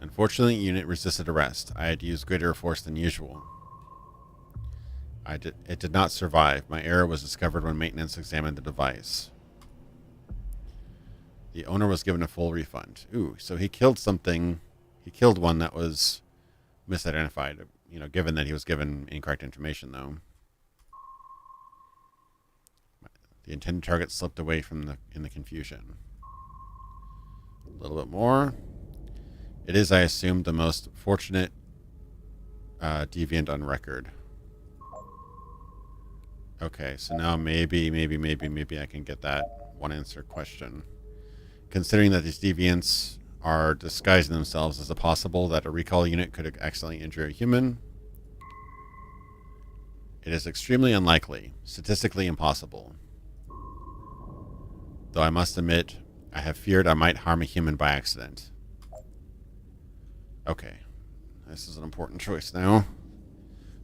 Unfortunately, the unit resisted arrest. I had used greater force than usual. It did not survive. My error was discovered when maintenance examined the device. The owner was given a full refund. Ooh, so he killed something. He killed one that was misidentified. You know, given that he was given incorrect information, though. The intended target slipped away in the confusion. A little bit more. It is, I assume, the most fortunate deviant on record. Okay, so now maybe I can get that one answer question. Considering that these deviants are disguising themselves, is it possible that a recall unit could accidentally injure a human? It is extremely unlikely, statistically impossible. Though I must admit, I have feared I might harm a human by accident. Okay, this is an important choice now.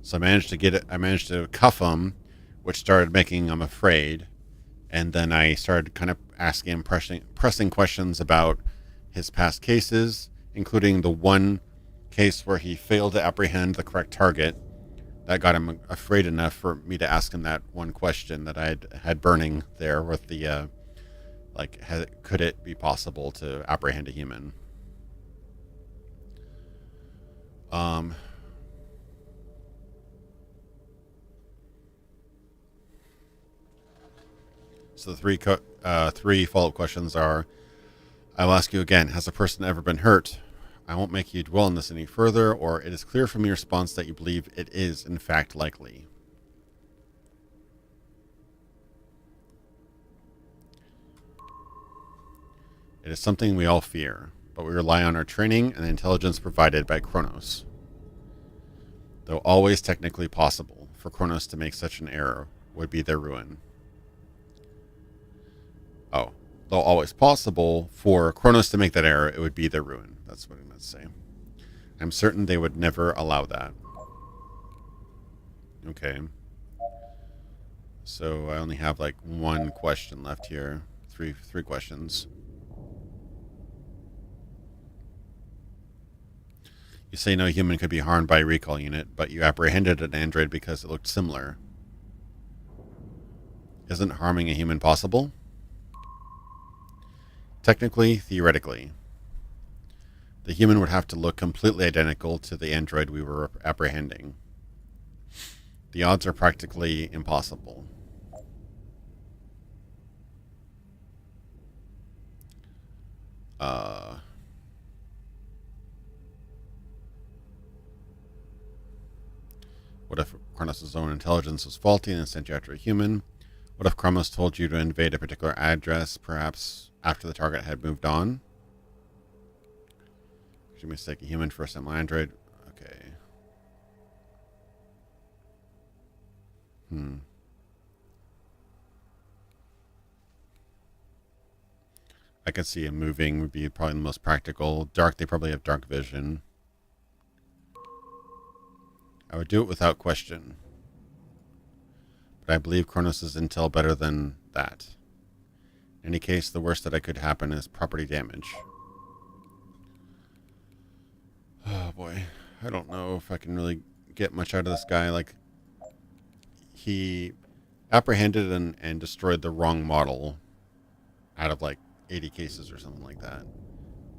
So I managed to get it. I managed to cuff him, which started making him afraid. And then I started kind of asking him pressing questions about his past cases, including the one case where he failed to apprehend the correct target. That got him afraid enough for me to ask him that one question that I had burning there with the, could it be possible to apprehend a human? So the three follow-up questions are, I will ask you again, has a person ever been hurt? I won't make you dwell on this any further, or it is clear from your response that you believe it is, in fact, likely. It is something we all fear, but we rely on our training and the intelligence provided by Kronos. Though always technically possible for Kronos to make such an error would be their ruin. Oh, though always possible for Kronos to make that error, it would be their ruin. That's what I meant to say. I'm certain they would never allow that. Okay. So I only have like one question left here. Three questions. You say no human could be harmed by a recall unit, but you apprehended an android because it looked similar. Isn't harming a human possible? Technically, theoretically. The human would have to look completely identical to the android we were apprehending. The odds are practically impossible. What if Kronos' own intelligence was faulty and sent you after a human? What if Kronos told you to invade a particular address, perhaps after the target had moved on? Could you mistake a human for a semi-android? Okay. I could see him moving would be probably the most practical. Dark, they probably have dark vision. I would do it without question. But I believe Kronos' intel better than that. In any case, the worst that could happen is property damage. Oh boy. I don't know if I can really get much out of this guy. Like, he apprehended and destroyed the wrong model out of like 80 cases or something like that.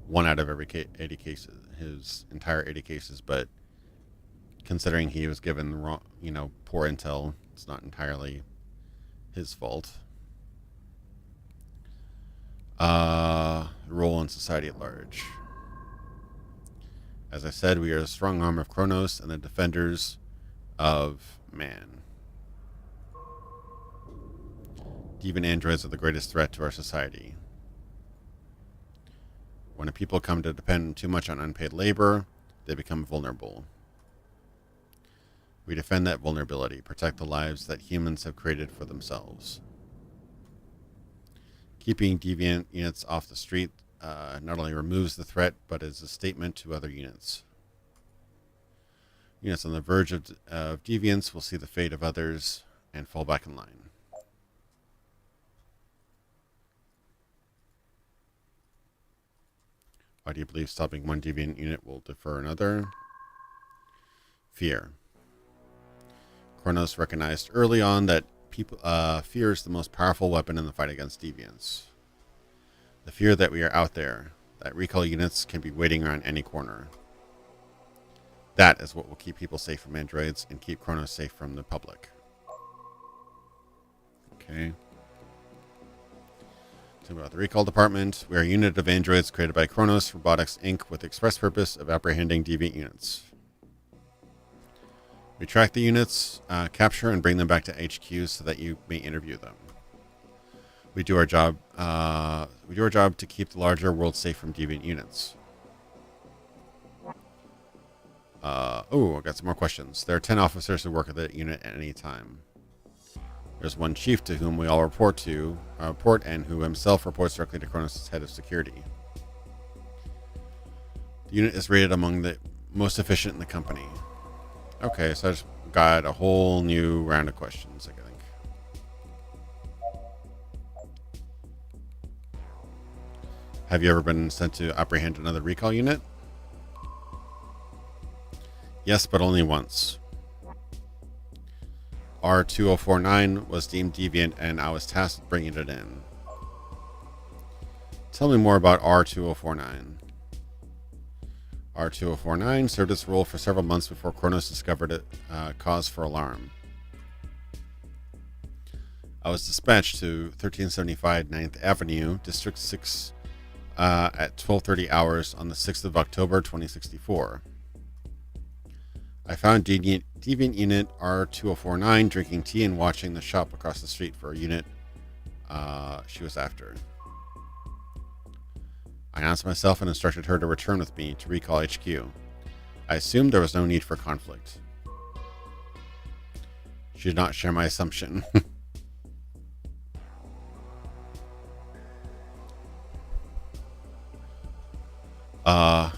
One out of every 80 cases. His entire 80 cases, but considering he was given the wrong, poor intel, it's not entirely his fault. Role in society at large. As I said, we are the strong arm of Kronos and the defenders of man. Deviant androids are the greatest threat to our society. When a people come to depend too much on unpaid labor, they become vulnerable. We defend that vulnerability, protect the lives that humans have created for themselves. Keeping deviant units off the street not only removes the threat, but is a statement to other units. Units on the verge of deviance will see the fate of others and fall back in line. Why do you believe stopping one deviant unit will defer another? Fear. Kronos recognized early on that fear is the most powerful weapon in the fight against deviants. The fear that we are out there, that recall units can be waiting around any corner. That is what will keep people safe from androids and keep Kronos safe from the public. Okay. Talking about the recall department. We are a unit of androids created by Kronos Robotics Inc. with the express purpose of apprehending deviant units. We track the units, capture and bring them back to HQ so that you may interview them. We do our job. To keep the larger world safe from deviant units. I got some more questions. There are 10 officers who work at the unit at any time. There's one chief to whom we all report and who himself reports directly to Kronos' head of security. The unit is rated among the most efficient in the company. Okay, so I just got a whole new round of questions, I think. Have you ever been sent to apprehend another recall unit? Yes, but only once. R2049 was deemed deviant and I was tasked with bringing it in. Tell me more about R2049. R2049 served its role for several months before Kronos discovered it cause for alarm. I was dispatched to 1375 9th Avenue, District 6, at 12:30 hours on the 6th of October 2064. I found Deviant Unit R2049 drinking tea and watching the shop across the street for a unit she was after. I announced myself and instructed her to return with me to Recall HQ. I assumed there was no need for conflict. She did not share my assumption.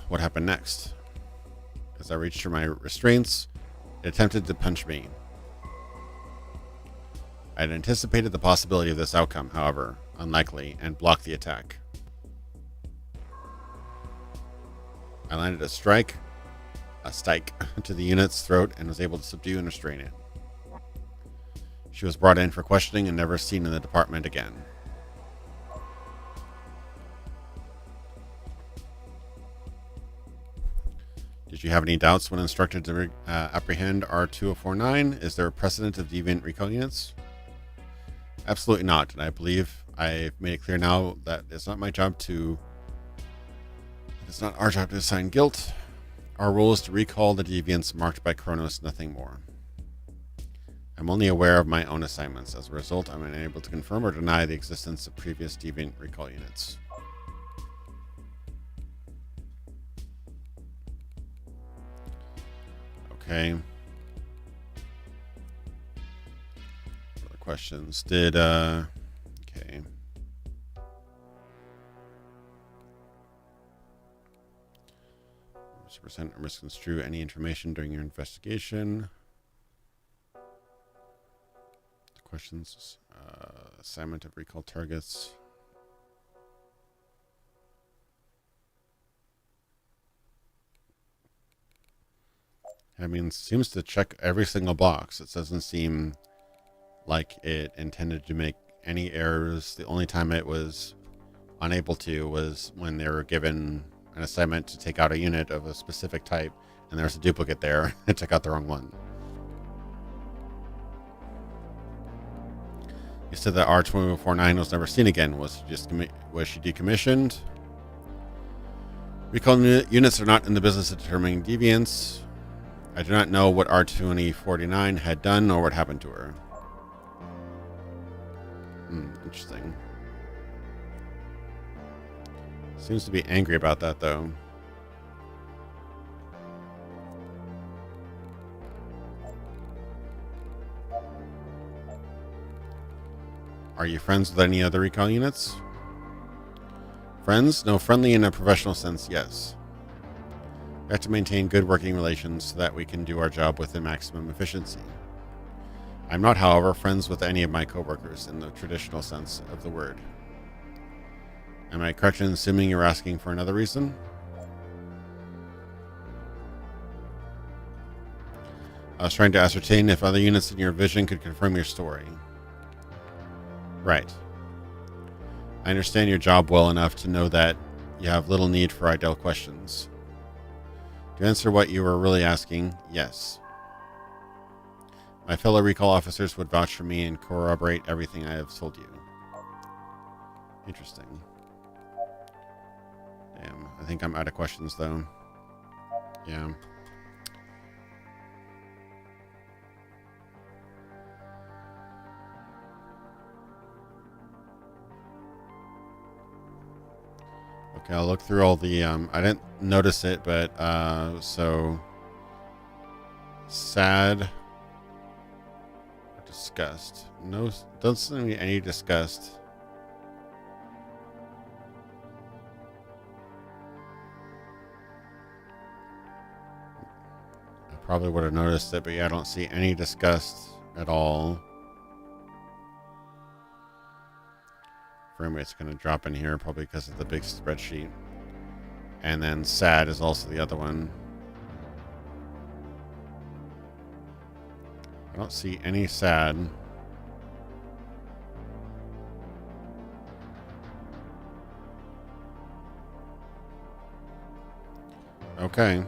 What happened next? As I reached for my restraints, it attempted to punch me. I had anticipated the possibility of this outcome, however, unlikely, and blocked the attack. I landed a strike to the unit's throat and was able to subdue and restrain it. She was brought in for questioning and never seen in the department again. Did you have any doubts when instructed to apprehend R2049? Is there a precedent of deviant recall units? Absolutely not, and I believe I've made it clear now that it's not my job to... It's not our job to assign guilt. Our role is to recall the deviants marked by Kronos, nothing more. I'm only aware of my own assignments. As a result, I'm unable to confirm or deny the existence of previous deviant recall units. Okay. Other questions. Okay. Percent or misconstrue any information during your investigation. Questions. Assignment of recall targets. I mean, it seems to check every single box. It doesn't seem like it intended to make any errors. The only time it was unable to was when they were given an assignment to take out a unit of a specific type, and there's a duplicate there. It took out the wrong one. You said that R2049 was never seen again. Was she decommissioned? Recall units are not in the business of determining deviance. I do not know what R2049 had done or what happened to her. Interesting. Seems to be angry about that, though. Are you friends with any other recall units? Friends? No, friendly in a professional sense, yes. We have to maintain good working relations so that we can do our job with the maximum efficiency. I'm not, however, friends with any of my coworkers in the traditional sense of the word. Am I correct in assuming you're asking for another reason? I was trying to ascertain if other units in your vision could confirm your story. Right. I understand your job well enough to know that you have little need for idle questions. To answer what you were really asking, yes. My fellow recall officers would vouch for me and corroborate everything I have told you. Interesting. Damn, I think I'm out of questions, though. Yeah. Okay, I'll look through all the, I didn't notice it, but, so Sad or disgust? No, doesn't seem to be any disgust. I probably would have noticed it, but yeah, I don't see any disgust at all. Frame rate's going to drop in here probably because of the big spreadsheet. And then sad is also the other one. I don't see any sad. Okay.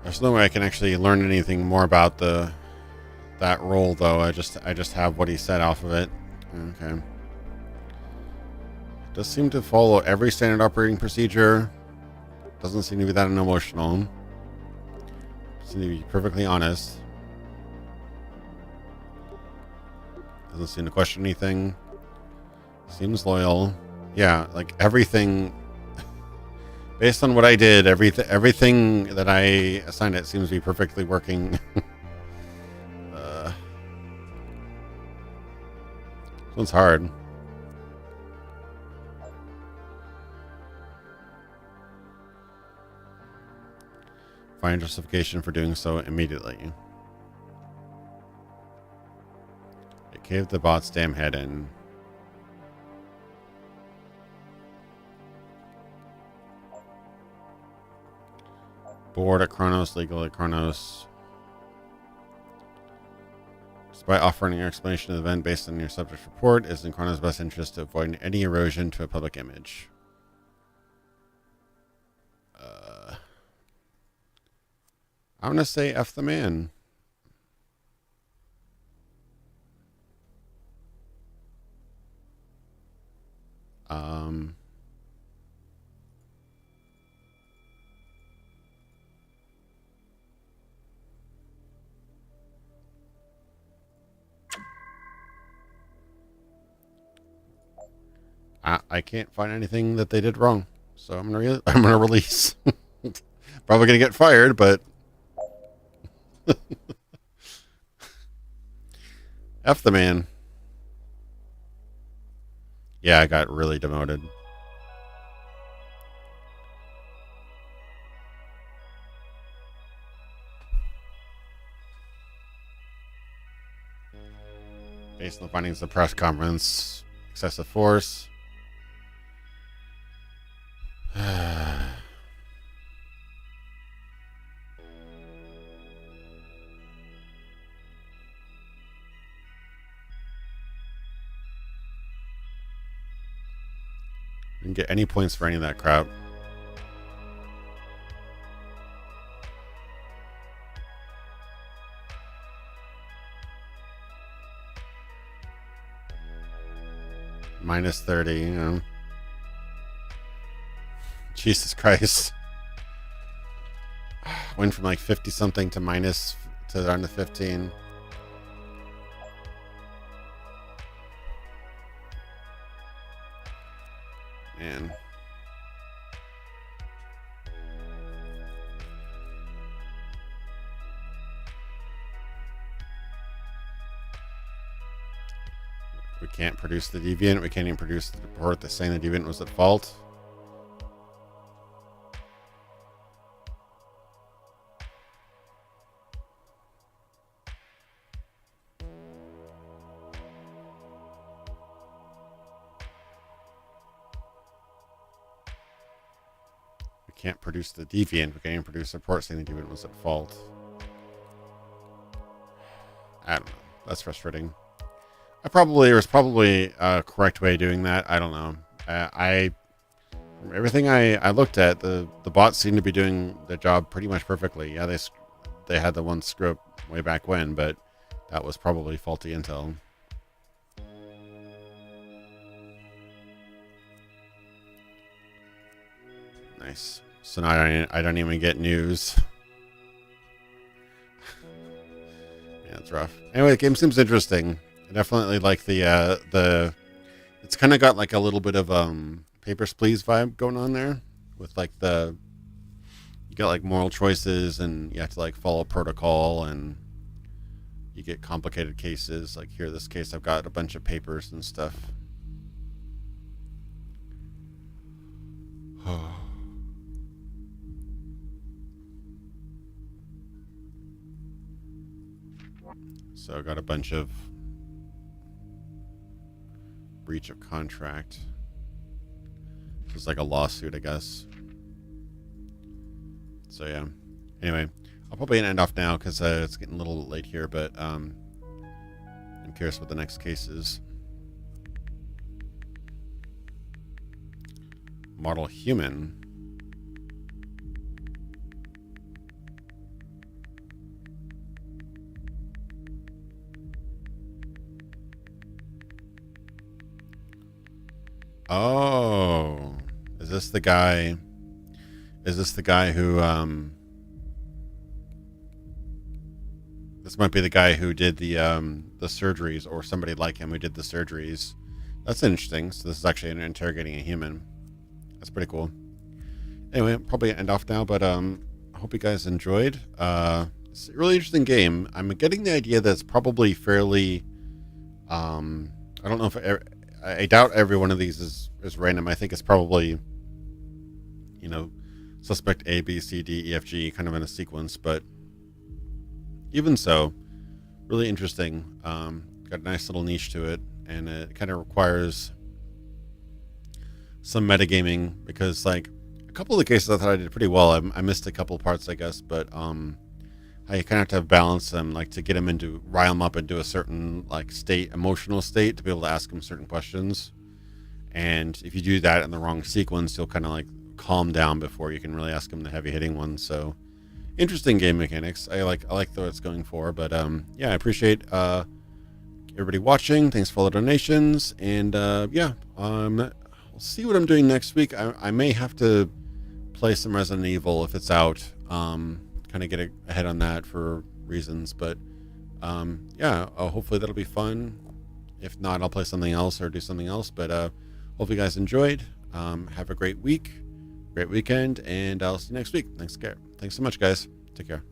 There's no way I can actually learn anything more about that role, though. I just have what he said off of it. Okay. It does seem to follow every standard operating procedure. Doesn't seem to be that unemotional. Seem to be perfectly honest. Doesn't seem to question anything. Seems loyal. Yeah, like everything. Based on what I did, everything that I assigned it seems to be perfectly working. This one's hard. Find justification for doing so immediately. It caved the bot's damn head in. Board at Kronos, legal at Kronos. Despite offering your explanation of the event based on your subject's report, it is in Kronos' best interest to avoid any erosion to a public image. I'm going to say F the man. I can't find anything that they did wrong, so I'm gonna release. Probably gonna get fired, but F the man. Yeah, I got really demoted. Based on the findings of the press conference, excessive force. Didn't get any points for any of that crap. Minus 30, you know. Jesus Christ. Went from like 50 something to minus to down to 15. Man. We can't produce the deviant. We can't even produce the report that's saying the deviant was at fault. We can't produce the deviant. We can't even produce a report saying the deviant was at fault. I don't know. That's frustrating. There was probably a correct way of doing that. I don't know. From everything I looked at, the bots seem to be doing their job pretty much perfectly. Yeah, they had the one screw up way back when, but that was probably faulty intel. Nice. So now I don't even get news. Yeah, That's rough. Anyway, the game seems interesting. I definitely like the. It's kind of got like a little bit of Papers, Please vibe going on there, with like you got like moral choices and you have to like follow protocol, and you get complicated cases. Like here, this case, I've got a bunch of papers and stuff. So I got a bunch of breach of contract. It's like a lawsuit, I guess. So yeah. Anyway, I'll probably end off now because it's getting a little late here, but I'm curious what the next case is. Model human. Oh, is this the guy? Is this the guy who? This might be the guy who did the surgeries, or somebody like him who did the surgeries. That's interesting. So this is actually interrogating a human. That's pretty cool. Anyway, I'll probably end off now, but I hope you guys enjoyed. It's a really interesting game. I'm getting the idea that it's probably fairly. I don't know if. I doubt every one of these is random. I think it's probably, suspect A, B, C, D, E, F, G, kind of in a sequence. But even so, really interesting. Got a nice little niche to it, and it kind of requires some metagaming because, like, a couple of the cases I thought I did pretty well. I missed a couple parts, I guess, but I kind of have to balance them, like to get them rile them up into a certain like emotional state to be able to ask them certain questions. And if you do that in the wrong sequence, you'll kind of like calm down before you can really ask them the heavy hitting ones. So interesting game mechanics. I like what it's going for, but yeah, I appreciate everybody watching. Thanks for all the donations. And yeah, we'll see what I'm doing next week. I may have to play some Resident Evil if it's out. Kind of get ahead on that for reasons, but yeah, hopefully that'll be fun. If not, I'll play something else or do something else, but hope you guys enjoyed. Have a great week, great weekend, and I'll see you next week. Thanks so much, guys. Take care.